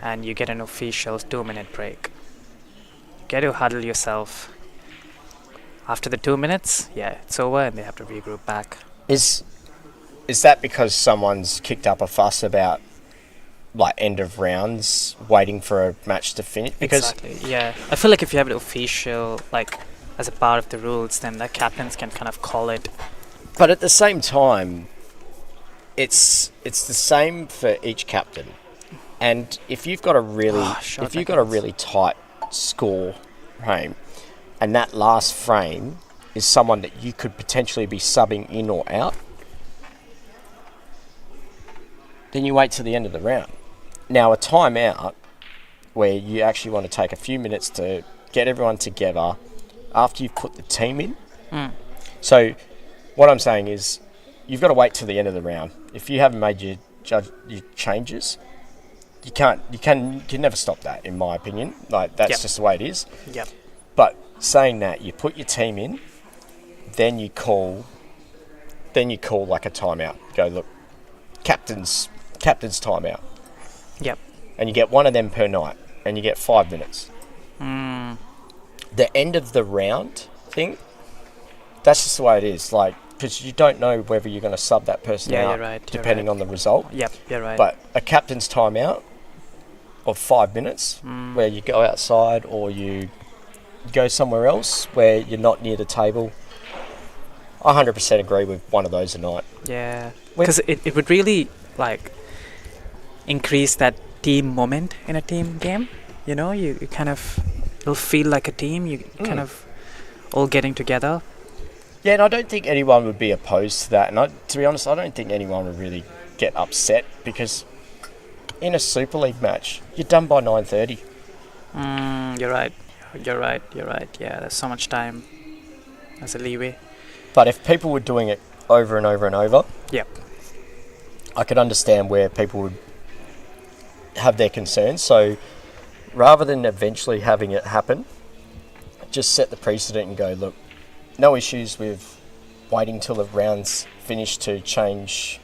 C: and you get an official 2-minute break. You get to huddle yourself. After the 2 minutes, it's over, and they have to regroup back.
A: Is that because someone's kicked up a fuss about end of rounds, waiting for a match to finish? Because
C: exactly. Yeah, I feel like if you have an official as a part of the rules, then the captains can kind of call it.
A: But at the same time, it's the same for each captain. And if you've got a really tight score frame, and that last frame is someone that you could potentially be subbing in or out, then you wait till the end of the round. Now, a timeout where you actually want to take a few minutes to get everyone together after you've put the team in. So what I'm saying is you've got to wait till the end of the round. If you haven't made your changes, you can never stop that, in my opinion. Like, that's just the way it is.
C: Yep.
A: But saying that, you put your team in, then you call like a timeout. Go, look, captain's timeout.
C: Yep.
A: And you get one of them per night, and you get 5 minutes. The end of the round thing, that's just the way it is. Like, because you don't know whether you're going to sub that person out, depending on the result.
C: Yep, you're right.
A: But a captain's timeout of 5 minutes, where you go outside or you go somewhere else where you're not near the table, I 100% agree with one of those a night.
C: Yeah, because it would really, like, increase that team moment in a team game. You know, you kind of, it'll feel like a team. You kind of all getting together.
A: Yeah, and I don't think anyone would be opposed to that. And to be honest, I don't think anyone would really get upset, because in a Super League match, you're done by 9:30.
C: You're right. Yeah, there's so much time as a leeway.
A: But if people were doing it over and over and over,
C: Yep.
A: I could understand where people would have their concerns. So rather than eventually having it happen, just set the precedent and go, look, no issues with waiting till the round's finished to change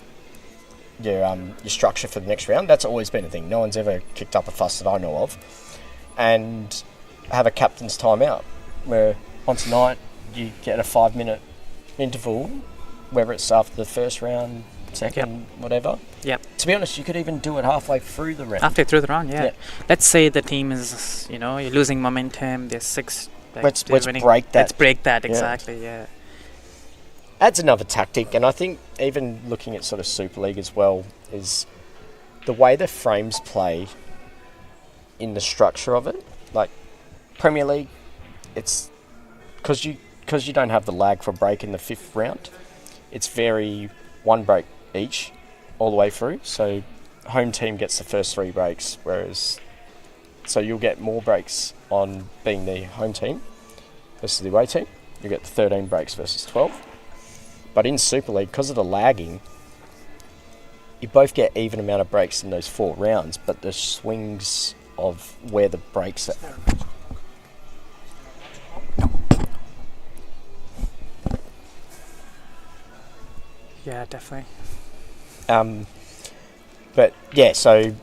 A: your structure for the next round. That's always been a thing. No one's ever kicked up a fuss that I know of. And have a captain's timeout, where on tonight you get a 5-minute interval, whether it's after the first round, second, whatever.
C: Yep.
A: To be honest, you could even do it halfway through the round.
C: Halfway through the round, yeah. Let's say the team is, you're losing momentum. There's 6.
A: Let's break that.
C: Let's break that, exactly, yeah.
A: Adds another tactic, and I think even looking at sort of Super League as well, is the way the frames play in the structure of it. Like Premier League, it's because you don't have the lag for a break in the 5th round. It's very one break each all the way through. So home team gets the first 3 breaks, so you'll get more breaks on being the home team versus the away team. You get 13 breaks versus 12. But in Super League, because of the lagging, you both get even amount of breaks in those 4 rounds, but the swings of where the breaks are.
C: Yeah, definitely.
A: But yeah, sorry,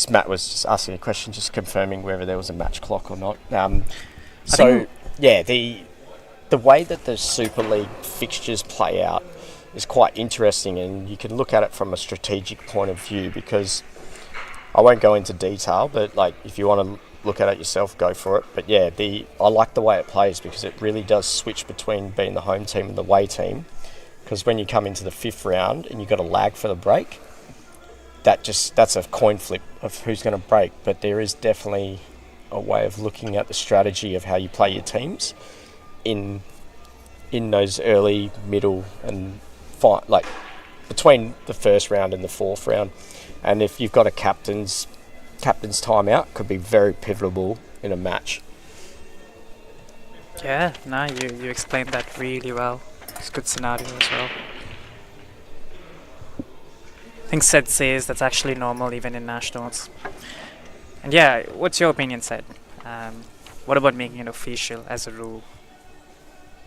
A: Matt was just asking a question, just confirming whether there was a match clock or not. The way that the Super League fixtures play out is quite interesting, and you can look at it from a strategic point of view, because I won't go into detail, but like if you want to look at it yourself, go for it. But yeah, I like the way it plays, because it really does switch between being the home team and the away team. Because when you come into the 5th round and you've got a lag for the break, that's a coin flip of who's going to break. But there is definitely a way of looking at the strategy of how you play your teams in those early, middle, and like between the 1st round and the 4th round. And if you've got a captain's timeout, could be very pivotal in a match.
C: Yeah, no, you explained that really well. It's a good scenario as well. I think Sed says that's actually normal even in nationals. And yeah, what's your opinion, Sed? What about making it official as a rule?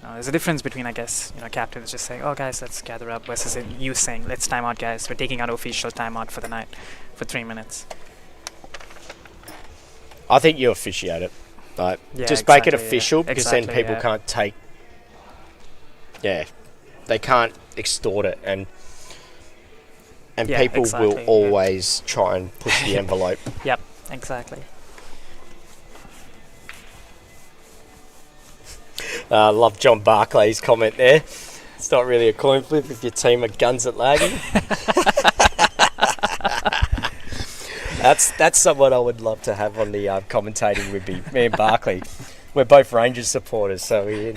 C: There's a difference between, I guess, captains just saying, "Oh, guys, let's gather up," versus you saying, "Let's time out, guys. We're taking our official timeout for the night for 3 minutes."
A: I think you officiate it. Like, just make it official, because then people can't take. Yeah, they can't extort it, and people will always try and push the envelope.
C: Yep, exactly.
A: Love John Barclay's comment there. It's not really a coin flip if your team are guns at lagging. That's someone I would love to have on the commentating with me and Barclay. We're both Rangers supporters, so we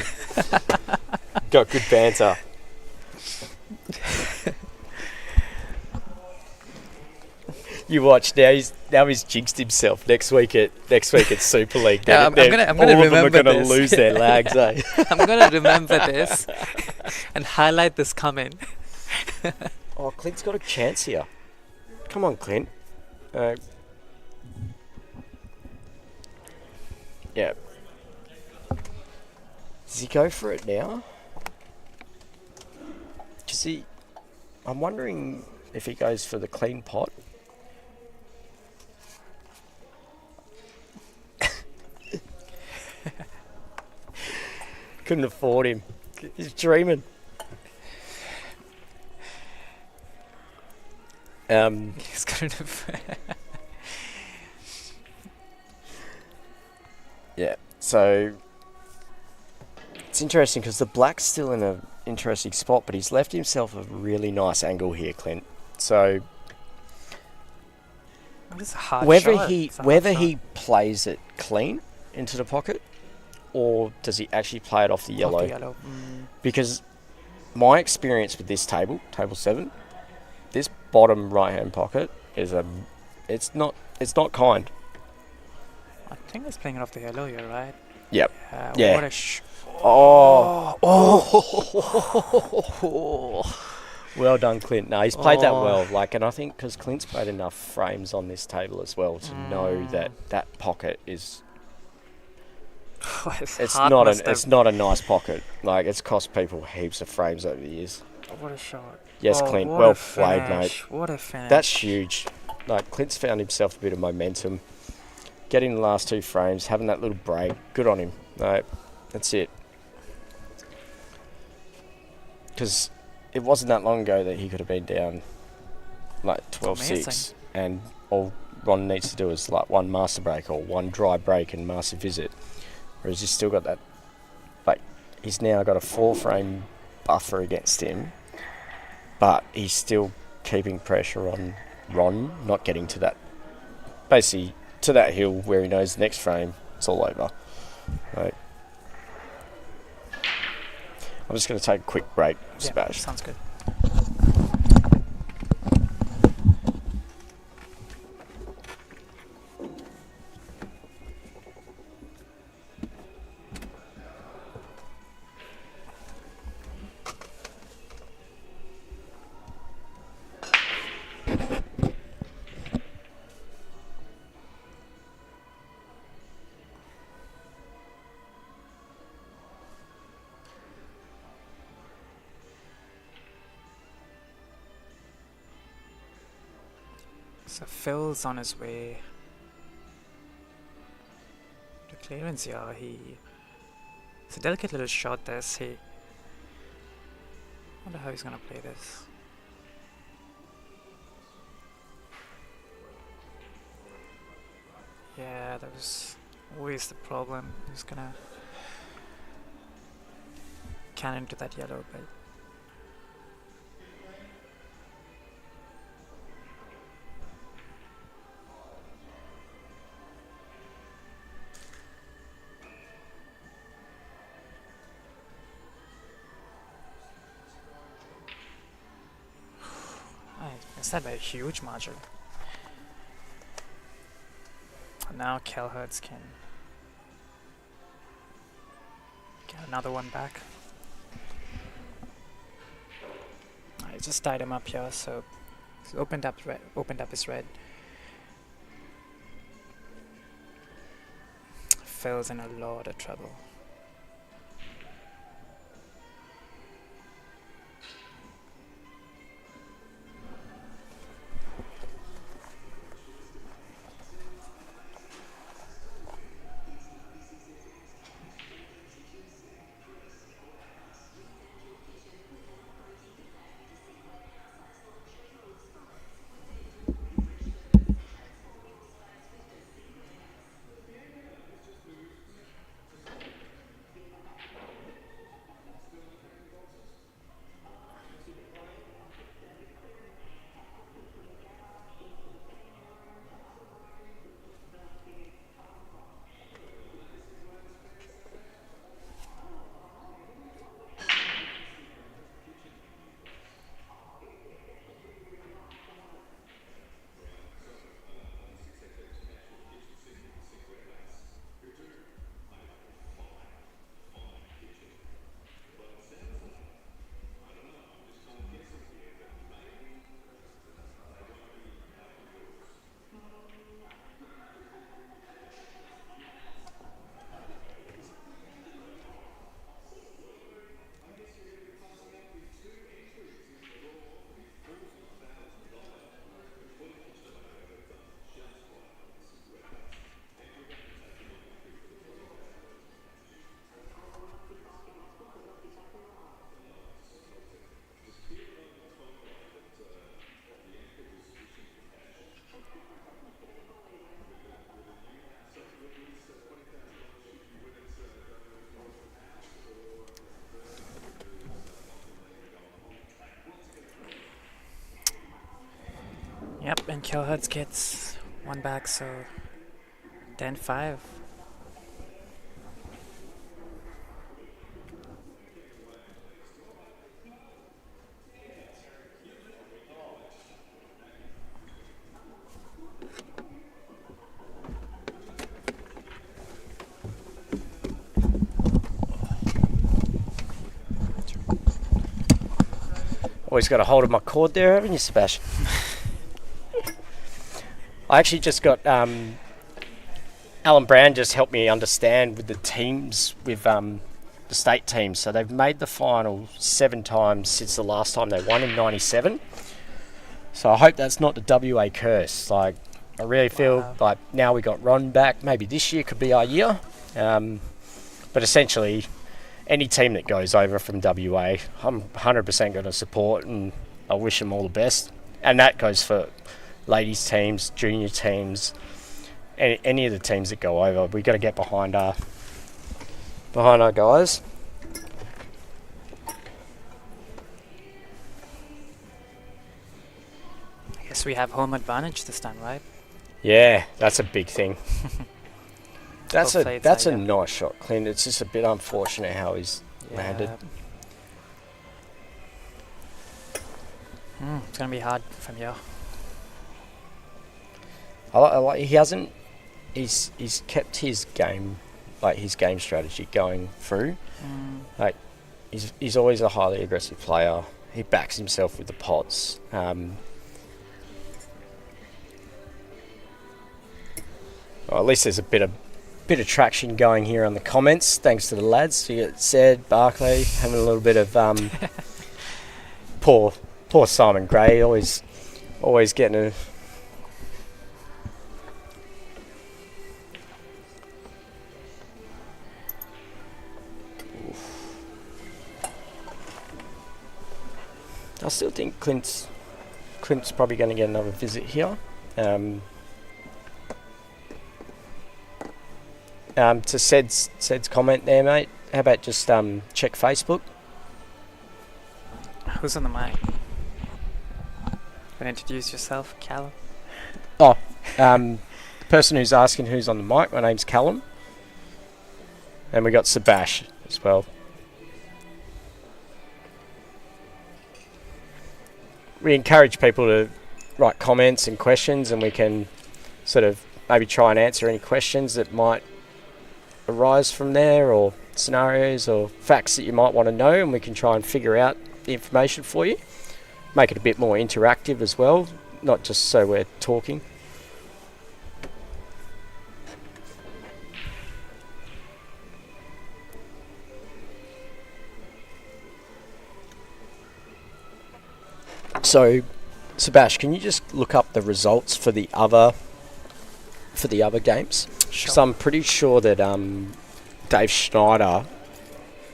A: got good banter. You watch now. He's jinxed himself. Next week at Super League.
C: Yeah, I'm gonna
A: all of them are
C: remember
A: gonna
C: this.
A: lose their lags. Eh?
C: I'm gonna remember this and highlight this comment.
A: Oh, Clint's got a chance here. Come on, Clint. Yeah. Does he go for it now? I'm wondering if he goes for the clean pot. Couldn't afford him. He's dreaming.
C: He's gonna.
A: Yeah. So it's interesting because the black's still in an interesting spot, but he's left himself a really nice angle here, Clint. So
C: It's a hard
A: whether
C: shot.
A: he
C: It's a hard
A: whether
C: shot.
A: he plays it clean into the pocket, or does he actually play it off the yellow?
C: Off the yellow.
A: Because my experience with this table 7, this bottom right hand pocket is it's not kind.
C: I think he's playing it off the yellow. You're right.
A: Yep.
C: Yeah.
A: Yeah.
C: What a
A: Well done, Clint. No, he's played that
C: Oh.
A: well. And I think because Clint's played enough frames on this table as well to know that pocket is. It's not a nice pocket. It's cost people heaps of frames over the years.
C: What a shot.
A: Yes, Clint.
C: what
A: Well
C: a
A: played, mate.
C: finish. What a finish.
A: That's huge. Clint's found himself a bit of momentum. Getting the last 2 frames, having that little break. Good on him. No, that's it. Because it wasn't that long ago that he could have been down 12-6,
C: amazing.
A: and all Ron needs to do is one master break or one dry break and master visit. Whereas he's still got that, he's now got a 4-frame buffer against him, but he's still keeping pressure on Ron, not getting to that, basically to that hill where he knows the next frame it's all over. Right. I'm just going to take a quick break,
C: Yeah,
A: Sebas.
C: sounds good. So Phil's on his way to clearance here. It's a delicate little shot this. Wonder how he's gonna play this. Yeah, that was always the problem. He's gonna cannon to that yellow, but it's that by a huge margin. And now Kelliher can get another one back. I just tied him up here, so he's opened up his red. Phil's in a lot of trouble. Yep, and Kelliher gets one back, so 10-5.
A: Always got a hold of my cord there, haven't you, Sebastian? I actually just got Alan Brown just helped me understand with the teams with the state teams. So they've made the final 7 times since the last time they won in '97. So I hope that's not the WA curse. Like, I really feel like now we got Ron back. Maybe this year could be our year. But essentially, any team that goes over from WA, I'm 100% going to support, and I wish them all the best. And that goes for ladies teams, junior teams, any of the teams that go over. We've got to get behind our guys.
C: I guess we have home advantage this time, right?
A: Yeah, that's a big thing. That's
C: Hopefully
A: a
C: it's
A: nice shot, Clint. It's just a bit unfortunate how he's landed.
C: It's gonna be hard from here.
A: I like he's kept his game, like his game strategy going through. Like he's always a highly aggressive player. He backs himself with the pots. Well, at least there's a bit of traction going here on the comments, thanks to the lads. You got Zed, Barclay having a little bit of poor Simon Gray, always getting a. I still think Clint's probably going to get another visit here. To Sed's comment there, mate. How about just check Facebook?
C: Who's on the mic? Can introduce yourself, Callum?
A: Oh, person who's asking who's on the mic. My name's Callum, and we got Sebas as well. We encourage people to write comments and questions, and we can sort of maybe try and answer any questions that might arise from there, or scenarios or facts that you might want to know, and we can try and figure out the information for you. Make it a bit more interactive as well, not just so we're talking. So, Sebas, can you just look up the results for the other games?
C: Sure.
A: So I'm pretty sure that Dave Schneider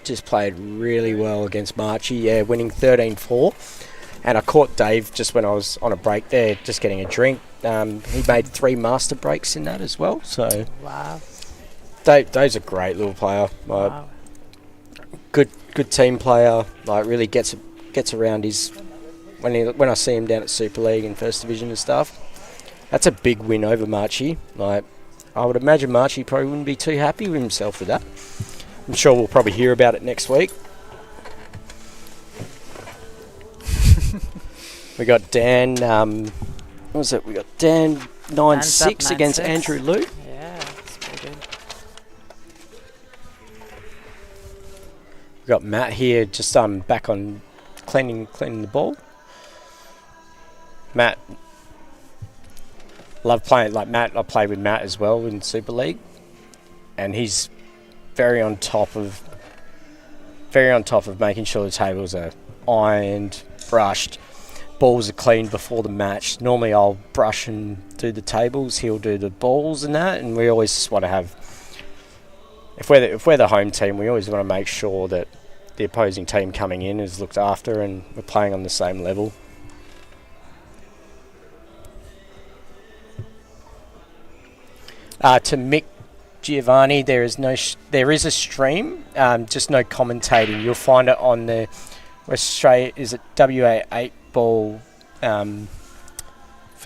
A: just played really well against Marchie, winning 13-4. And I caught Dave just when I was on a break there, just getting a drink. He made 3 master breaks in that as well. So
C: Wow.
A: Dave's a great little player.
C: Wow.
A: Good team player. Like, really gets around his when I see him down at Super League and First Division and stuff. That's a big win over Marchie. Like, I would imagine Marchie probably wouldn't be too happy with himself with that. I'm sure we'll probably hear about it next week. We got Dan. What was it? We got Dan 9-6 against
C: 9-6.
A: Andrew Liu.
C: Yeah, that's pretty good.
A: We got Matt here, just back on cleaning the ball. Matt, love playing like Matt. I play with Matt as well in Super League, and he's very on top of making sure the tables are ironed, brushed, balls are cleaned before the match. Normally I'll brush and do the tables, he'll do the balls and that, and we always just want to have, if we're the home team, we always want to make sure that the opposing team coming in is looked after and we're playing on the same level. To Mick Giovanni, there is a stream, just no commentating. You'll find it on the West Australia, is it W.A.E.B.F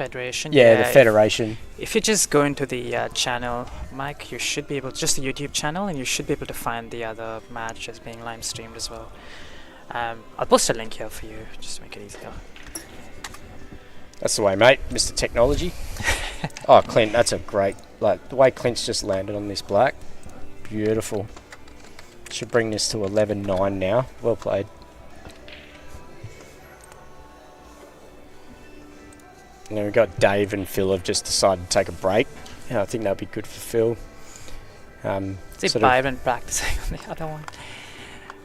C: Federation.
A: Yeah, the
C: if-
A: Federation.
C: If you just go into the channel, Mike, you should be able, just the YouTube channel, and you should be able to find the other matches being live streamed as well. I'll post a link here for you, just to make it easier.
A: That's the way, mate. Mr. Technology. Oh, Clint, that's a great... Like, the way Clint's just landed on this black. Beautiful. Should bring this to 11-9 now. Well played. And then we've got Dave and Phil have just decided to take a break. Yeah, I think that'd be good for Phil.
C: See
A: sort of-
C: Byron practicing on the other one.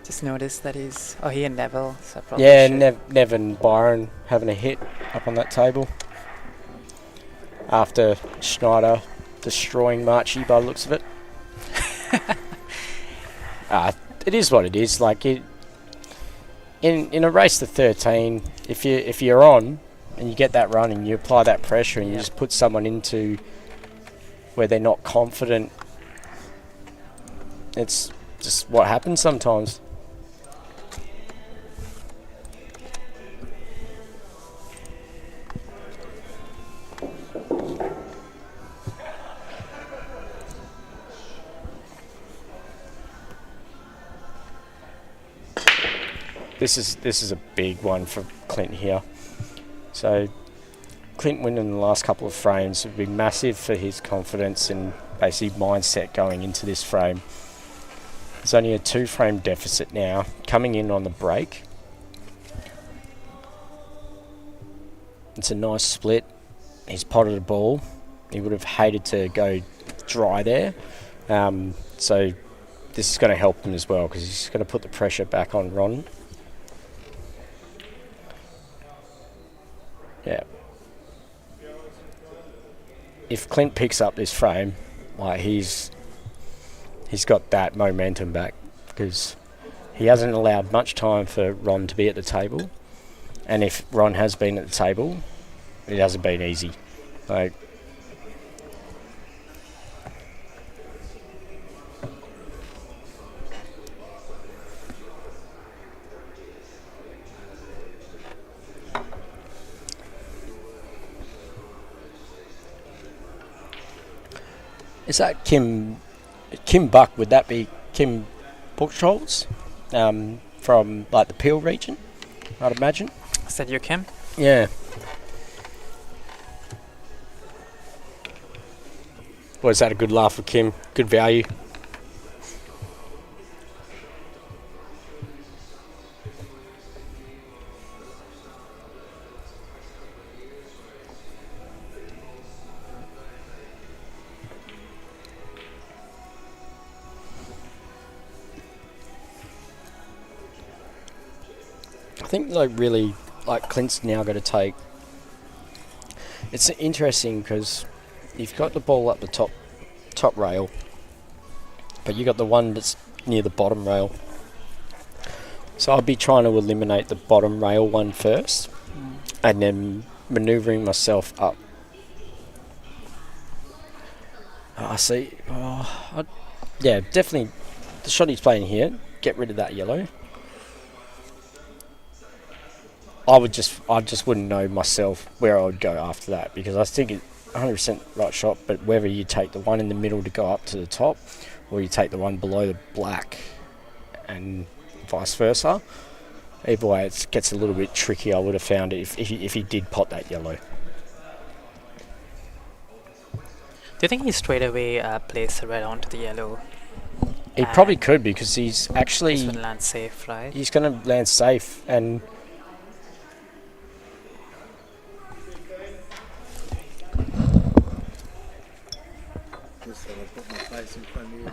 C: Just noticed that he's... Oh, he and Neville, so probably
A: Yeah,
C: should.
A: Nev and Byron having a hit up on that table. After Schneider destroying Marchie by the looks of it. It is what it is. Like, in a race to 13, if you're on and you get that run and you apply that pressure and you just put someone into where they're not confident, it's just what happens sometimes. This is a big one for Clint here. So Clint winning the last couple of frames would be massive for his confidence and basically mindset going into this frame. There's only a 2-frame deficit now, coming in on the break. It's a nice split. He's potted a ball. He would have hated to go dry there. So this is going to help him as well because he's going to put the pressure back on Ron. Yeah. If Clint picks up this frame, like he's got that momentum back because he hasn't allowed much time for Ron to be at the table, and if Ron has been at the table, it hasn't been easy. Like, is that Kim Buck? Would that be Kim Buchholz from like the Peel region, I'd imagine?
C: Is that you, Kim?
A: Yeah. Was that a good laugh for Kim? Good value. I think like Clint's now got to take. It's interesting because you've got the ball up the top rail, but you got the one that's near the bottom rail. So I'll be trying to eliminate the bottom rail one first, and then manoeuvring myself up. I see. Yeah, definitely. The shot he's playing here, get rid of that yellow. I just wouldn't know myself where I would go after that because I think it's 100% right shot, but whether you take the one in the middle to go up to the top or you take the one below the black and vice versa, either way it gets a little bit tricky. I would have found it if he did pot that yellow.
C: Do you think he straight away plays the red onto the yellow?
A: He probably could because he's actually...
C: He's going to land safe, right?
A: He's going to land safe and...
B: Just thought I'd put my face in front of you.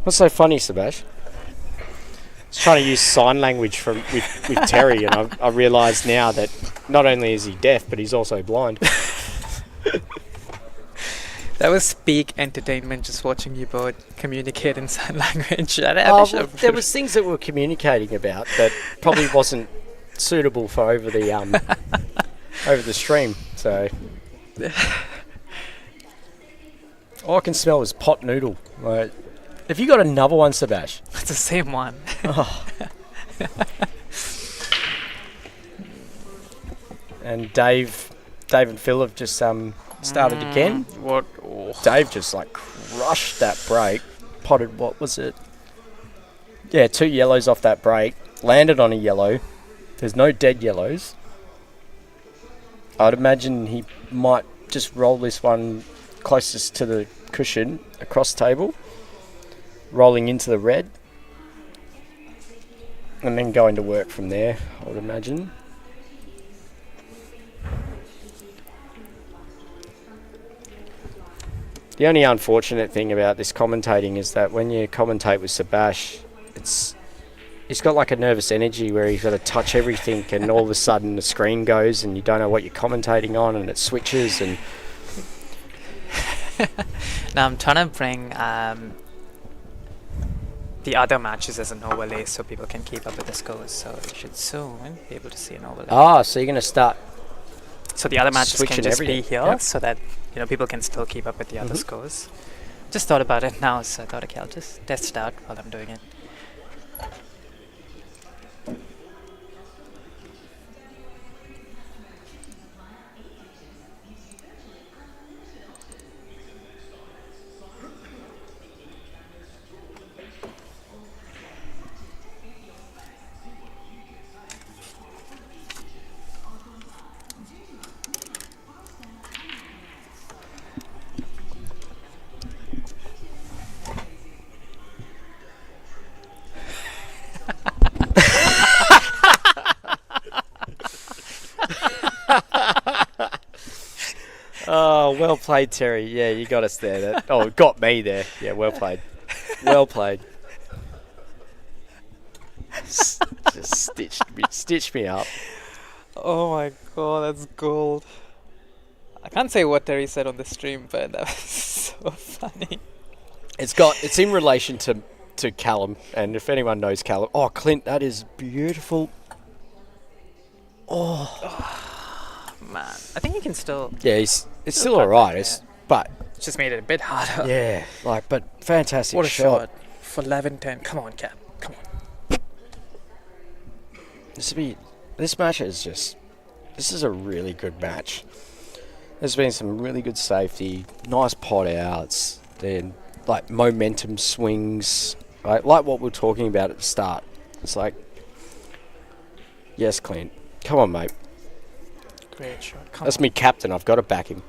A: What's so funny, Sebas? I was trying to use sign language with Terry, and I realise now that not only is he deaf, but he's also blind.
C: That was peak entertainment, just watching you both communicate in sign language.
A: Well, there was things that we were communicating about that probably wasn't suitable for over the stream. So All I can smell is pot noodle. Like, have you got another one, Sebas?
C: It's the same one.
A: Oh. And Dave and Phillip just started again.
C: What? Oh.
A: Dave just like crushed that break. Potted, what was it? Yeah, 2 yellows off that break. Landed on a yellow. There's no dead yellows. I'd imagine he might just roll this one closest to the cushion across table, rolling into the red, and then going to work from there, I would imagine. The only unfortunate thing about this commentating is that when you commentate with Sebas, he's got like a nervous energy where he's got to touch everything, and all of a sudden the screen goes and you don't know what you're commentating on, and it switches. And
C: Now I'm trying to bring the other matches as an overlay so people can keep up with the scores. So you should soon be able to see an overlay.
A: So you're going to start.
C: So the other matches
A: switching
C: can just
A: everything.
C: be here,
A: Yep.
C: so that people can still keep up with the other
A: Mhm.
C: scores. Just thought about it now, so I thought, okay, I'll just test it out while I'm doing it.
A: Oh, well played, Terry. Yeah, you got us there. It got me there. Yeah, well played. Well played. Just stitched me up.
C: Oh my god, that's gold. I can't say what Terry said on the stream, but that was so funny.
A: It's in relation to Callum, and if anyone knows Callum, Clint, that is beautiful.
C: Man, I think you can still.
A: Yeah, it's still
C: quite
A: alright.
C: good,
A: It's but
C: It's just made it a bit harder.
A: yeah, but fantastic
C: What a
A: shot.
C: shot for 11-10. Come on, Cap. Come on.
A: This match is this is a really good match. There's been some really good safety, nice pot outs, then like momentum swings, right? Like what we were talking about at the start. It's like, yes, Clint, come on, mate.
C: Great shot. Come
A: That's
C: on.
A: me, captain. I've got to back him.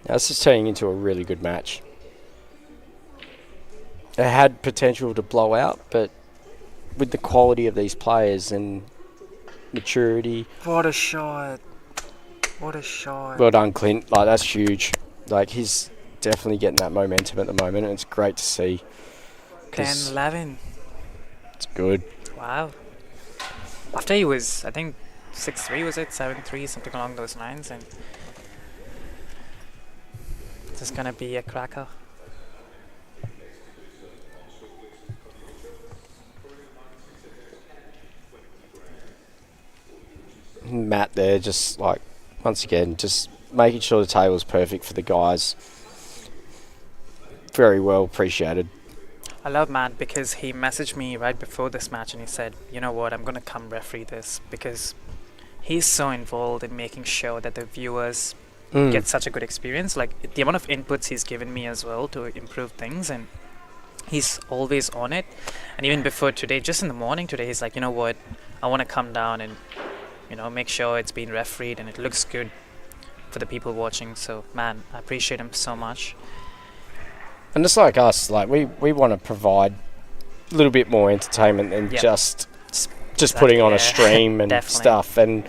A: Now, this is turning into a really good match. It had potential to blow out, but with the quality of these players and maturity.
C: What a shot. What a shot.
A: Well done, Clint. Like, that's huge. Like, he's definitely getting that momentum at the moment, and it's great to see.
C: 10-11.
A: It's good.
C: Wow. After he was, I think, 6-3, was it? 7-3, something along those lines. And this is going to be a cracker.
A: Matt there, just like, once again, just making sure the table's perfect for the guys. Very well appreciated.
C: I love Matt because he messaged me right before this match and he said, you know what, I'm going to come referee this, because he's so involved in making sure that the viewers get such a good experience. Like, the amount of inputs he's given me as well to improve things, and he's always on it. And even before today, just in the morning today, he's like, you know what, I want to come down and make sure it's been refereed and it looks good for the people watching. So man, I appreciate him so much.
A: And just like us, like we want to provide a little bit more entertainment than
C: Yep.
A: just putting on a stream and
C: Definitely.
A: stuff. And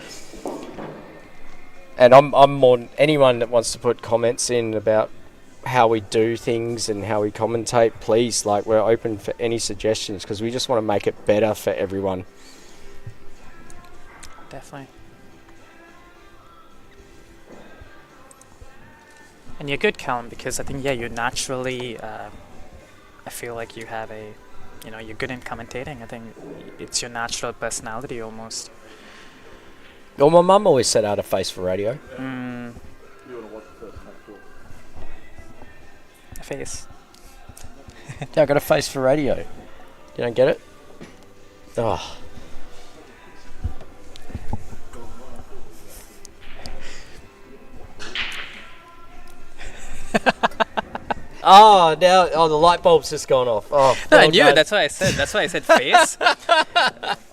A: I'm more anyone that wants to put comments in about how we do things and how we commentate. Please, like, we're open for any suggestions because we just want to make it better for everyone.
C: Definitely. And you're good, Callum, because I think, you naturally, I feel like you have you're good in commentating. I think it's your natural personality almost.
A: Well, my mum always said I had a face for radio.
C: Face.
A: Yeah, I got a face for radio. You don't get it? Oh. Oh, now the light bulb's just gone off. Oh,
C: No, I
A: well
C: knew it.
A: done.
C: That's why I said. That's why I said face.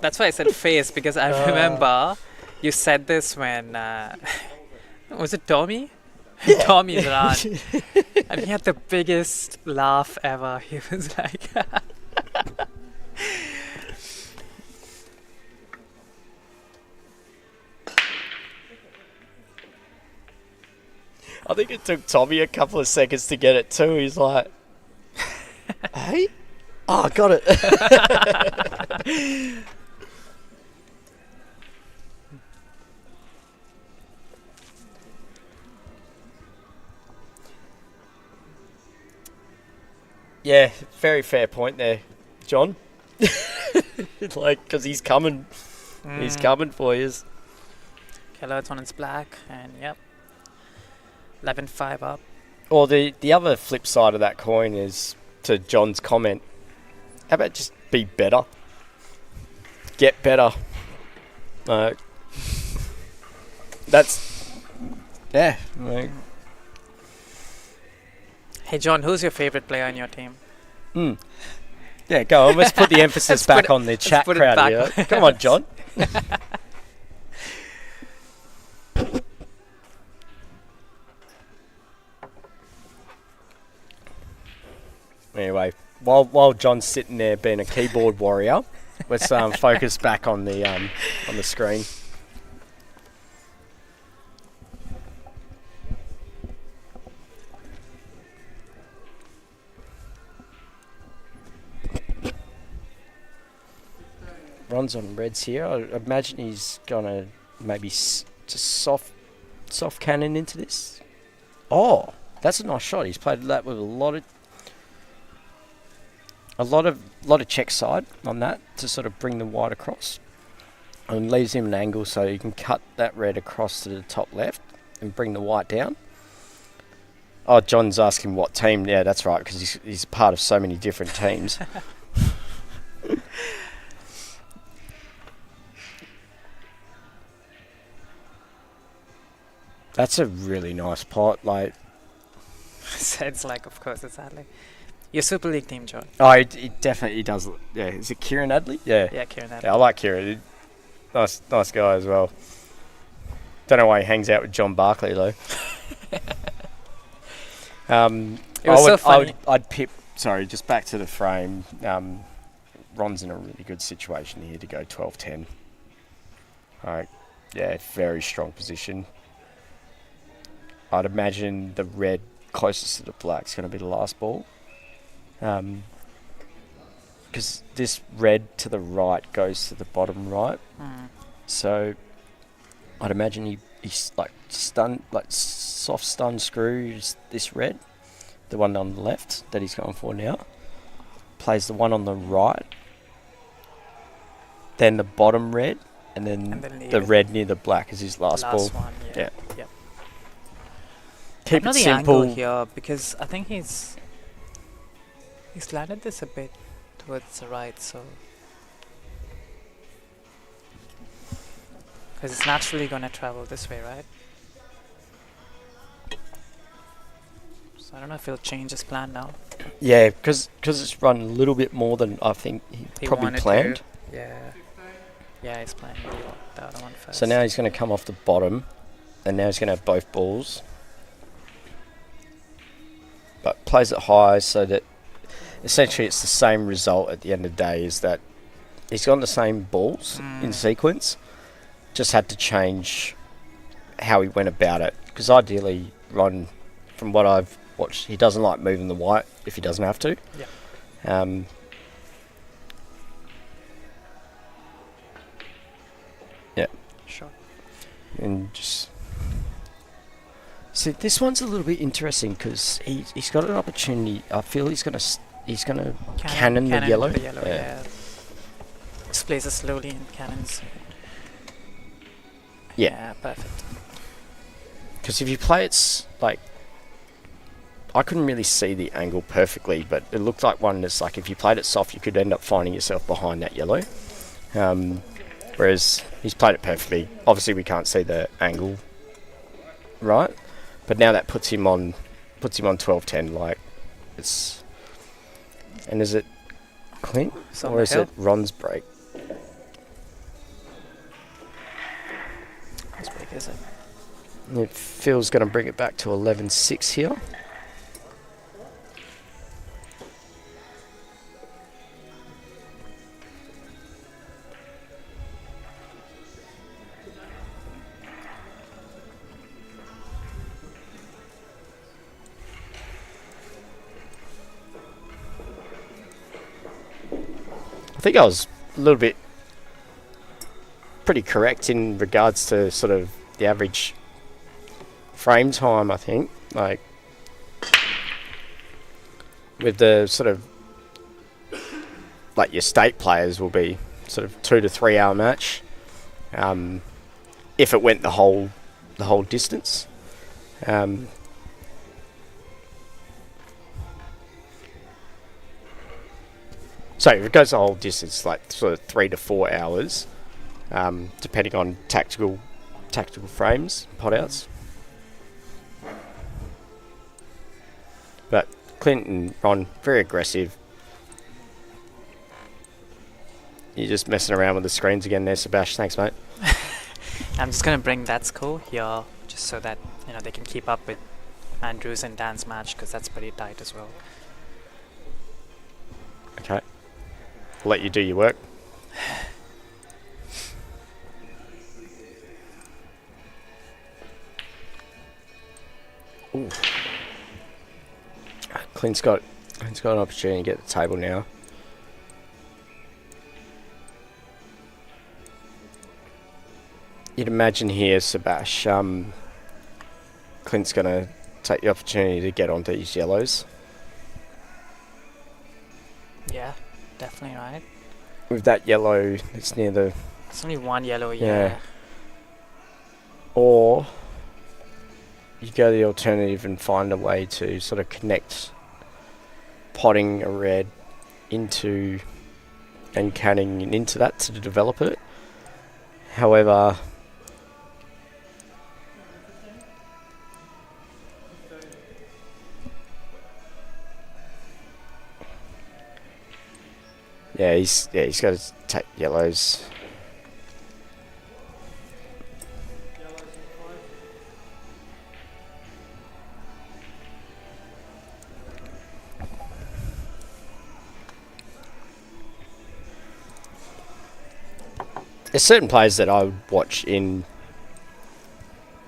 C: That's why I said face because I remember you said this when was it Tommy? Tommy's run, and he had the biggest laugh ever. He was like,
A: I think it took Tommy a couple of seconds to get it too. He's like, hey? Oh, I got it. Yeah, very fair point there, John. Like, because he's coming. He's coming for you.
C: Kelliher on its black, and yep, 11-5 up.
A: Or the other flip side of that coin is, to John's comment, how about just be better? Get better. That's... Yeah. Like,
C: Hey John, who's your favorite player in your team?
A: yeah, go on. Let's put the emphasis
C: Let's
A: back
C: put it-
A: on the
C: let's
A: chat
C: put it
A: crowd
C: back
A: here.
C: on-
A: Come on, John. Anyway, while John's sitting there being a keyboard warrior, let's focus back on the screen. Ron's on reds here. I imagine he's gonna maybe just soft cannon into this. Oh, that's a nice shot. He's played that with a lot of check side on that to sort of bring the white across, and leaves him an angle so you can cut that red across to the top left and bring the white down. Oh, John's asking what team. Yeah, that's right, because he's part of so many different teams. That's a really nice pot. Like,
C: So it's like, of course, it's Adley. Your Super League team, John.
A: oh, it definitely does. Yeah, is it Kieran Adley? Yeah.
C: Yeah, Kieran Adley.
A: Yeah, I like Kieran. Nice guy as well. Don't know why he hangs out with John Barkley though.
C: It was so funny.
A: I'd pip. Sorry, just back to the frame. Ron's in a really good situation here to go 12-10. Alright, yeah, very strong position. I'd imagine the red closest to the black's going to be the last ball. Because this red to the right goes to the bottom right. So I'd imagine he's like soft stun screws this red, the one on the left that he's going for now. Plays the one on the right, then the bottom red, and then the red near the black is his last ball.
C: One, yeah. Yep.
A: Keep
C: I know
A: it
C: the
A: simple.
C: angle here because I think he's landed this a bit towards the right, so because it's naturally going to travel this way, right? So I don't know if he'll change his plan now.
A: Yeah, because it's run a little bit more than I think he probably
C: wanted
A: planned.
C: to. Yeah, he's playing the other one first.
A: So now he's going to come off the bottom, and now he's going to have both balls. But plays it high so that essentially it's the same result at the end of the day, is that he's got the same balls in sequence, just had to change how he went about it. Because ideally, Ron, from what I've watched, he doesn't like moving the white if he doesn't have to.
C: Yeah.
A: Yeah.
C: Sure.
A: And just... See, this one's a little bit interesting because he's got an opportunity. I feel he's gonna cannon the yellow.
C: With the yellow, yeah. Displays it slowly and cannons.
A: Yeah.
C: Perfect.
A: Because if you play it like I couldn't really see the angle perfectly, but it looked like one that's like if you played it soft, you could end up finding yourself behind that yellow. Whereas he's played it perfectly. Obviously, we can't see the angle right, but now that puts him on 12-10. Like it's, and is it Clint or is it Ron's break?
C: Whose break is it?
A: It feels going to bring it back to 11-6 here. I think I was a little bit pretty correct in regards to sort of the average frame time, I think. Like, with the sort of, like your state players will be sort of 2 to 3 hour match. If it went the whole distance. So if it goes the whole distance, like sort of 3 to 4 hours, depending on tactical frames, pot outs. But Clint and Ron, very aggressive. You're just messing around with the screens again there, Sebas. Thanks, mate.
C: I'm just gonna bring that score here, just so that they can keep up with Andrew's and Dan's match, because that's pretty tight as well.
A: Okay. I'll let you do your work. Ooh. Clint's got an opportunity to get the table now. You'd imagine here, Sebas, Clint's going to take the opportunity to get onto his yellows.
C: Yeah, definitely right.
A: With that yellow, it's near the...
C: It's only one yellow,
A: yeah. Or you go the alternative and find a way to sort of connect potting a red into and canning into that to develop it. However, he's got to take yellows. There's certain players that I would watch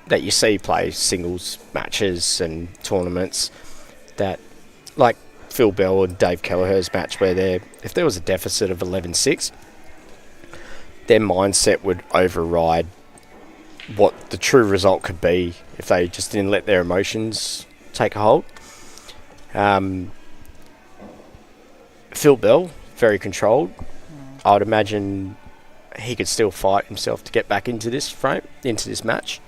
A: that you see play singles matches and tournaments that, like Phil Bell and Dave Kelliher's match, where if there was a deficit of 11-6, their mindset would override what the true result could be if they just didn't let their emotions take a hold. Phil Bell, very controlled. I would imagine he could still fight himself to get back into this match.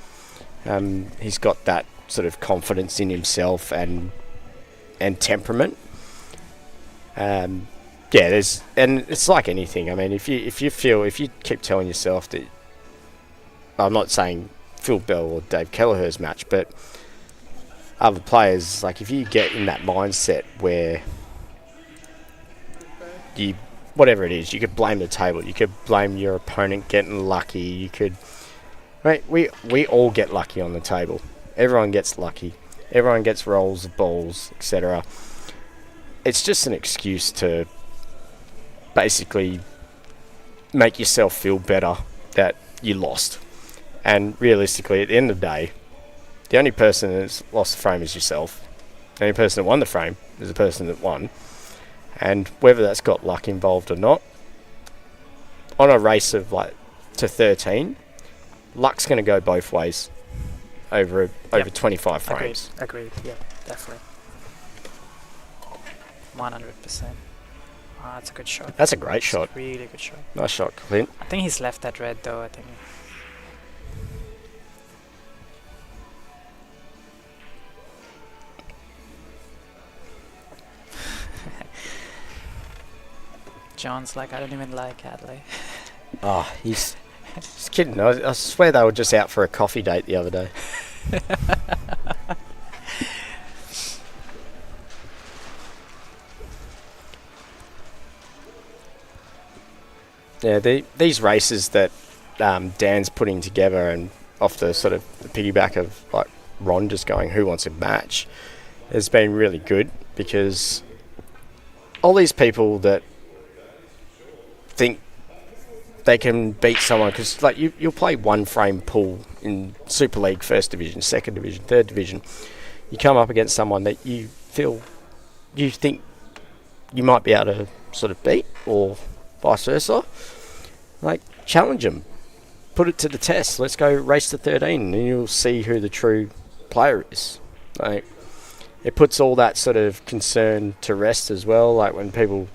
A: He's got that sort of confidence in himself and temperament. And it's like anything. I mean, if you keep telling yourself that, I'm not saying Phil Bell or Dave Kelliher's match, but other players, like if you get in that mindset where whatever it is, you could blame the table, you could blame your opponent getting lucky, you could... Right, we all get lucky on the table. Everyone gets lucky. Everyone gets rolls of balls, etc. It's just an excuse to basically make yourself feel better that you lost. And realistically, at the end of the day, the only person that's lost the frame is yourself. The only person that won the frame is the person that won. And whether that's got luck involved or not, on a race of to 13, luck's going to go both ways over 25 frames.
C: Agreed. Yeah, definitely. 100%. That's a good shot.
A: That's a great shot.
C: Really good shot.
A: Nice shot, Clint.
C: I think he's left that red though, I think. John's like, I don't even like Adelaide.
A: Oh, he's kidding. I swear they were just out for a coffee date the other day. Yeah, these races that Dan's putting together, and off the sort of the piggyback of like Ron just going, who wants a match, has been really good, because all these people that think they can beat someone, because like you'll play one frame pool in Super League, First Division, Second Division, Third Division. You come up against someone that you think you might be able to sort of beat, or vice versa. Like, challenge them, put it to the test. Let's go race to 13, and you'll see who the true player is. Like, it puts all that sort of concern to rest as well. Like when people,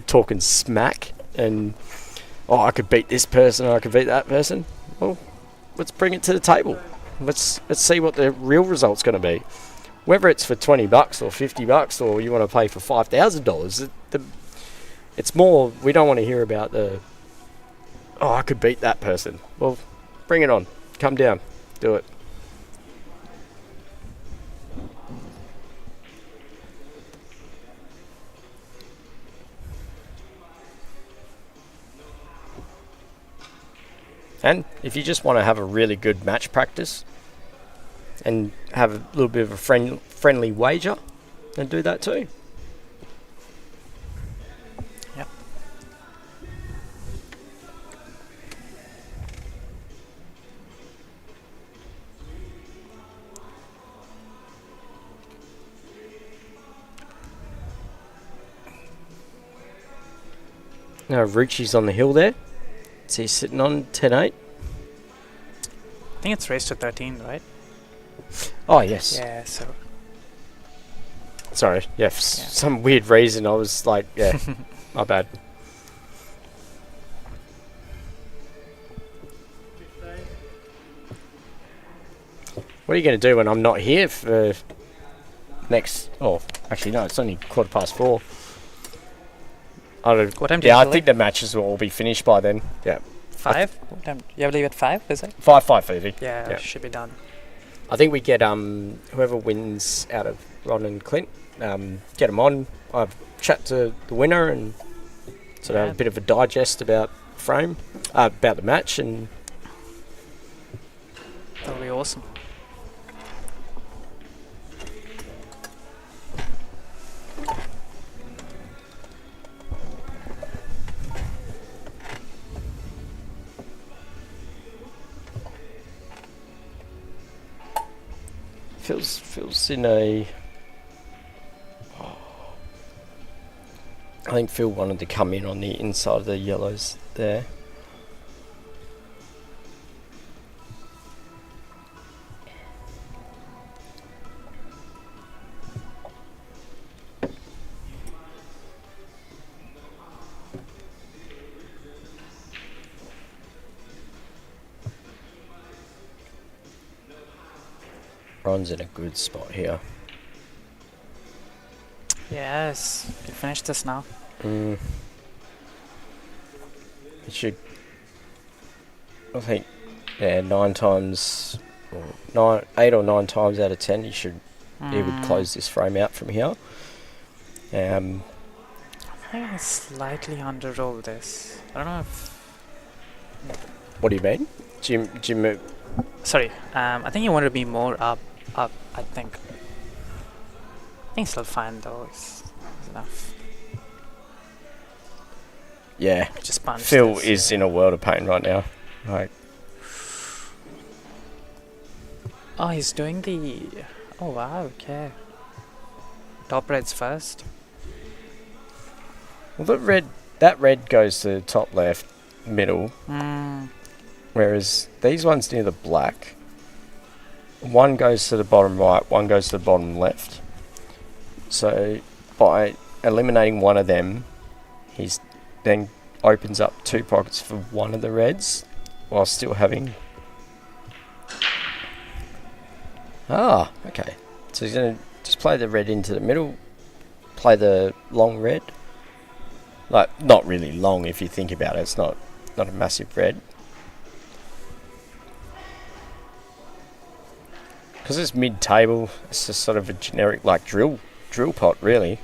A: talking smack and, oh, I could beat this person, or I could beat that person. Well, let's bring it to the table. Let's see what the real result's going to be. Whether it's for $20 or $50, or you want to pay for $5,000, it's more. We don't want to hear about oh, I could beat that person. Well, bring it on. Come down. Do it. And if you just want to have a really good match practice and have a little bit of a friendly wager, then do that too.
C: Yep.
A: Now Rucci's on the hill there. So he's sitting on 10-8.
C: I think it's raised to 13, right?
A: Oh, yes.
C: Yeah, so...
A: Sorry. Yeah, for some weird reason I was like, yeah, my bad. What are you going to do when I'm not here for next... Oh, actually, no, it's only 4:15.
C: What time do you
A: I
C: leave?
A: think the matches will all be finished by then. Yeah.
C: 5? What time? You have to leave at 5, is it?
A: 5:30.
C: Yeah, should be done.
A: I think we get whoever wins out of Ron and Clint, get them on. I chat to the winner and sort of have a bit of a digest about about the match, and
C: That'll be awesome.
A: Phil's in a... I think Phil wanted to come in on the inside of the yellows there. Ron's in a good spot here.
C: Yes, you finish this now.
A: It should... I think, 8 or 9 times out of 10 he would close this frame out from here.
C: I think I slightly underrolled this. I don't know if...
A: What do you mean? Jim,
C: Sorry, I think you want to be more up, I think. I think it's still fine though, it's enough.
A: yeah.
C: Just punch
A: Phil
C: this.
A: is in a world of pain right now. Right.
C: Oh, he's doing the... Oh wow, okay. Top red's first.
A: Well, that red goes to the top left, middle, whereas these ones near the black, one goes to the bottom right, one goes to the bottom left. So by eliminating one of them, he's then opens up 2 pockets for one of the reds, while still having... Ah, okay. So he's going to just play the red into the middle, play the long red, Like, not really long if you think about it. It's not a massive red. Because it's mid-table, it's just sort of a generic, like, drill pot, really.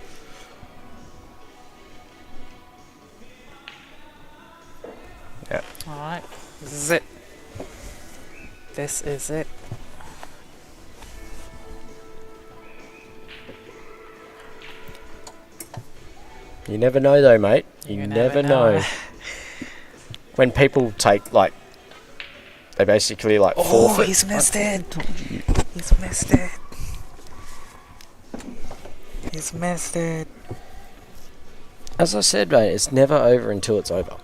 A: Yeah.
C: Alright, this is it. This is it.
A: You never know, though, mate. You never know. When people take, like, they basically, like, forfeit.
C: Oh, he's missed it. He's missed it. He's missed it.
A: As I said, mate, it's never over until it's over.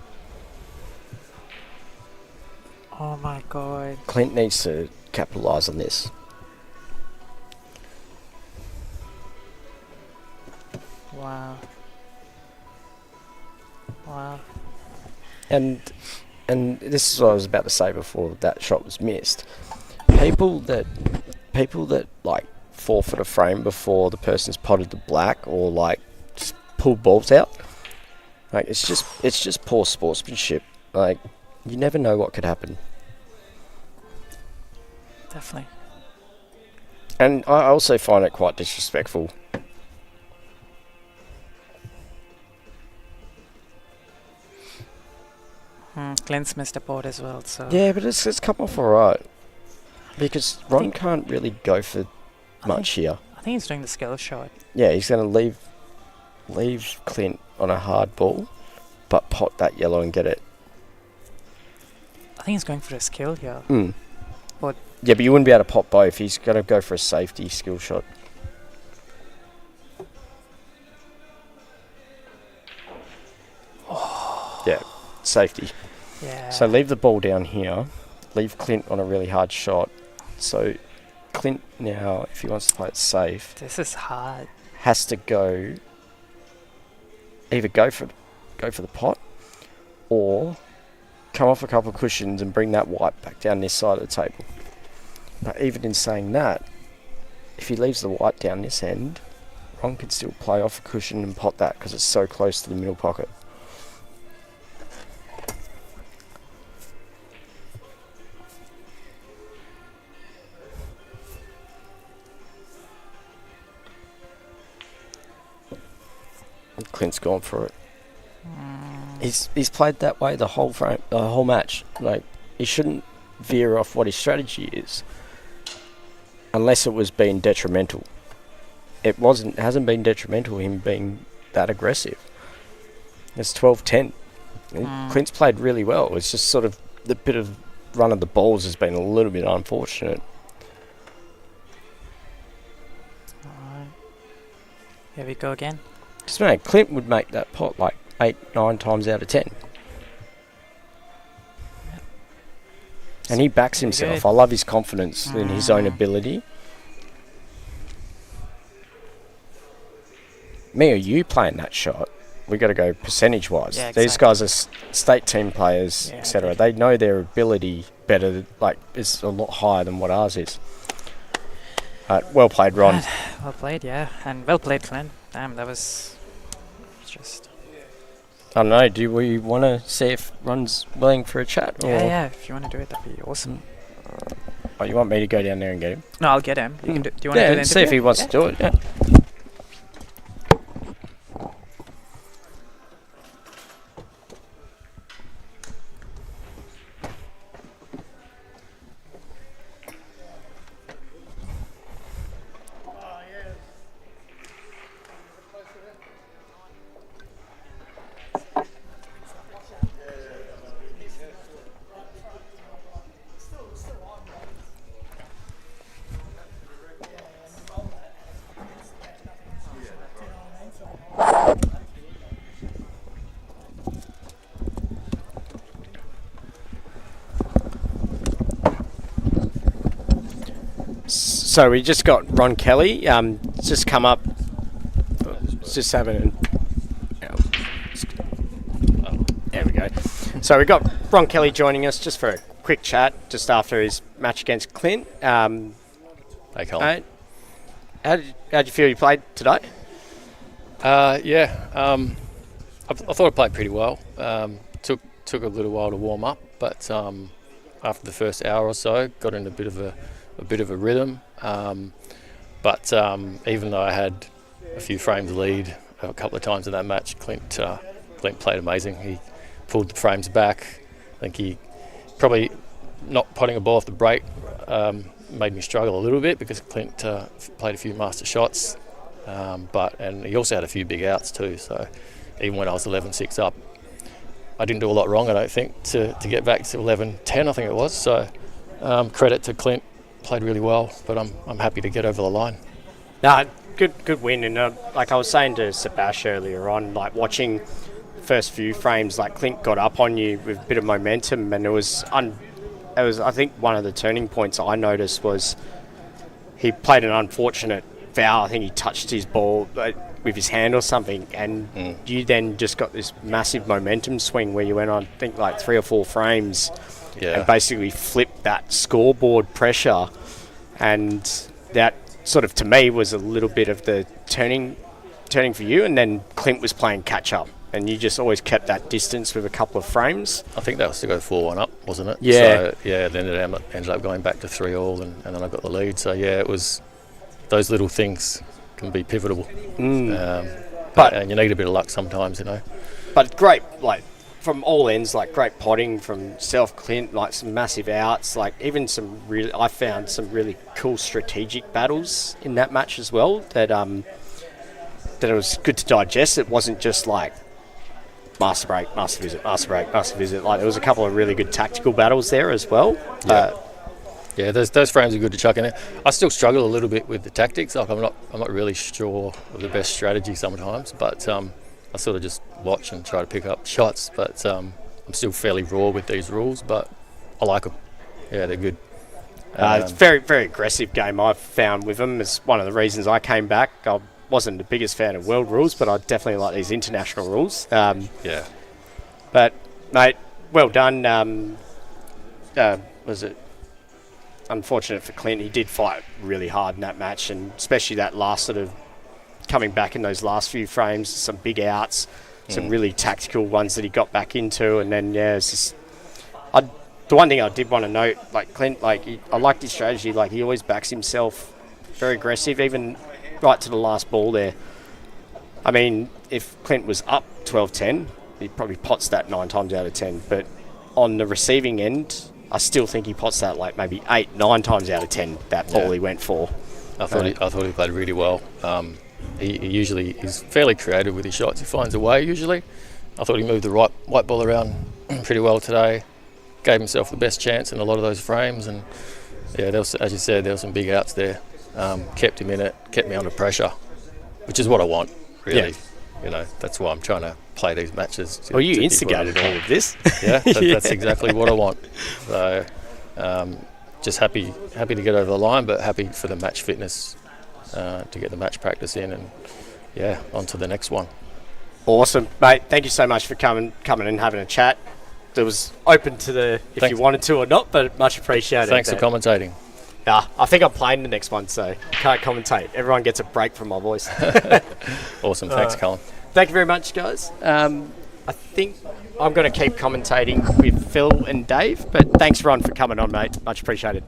C: Oh my god.
A: Clint needs to capitalise on this.
C: Wow. Wow.
A: And this is what I was about to say before that shot was missed. People that like forfeit a frame before the person's potted the black or like just pull balls out. Like it's just poor sportsmanship. Like you never know what could happen.
C: Definitely.
A: And I also find it quite disrespectful.
C: Clint's missed a pot as well, so...
A: Yeah, but it's come off alright. Because Ron can't really go for much here.
C: I think he's doing the skill shot.
A: Yeah, he's going to leave Clint on a hard ball, but pot that yellow and get it.
C: I think he's going for a skill here. But
A: yeah, but you wouldn't be able to pot both. He's going to go for a safety skill shot. Yeah, safety.
C: yeah.
A: So leave the ball down here. Leave Clint on a really hard shot. So Clint now, if he wants to play it safe,
C: This is hard.
A: has to go either go for the pot or come off a couple of cushions and bring that white back down this side of the table. But even in saying that, if he leaves the white down this end, Ron can still play off a cushion and pot that because it's so close to the middle pocket. Clint's gone for it. He's played that way the whole match. Like he shouldn't veer off what his strategy is, unless it was being detrimental. It hasn't been detrimental him being that aggressive. It's 12-10. Clint's played really well. It's just sort of the bit of run of the balls has been a little bit unfortunate.
C: Alright. Here we go again.
A: Because man, Clint would make that pot like 8-9 times out of 10. And he backs himself.
C: good.
A: I love his confidence in his own ability. Me or you playing that shot, we got to go percentage wise.
C: Yeah,
A: These
C: exactly.
A: guys are state team players,
C: Yeah,
A: etc. They know their ability better. Like is a lot higher than what ours is. Well played, Ron.
C: Well played, yeah. And well played, Clint. Damn, that was just...
A: I don't know. Do we want to see if Ron's willing for a chat? Or
C: Yeah, if you want to do it, that'd be awesome.
A: Oh, you want me to go down there and get him?
C: No, I'll get him. You can do you want to do the
A: see if he
C: interview?
A: wants to do it. Yeah. So we just got Ron Kelly. Just come up. Just having. There we go. So we got Ron Kelly joining us just for a quick chat just after his match against Clint.
D: Hey, Colin.
A: How did you feel you played today?
D: Yeah. I thought I played pretty well. Took a little while to warm up, but after the first hour or so, got in a bit of a rhythm. But even though I had a few frames lead a couple of times in that match, Clint played amazing. He pulled the frames back. I think he probably not potting a ball off the break made me struggle a little bit because Clint played a few master shots, and he also had a few big outs too. So even when I was 11-6 up, I didn't do a lot wrong, I don't think, to get back to 11-10, I think it was. So credit to Clint, played really well, but I'm happy to get over the line.
A: No, good win. And like I was saying to Sebas earlier on, like watching first few frames, like Clint got up on you with a bit of momentum, and it was I think one of the turning points I noticed was he played an unfortunate foul. I think he touched his ball with his hand or something, and you then just got this massive momentum swing where you went on, I think, like 3 or 4 frames and basically flipped that scoreboard pressure. And that sort of, to me, was a little bit of the turning for you. And then Clint was playing catch up, and you just always kept that distance with a couple of frames.
D: I think that was to go 4-1 up, wasn't it?
A: Yeah.
D: So, then it ended up going back to 3-all, and then I got the lead. So, it was those little things can be pivotal. And you need a bit of luck sometimes, you know.
A: But great, like, from all ends, like, great potting from Clint, like, some massive outs, like, even I found some really cool strategic battles in that match as well that it was good to digest. It wasn't just like master break, master visit, master break, master visit. Like, there was a couple of really good tactical battles there as well.
D: Those frames are good to chuck in there. I still struggle a little bit with the tactics. Like, I'm not really sure of the best strategy sometimes, but I sort of just watch and try to pick up shots. But I'm still fairly raw with these rules, but I like them. Yeah, they're good.
A: It's a very, very aggressive game I've found with them. It's one of the reasons I came back. I wasn't the biggest fan of world rules, but I definitely like these international rules. But, mate, well done. Was it unfortunate for Clint? He did fight really hard in that match, and especially that last sort of coming back in those last few frames, some big outs, some really tactical ones that he got back into, and then it's just, the one thing I did want to note, like Clint, like I liked his strategy. Like, he always backs himself, very aggressive, even right to the last ball there. I mean, if Clint was up 12-10, he probably pots that 9 times out of 10. But on the receiving end, I still think he pots that like maybe 8-9 times out of 10. That ball he went for.
D: I thought he played really well. He's fairly creative with his shots. He finds a way usually. I thought he moved the white ball around pretty well today. Gave himself the best chance in a lot of those frames, and there was, as you said, there were some big outs there. Kept him in it, kept me under pressure, which is what I want, really.
A: Yeah.
D: You know, that's why I'm trying to play these matches.
A: You instigated all of this.
D: Yeah, that's exactly what I want. So, just happy to get over the line, but happy for the match fitness to get the match practice in, and on to the next one.
A: Awesome, mate. Thank you so much for coming and having a chat. It was open to if you wanted to or not, but much appreciated.
D: Thanks for commentating.
A: I think I'm playing the next one, so can't commentate. Everyone gets a break from my voice.
D: Awesome. Thanks, Colin.
A: Thank you very much, guys. I think I'm going to keep commentating with Phil and Dave, but thanks, Ron, for coming on, mate. Much appreciated.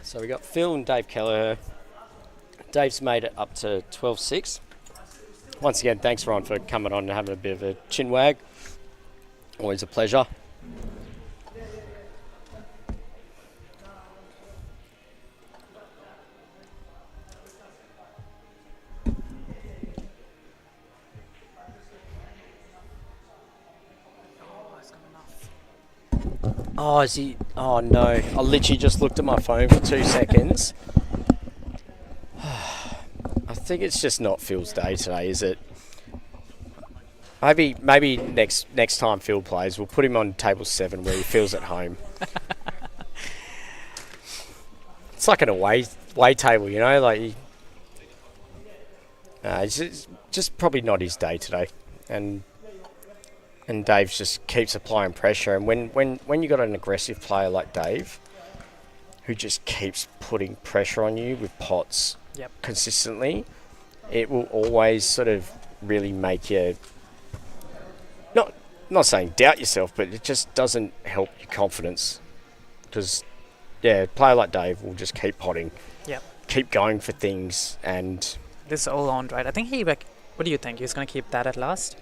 A: So we got Phil and Dave Kelliher. Dave's made it up to 12-6. Once again, thanks, Ron, for coming on and having a bit of a chin wag. Always a pleasure. Oh, is he? Oh, no. I literally just looked at my phone for 2 seconds. I think it's just not Phil's day today, is it? Maybe next time Phil plays, we'll put him on table 7 where he feels at home. It's like an away table, you know. Like, it's just probably not his day today, and Dave just keeps applying pressure. And when you got an aggressive player like Dave, who just keeps putting pressure on you with pots consistently, it will always sort of really make you not saying doubt yourself, but it just doesn't help your confidence. Because a player like Dave will just keep potting, keep going for things, and
C: This is all on, right? I think what do you think? He's going to keep that at last?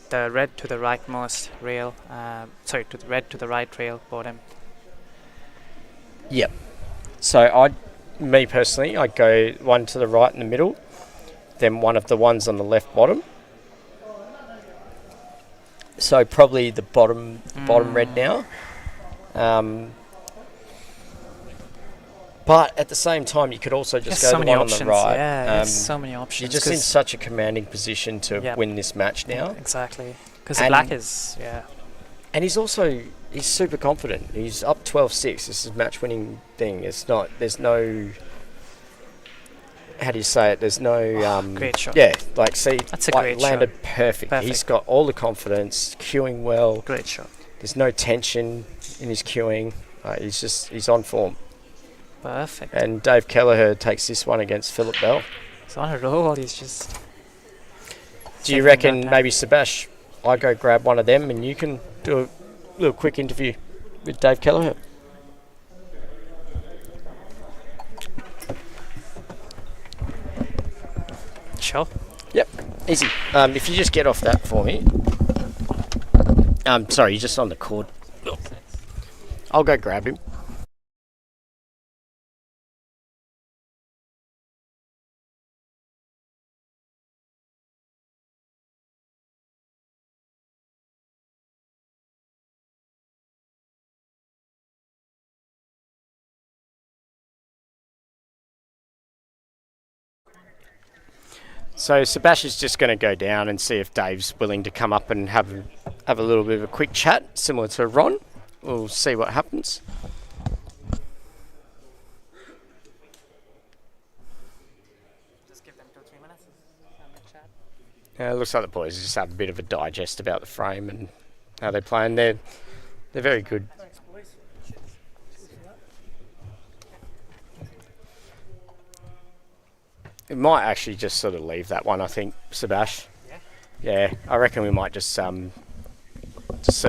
C: The red to the rightmost rail, to the red to the right rail bottom.
A: Yep. So me personally, I'd go one to the right in the middle, then one of the ones on the left bottom. So probably the bottom red now. But at the same time, you could also just go to the one on the right.
C: Yeah, there's so many options.
A: You're just in such a commanding position to win this match now.
C: Exactly. Because the black is,
A: And he's super confident. He's up 12-6. This is match-winning thing. There's no... How do you say it? There's no...
C: great shot.
A: Yeah, like, see...
C: That's a great
A: landed
C: shot.
A: Perfect. He's got all the confidence, cueing well.
C: Great shot.
A: There's no tension in his cueing. He's on form.
C: Perfect.
A: And Dave Kelliher takes this one against Phillip Bell.
C: He's on a roll. He's just...
A: Do you reckon maybe, Sebas, I go grab one of them and you can do a little quick interview with Dave Kelliher?
C: Sure.
A: Yep, easy. If you just get off that for me. Sorry, you're just on the cord. I'll go grab him. So Sebas is just going to go down and see if Dave's willing to come up and have a little bit of a quick chat, similar to Ron. We'll see what happens.
C: Just give them 2-3 minutes and chat.
A: It looks like the boys just have a bit of a digest about the frame and how they play, and they're very good. We might actually just sort of leave that one, I think, Sebas. Yeah, I reckon we might just sort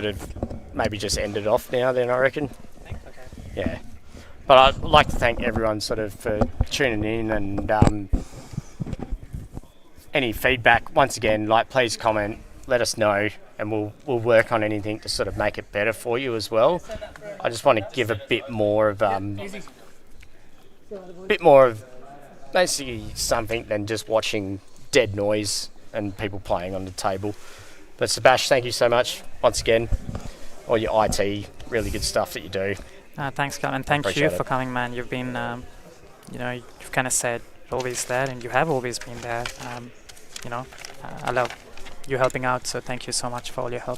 A: of maybe just end it off now then, I reckon.
C: Okay.
A: Yeah. But I'd like to thank everyone sort of for tuning in, and any feedback, once again, please comment, let us know, and we'll work on anything to sort of make it better for you as well. I just want to give a bit more of basically something than just watching dead noise and people playing on the table. But Sebas, thank you so much once again. All your IT, really good stuff that you do.
C: Thanks, Cal, and thank you for coming, man. You've been, you've kind of said always there, and you have always been there. I love you helping out, so thank you so much for all your help.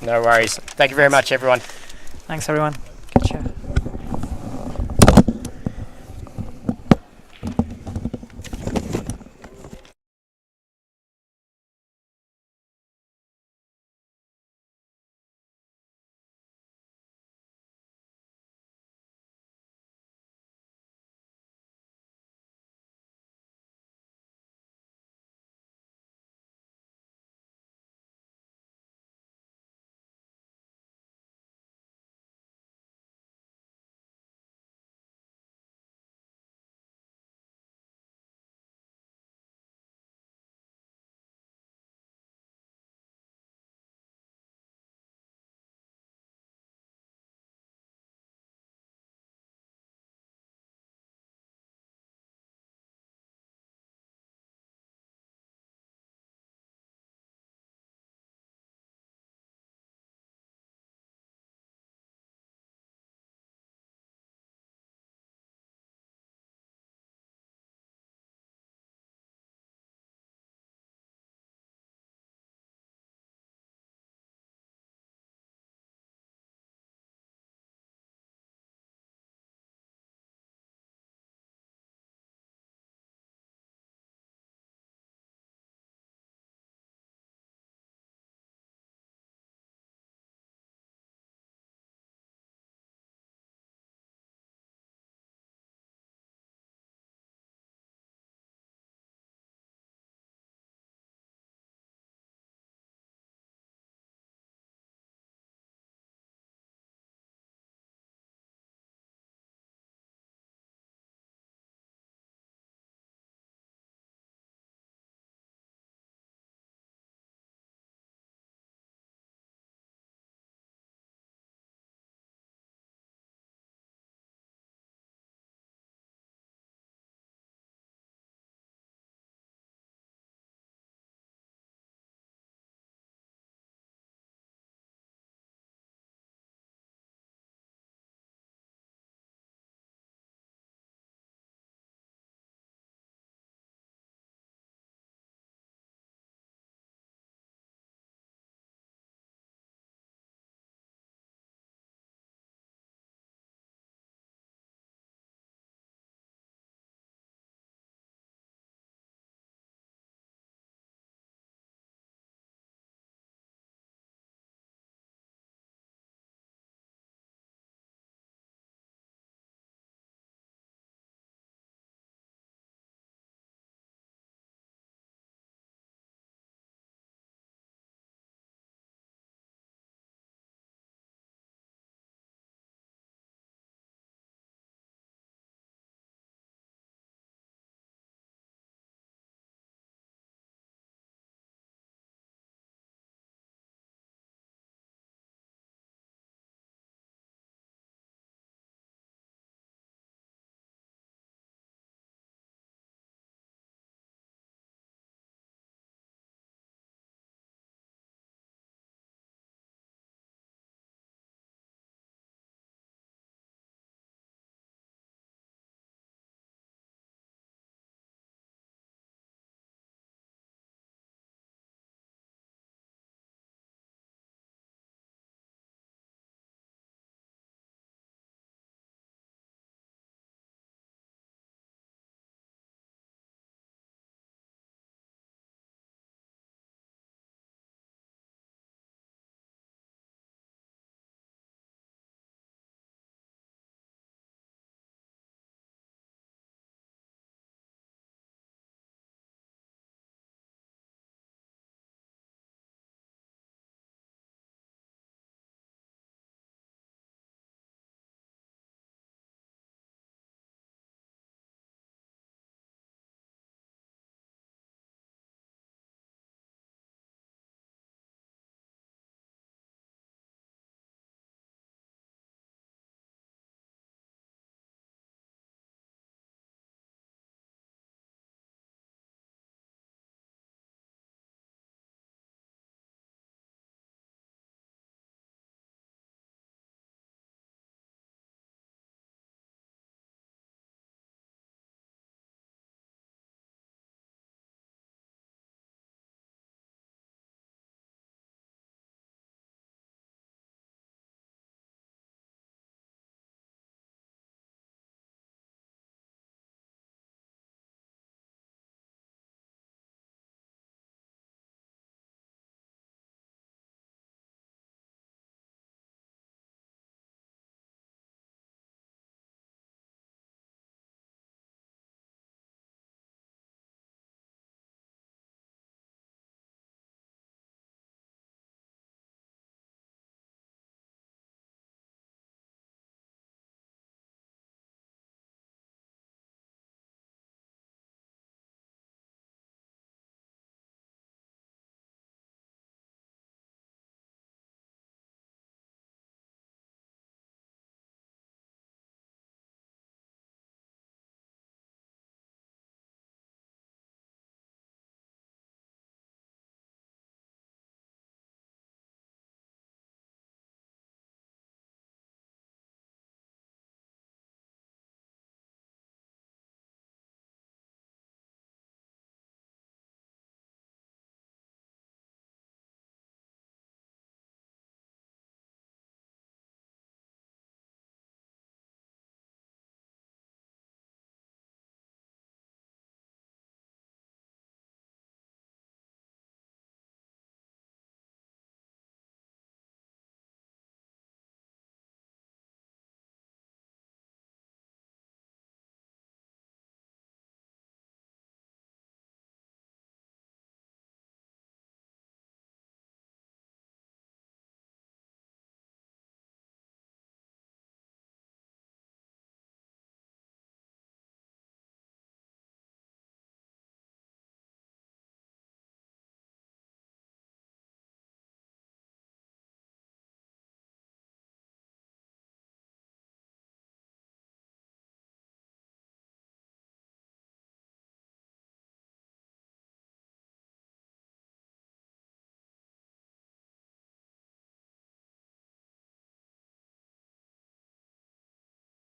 A: No worries. Thank you very much, everyone.
C: Thanks, everyone. Good chat.